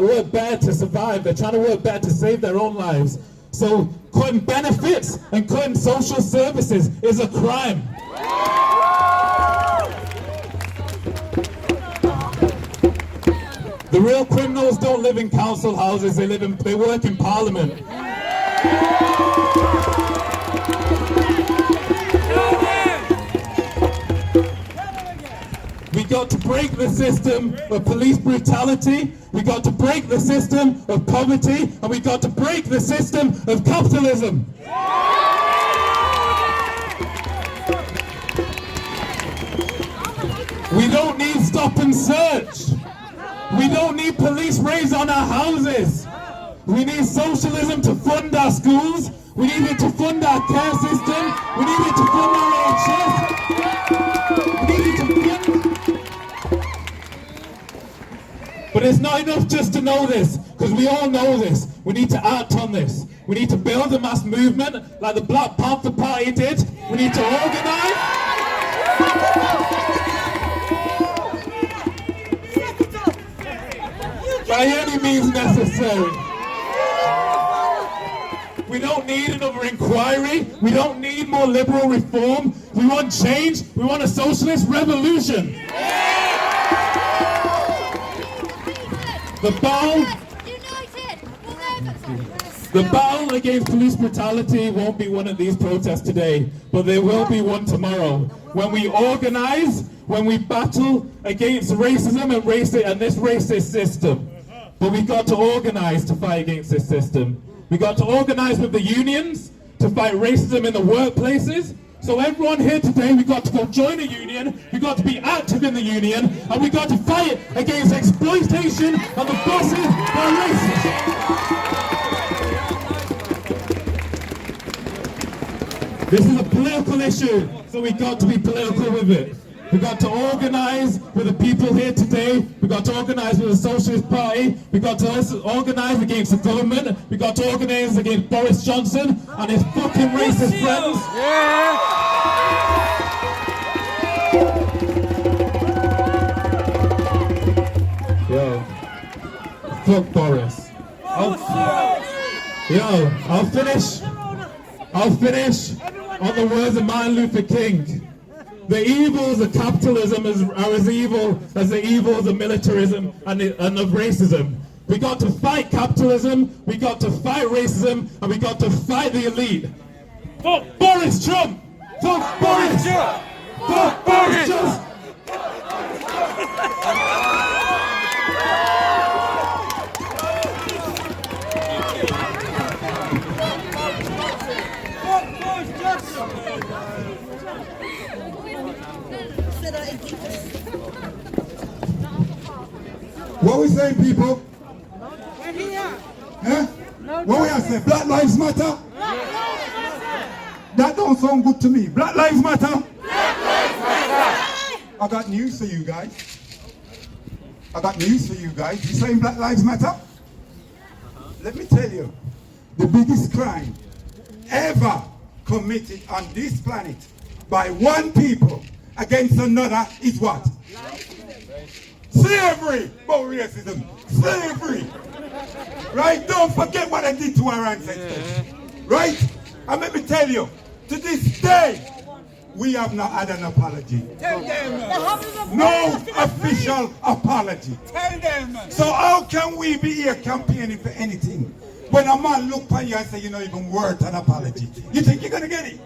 work better to survive. They're trying to work better to save their own lives. So cutting benefits and cutting social services is a crime. The real criminals don't live in council houses, they work in Parliament. got to break the system of police brutality. We got to break the system of poverty, and we got to break the system of capitalism. We don't need stop and search. We don't need police raids on our houses. We need socialism to fund our schools. We need it to fund our care system. We need it to fund our NHS. We need it to fund... But it's not enough just to know this, because we all know this. We need to act on this. We need to build a mass movement like the Black Panther Party did. We need to organise. By any means necessary. We don't need another inquiry. We don't need more liberal reform. We want change. We want a socialist revolution. The battle against police brutality won't be one of these protests today, but there will be one tomorrow. When we organize, when we battle against racism and this racist system. But we've got to organize to fight against this system. We've got to organize with the unions to fight racism in the workplaces. So everyone here today, we've got to go join a union, we've got to be active in the union, and we've got to fight against exploitation of the bosses that are racist. This is a political issue, so we've got to be political with it. We've got to organise with the people here today. We've got to organise with the Socialist Party. We've got to organise against the government. We've got to organise against Boris Johnson and his fucking racist friends. Yeah. Yo, fuck Boris. I'll finish on the words of Martin Luther King. The evils of capitalism are as evil as the evils of militarism and of racism. We got to fight capitalism, we got to fight racism, and we got to fight the elite. Fuck Boris Trump! Fuck Boris! Fuck Boris Trump! What we saying, people? We're here. Huh? What we are saying? Black Lives Matter? That don't sound good to me. Black Lives Matter? Black Lives Matter! I got news for you guys. You saying Black Lives Matter? Let me tell you, the biggest crime ever committed on this planet by one people against another is what? Slavery! About racism. Slavery! Right? Don't forget what I did to our ancestors. Right? And let me tell you, to this day, we have not had an apology. Tell them. No official apology. Tell them. So how can we be here campaigning for anything when a man look at you and say you're not even worth an apology? You think you're going to get it?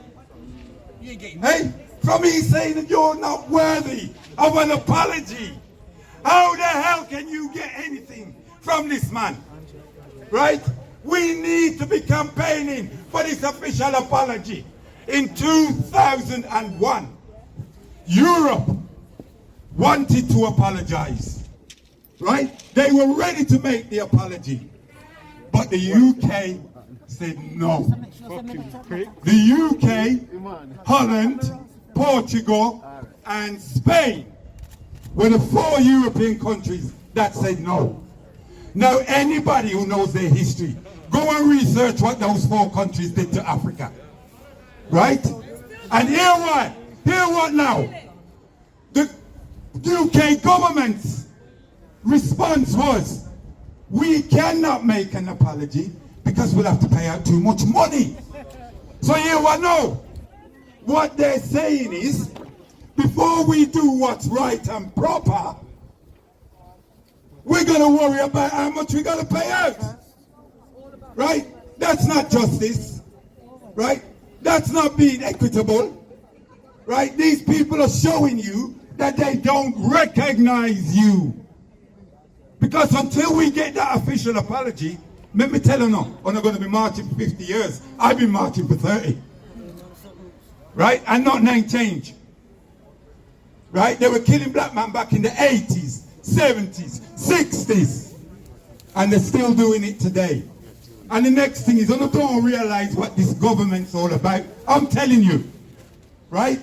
You ain't getting it. Hey? From me saying that you're not worthy of an apology. How the hell can you get anything from this man? Right? We need to be campaigning for this official apology. In 2001, Europe wanted to apologize. Right? They were ready to make the apology. But the UK said no. The UK, Holland, Portugal, and Spain were the 4 European countries that said no. Now anybody who knows their history, go and research what those 4 countries did to Africa. Right? And hear what now? The UK government's response was, we cannot make an apology because we'll have to pay out too much money. So hear what now? What they're saying is, before we do what's right and proper, we're going to worry about how much we're going to pay out. Right? That's not justice. Right? That's not being equitable. Right? These people are showing you that they don't recognize you. Because until we get that official apology, let me tell you now, I'm not going to be marching for 50 years. I've been marching for 30. Right? And not none change. Right? They were killing black men back in the 80s, 70s, 60s. And they're still doing it today. And the next thing is, I don't realize what this government's all about. I'm telling you. Right?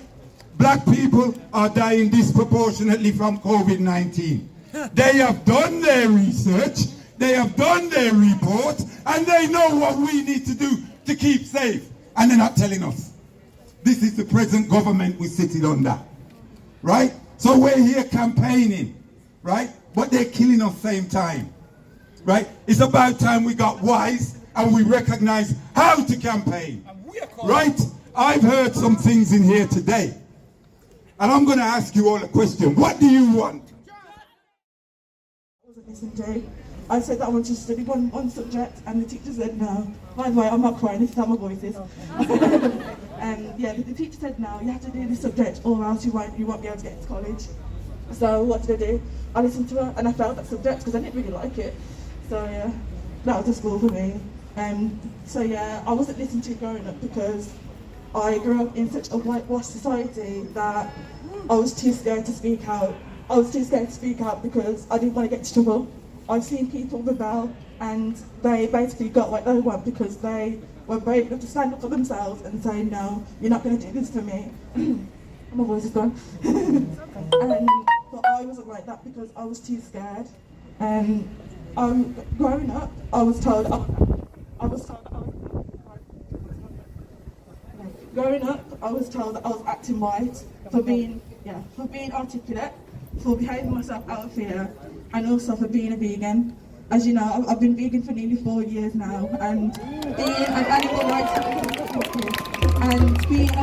Black people are dying disproportionately from COVID-19. They have done their research, they have done their reports, and they know what we need to do to keep safe. And they're not telling us. This is the present government we're sitting under. Right? So we're here campaigning. Right? But they're killing us same time. Right? It's about time we got wise and we recognize how to campaign. Right? I've heard some things in here today. And I'm going to ask you all a question. What do you want? I said that I wanted to study one subject, and the teacher said no. By the way, I'm not crying, this is how my voice is. Yeah, the teacher said no, you have to do this subject or else you won't be able to get into college. So what did I do? I listened to her and I failed that subject because I didn't really like it. So yeah, that was the school for me. So yeah, I wasn't listened to growing up because I grew up in such a whitewashed society that I was too scared to speak out. I was too scared to speak out because I didn't want to get into trouble. I've seen people rebel and they basically got what they want because they were brave enough to stand up for themselves and say, no, you're not going to do this to me. My voice is gone. But I wasn't like that because I was too scared. Growing up, I was told that I was acting right for being articulate, for behaving myself out of fear, and also for being a vegan. As you know, I've been vegan for nearly 4 years now, and being an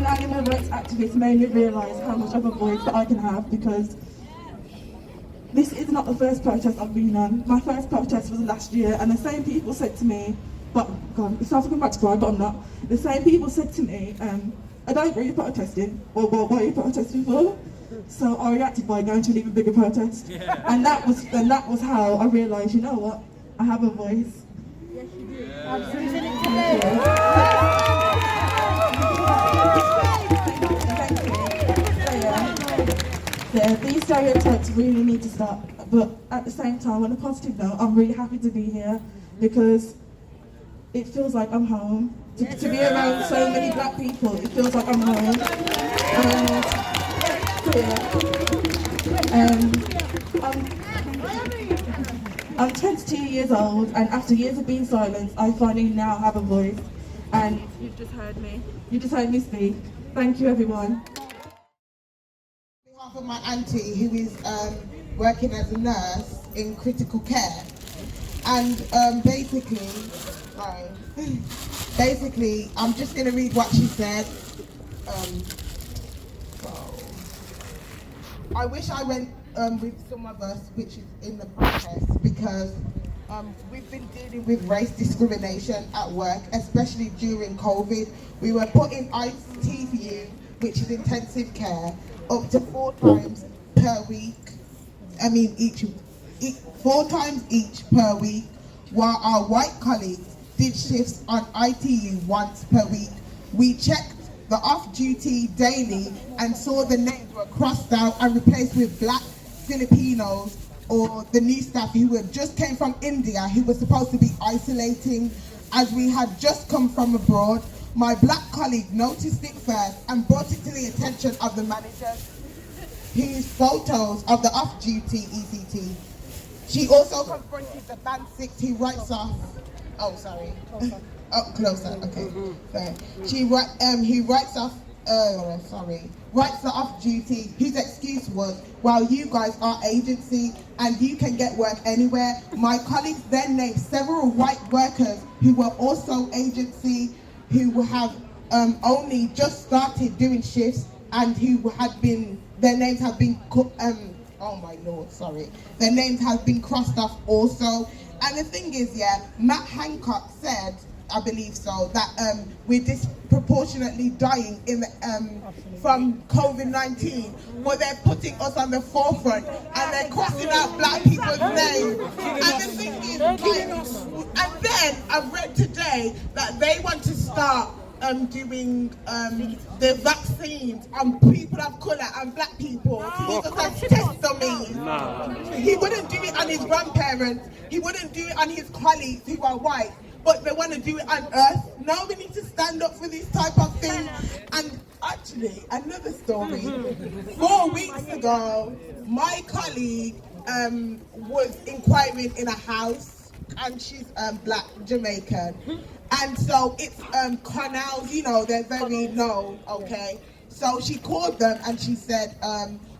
animal rights activist made me realise how much of a voice that I can have, because this is not the first protest I've been on. My first protest was last year, and the same people said to me, but God, it sounds like I'm about to cry, but I'm not. The same people said to me, I don't agree with protesting, or what are you protesting for? So I reacted by going to an even bigger protest. Yeah. And that was how I realised, you know what, I have a voice. Yes, you do. Absolutely. Yeah, these stereotypes really need to stop. But at the same time, on a positive note, I'm really happy to be here because it feels like I'm home. To be around so many black people, it feels like I'm home. I'm 22 years old, and after years of being silenced, I finally now have a voice. And you've just heard me. You just heard me speak. Thank you, everyone. On behalf of my auntie, who is working as a nurse in critical care, and basically, I'm just going to read what she said. I wish I went with some of us, which is in the protest, because we've been dealing with race discrimination at work, especially during COVID. We were put in ITU, which is intensive care, up to 4 times per week. 4 times each per week, while our white colleagues did shifts on ITU once per week. We checked the off-duty daily and saw the names were crossed out and replaced with black Filipinos or the new staff who had just came from India, who were supposed to be isolating as we had just come from abroad. My black colleague noticed it first and brought it to the attention of the manager, whose photos of the off-duty ECT. She also confronted the band 6 who writes off, closer, okay. Sorry. He writes off the off-duty, whose excuse was, well, you guys are agency and you can get work anywhere. My colleagues then named several white workers who were also agency, who have only just started doing shifts and who had been, their names have been, their names have been crossed off also. And the thing is, Matt Hancock said, I believe so, that we're disproportionately dying from COVID-19, but they're putting us on the forefront and they're crossing out black people's names. And the thing is, and then I've read today that they want to start doing the vaccines on people of colour and black people to use us as test dummies. He wouldn't do it on his grandparents, he wouldn't do it on his colleagues who are white, but they want to do it on us. Now we need to stand up for this type of thing. And actually, another story, 4 weeks ago, my colleague was inquiring in a house, and she's black Jamaican. And so it's canals, you know, they're very known, okay? So she called them and she said,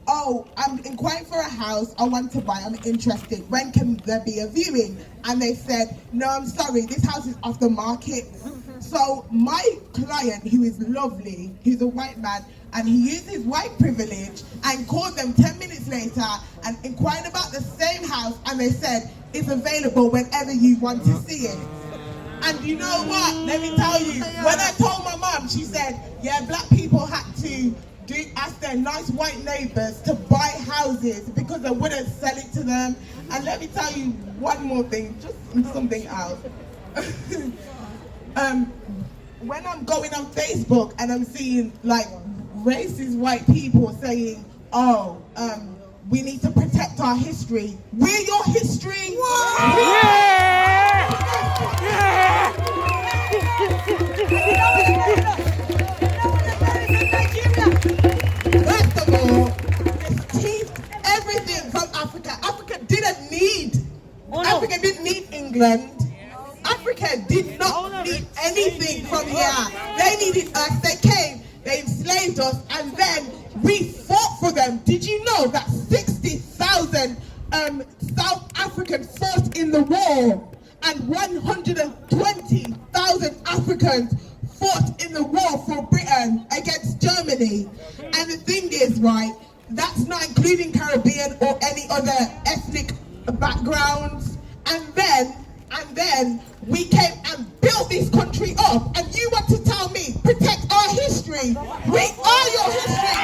oh, I'm inquiring for a house, I want to buy, I'm interested. When can there be a viewing? And they said, no, I'm sorry, this house is off the market. So my client, who is lovely, he's a white man, and he used his white privilege and called them 10 minutes later and inquired about the same house, and they said, it's available whenever you want to see it. And you know what? Let me tell you, when I told my mum, she said, yeah, black people had to ask their nice white neighbours to buy houses because they wouldn't sell it to them. And let me tell you one more thing, just something else. When I'm going on Facebook and I'm seeing like racist white people saying, oh, we need to protect our history. We're your history. First of all, everything from Africa. Africa didn't need England. Africa did not need anything from here. They needed us. They came, they enslaved us, and then we fought for them. Did you know that 60,000 South Africans fought in the war, and 120,000 Africans fought in the war for Britain against Germany? And the thing is, right, that's not including Caribbean or any other ethnic backgrounds. And then we came and built this country up, and you want to tell me protect our history? We are your history.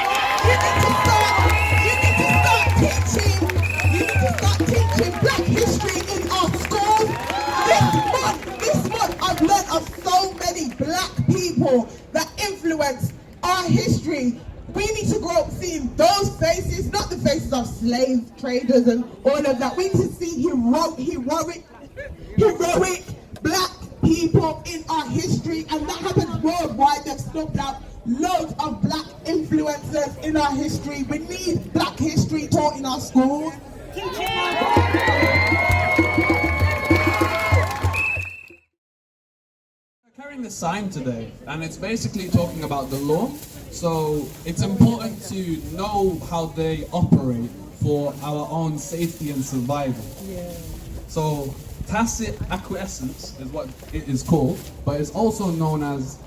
You need to start teaching black history in our schools. This month I've learned of so many black people that influence our history. We need to grow up seeing those faces, not the faces of slave traders and all of that. We need to see heroic black people in our history, and that happens worldwide. They've snubbed out loads of black influencers in our history. We need black history taught in our schools. We're carrying the sign today, and it's basically talking about the law. So it's important to know how they operate for our own safety and survival. So tacit acquiescence is what it is called, but it's also known as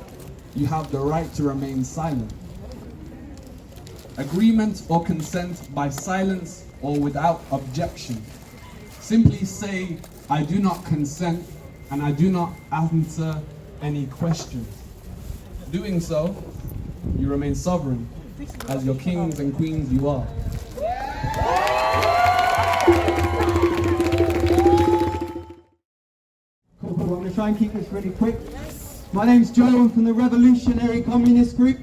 you have the right to remain silent. Agreement or consent by silence or without objection. Simply say, I do not consent and I do not answer any questions. Doing so, you remain sovereign, as your kings and queens you are. Cool, I'm going to try and keep this really quick. My name's Joe, I'm from the Revolutionary Communist Group.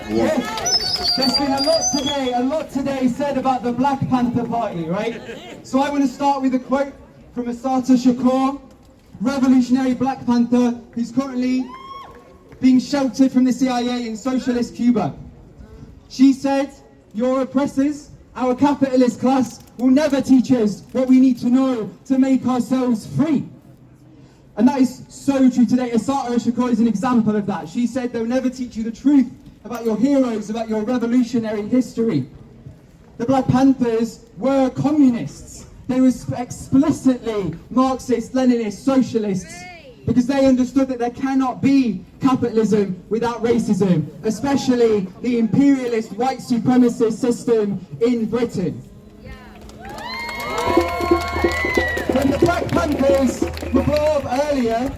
Yes, there's been a lot today said about the Black Panther Party, right? So I want to start with a quote from Assata Shakur, revolutionary Black Panther, who's currently being sheltered from the CIA in socialist Cuba. She said, your oppressors, our capitalist class, will never teach us what we need to know to make ourselves free. And that is so true today. Assata Shakur is an example of that. She said they'll never teach you the truth about your heroes, about your revolutionary history. The Black Panthers were communists. They were explicitly Marxist, Leninist, socialists, because they understood that there cannot be capitalism without racism, especially the imperialist white supremacist system in Britain. When the Black Panthers were brought up earlier,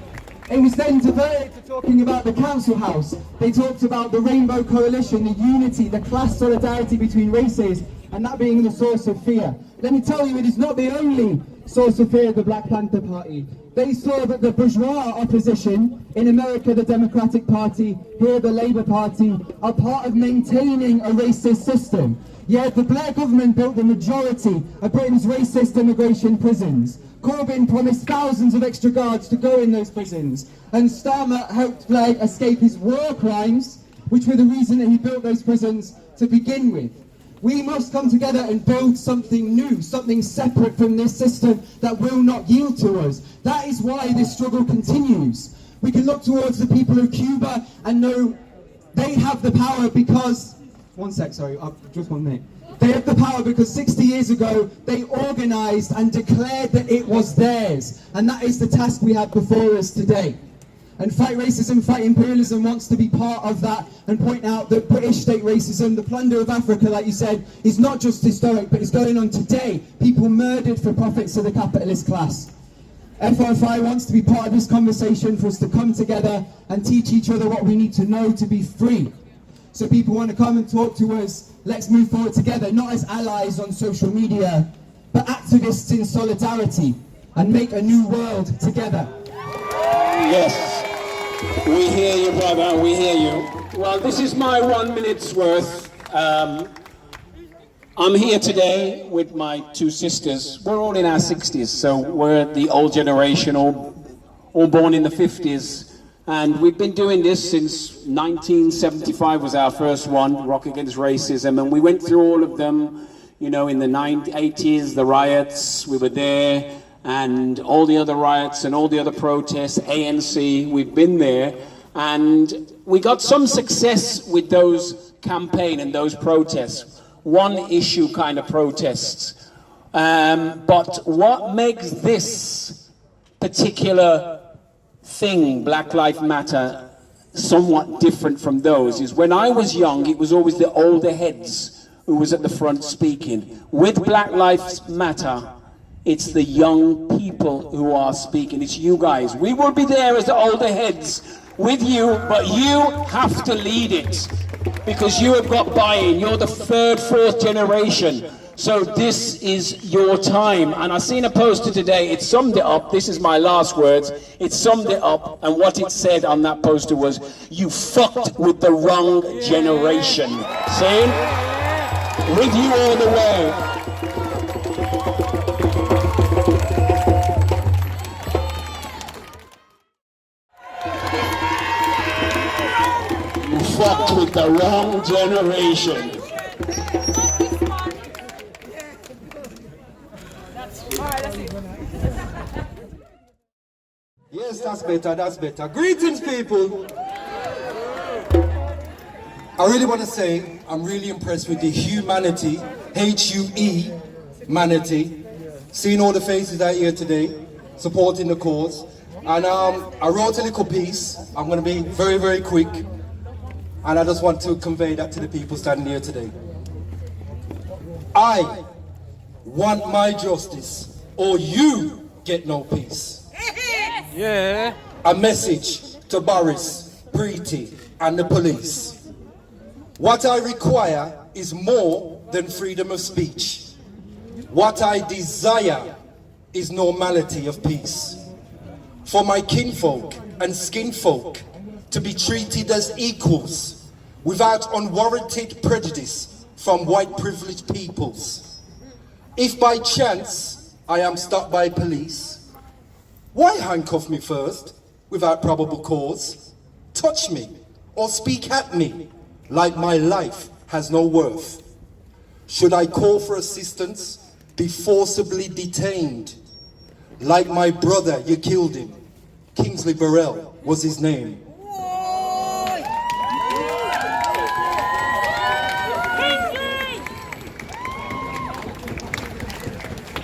It was then diverted to talking about the council house. They talked about the Rainbow Coalition, the unity, the class solidarity between races, and that being the source of fear. Let me tell you, it is not the only source of fear of the Black Panther Party. They saw that the bourgeois opposition, in America the Democratic Party, here the Labour Party, are part of maintaining a racist system. Yet the Blair government built the majority of Britain's racist immigration prisons. Corbyn promised thousands of extra guards to go in those prisons, and Starmer helped Blair escape his war crimes, which were the reason that he built those prisons to begin with. We must come together and build something new, something separate from this system that will not yield to us. That is why this struggle continues. We can look towards the people of Cuba and know they have the power because... One sec, sorry, just 1 minute. They have the power because 60 years ago they organised and declared that it was theirs. And that is the task we have before us today. And Fight Racism, Fight Imperialism wants to be part of that and point out that British state racism, the plunder of Africa, like you said, is not just historic, but it's going on today. People murdered for profits of the capitalist class. FRFI wants to be part of this conversation for us to come together and teach each other what we need to know to be free. So people want to come and talk to us, let's move forward together, not as allies on social media, but activists in solidarity, and make a new world together. Yes. We hear you, brother, we hear you. Well, this is my 1 minute's worth. I'm here today with my two sisters. We're all in our 60s, so we're the old generation, all born in the 50s. And we've been doing this since 1975 was our first one, Rock Against Racism. And we went through all of them, you know, in the 80s, the riots, we were there. And all the other riots and all the other protests, ANC, we've been there. And we got some success with those campaigns and those protests. One issue kind of protests. But what makes this particular thing, Black Lives Matter, somewhat different from those is when I was young, it was always the older heads who was at the front speaking. With Black Lives Matter, it's the young people who are speaking. It's you guys. We will be there as the older heads with you, but you have to lead it because you have got buy-in. You're the third, fourth generation. So this is your time. And I seen a poster today. It summed it up. This is my last words. It summed it up. And what it said on that poster was, you fucked with the wrong generation. See? With you all the way. Fucked with the wrong generation. Yes, that's better, that's better. Greetings, people. I really want to say I'm really impressed with the humanity, H-U-E, manity. Seeing all the faces out here today, supporting the cause. And I wrote a little piece. I'm going to be very, very quick. And I just want to convey that to the people standing here today. I want my justice, or you get no peace. Yeah. A message to Boris, Preeti, and the police. What I require is more than freedom of speech. What I desire is normality of peace. For my kinfolk and skinfolk to be treated as equals without unwarranted prejudice from white privileged peoples. If by chance I am stopped by police, why handcuff me first without probable cause? Touch me or speak at me like my life has no worth. Should I call for assistance, be forcibly detained? Like my brother, you killed him. Kingsley Burrell was his name.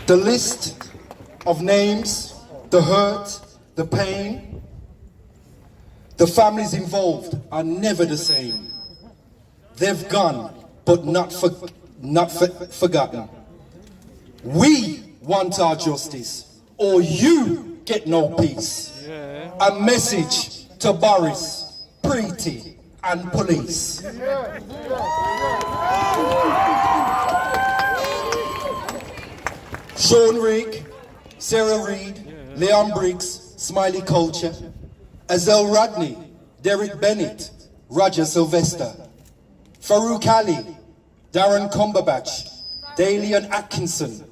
The list of names, the hurt, the pain, the families involved are never the same. They've gone, but not forgotten. We want our justice, or you get no peace. A message to Boris, Preeti and police. Sean Rigg, Sarah Reid, Leon Briggs, Smiley Culture, Azelle Rodney, Derek Bennett, Roger Sylvester, Farouk Ali, Darren Cumberbatch, Dalian Atkinson,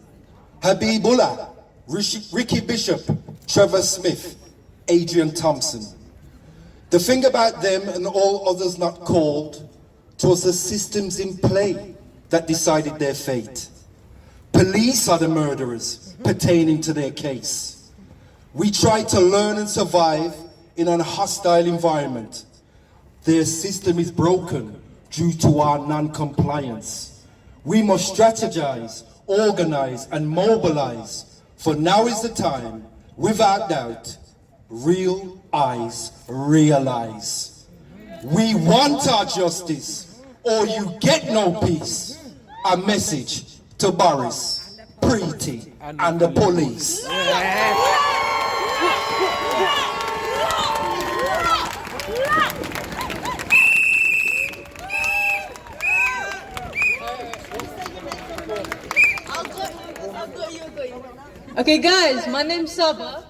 Habibullah, Ricky Bishop, Trevor Smith, Adrian Thompson. The thing about them and all others not called, 'twas the systems in play that decided their fate. Police are the murderers pertaining to their case. We try to learn and survive in an hostile environment. Their system is broken due to our non-compliance. We must strategize, organize, and mobilize, for now is the time, without doubt, real eyes realize. We want our justice, or you get no peace. A message to Boris, Preeti, and the police. Okay, guys, my name's Saba.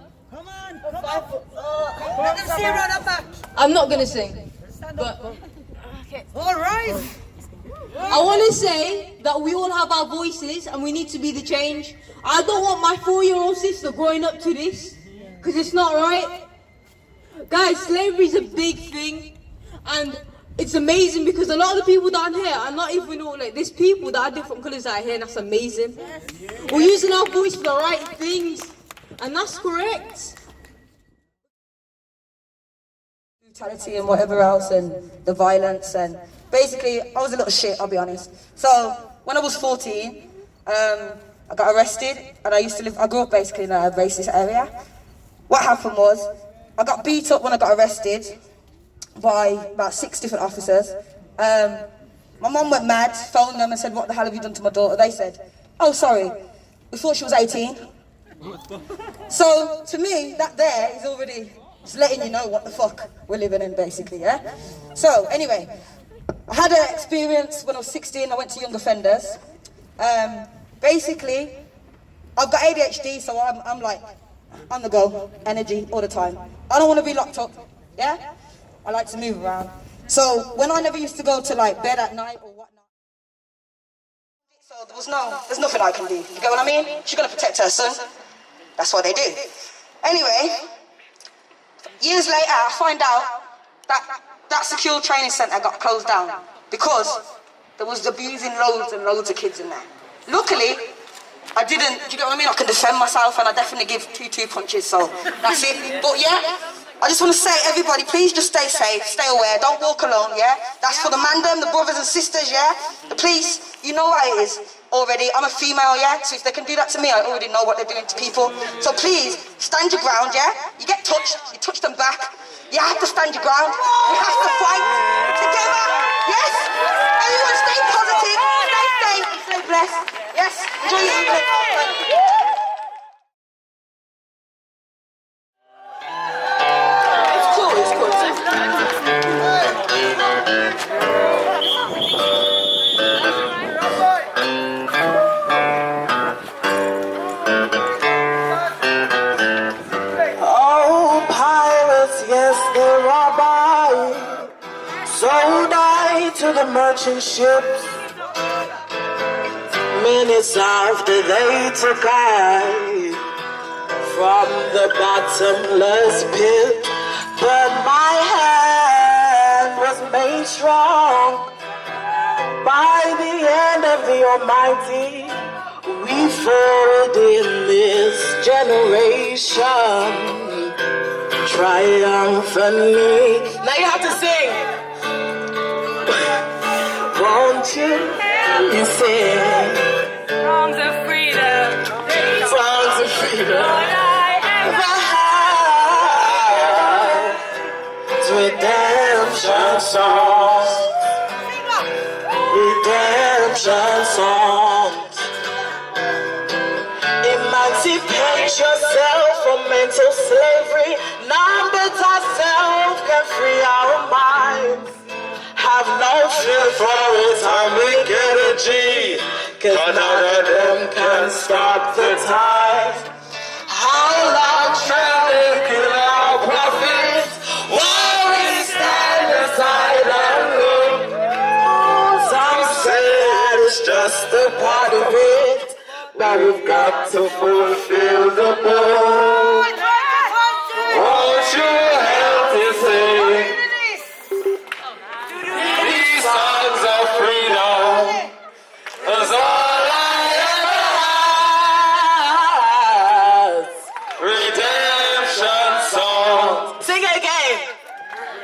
I'm not gonna sing. But okay. All right. I want to say that we all have our voices and we need to be the change. I don't want my 4-year-old sister growing up to this, because it's not right. Guys, slavery is a big thing, and it's amazing because a lot of the people down here are not even all like, there's people that are different colours out here, and that's amazing. We're using our voice for the right things, and that's correct. Brutality and whatever else, and the violence, and basically I was a little shit, I'll be honest. So when I was 14, I got arrested, and I grew up basically in a racist area. What happened was, I got beat up when I got arrested by about 6 different officers. My mum went mad, phoned them and said, "What the hell have you done to my daughter?" They said, "Oh, sorry, we thought she was 18. So to me, that there is already just letting you know what the fuck we're living in, basically, yeah? So anyway, I had an experience when I was 16. I went to Young Offenders. Basically, I've got ADHD, so I'm like on the go, energy all the time. I don't want to be locked up, yeah? I like to move around. So when I never used to go to like bed at night or whatnot, so there's nothing I can do. You get what I mean? She's gonna protect her son. That's what they do. Anyway, years later, I find out that secure training centre got closed down because there was abusing loads and loads of kids in there. Luckily, I didn't, do you get what I mean? I can defend myself, and I definitely give two punches, so that's it. But yeah, I just want to say, everybody, please just stay safe, stay aware, don't walk alone, yeah? That's for the mandem, the brothers and sisters, yeah? The police, you know what it is already. I'm a female, yeah? So if they can do that to me, I already know what they're doing to people. So please, stand your ground, yeah? You get touched, you touch them back. You have to stand your ground. You have to fight together, yes? Everyone stay positive, stay safe, stay blessed. Yes, enjoy your evening. It's cool, it's cool. Oh, pirates, yes, they rob I. Sold I to the merchant ships. Minutes after they took I from the bottomless pit, but my hand was made strong by the hand of the Almighty. We fought in this generation triumphantly. Now you have to sing. Won't you help me sing? Songs of freedom. Songs of freedom. All I ever had is redemption songs. Redemption songs. Emancipate yourself from mental slavery. None but ourselves can free our minds. Have no fear for it, time we get a G. Cause none of them can stop the tide. How long shall they kill our prophets? While we stand aside and look. Some say that it's just a part of it, but we've got to fulfill the book. Won't you help me sing these songs of freedom? 'Cause all I ever had, redemption songs. Sing it again.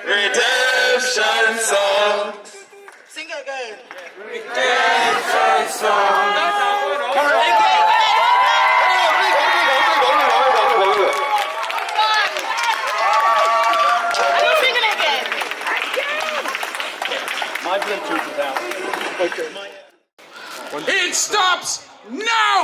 Redemption songs. Sing it again. Redemption songs. My Bluetooth is out. Okay. It stops now!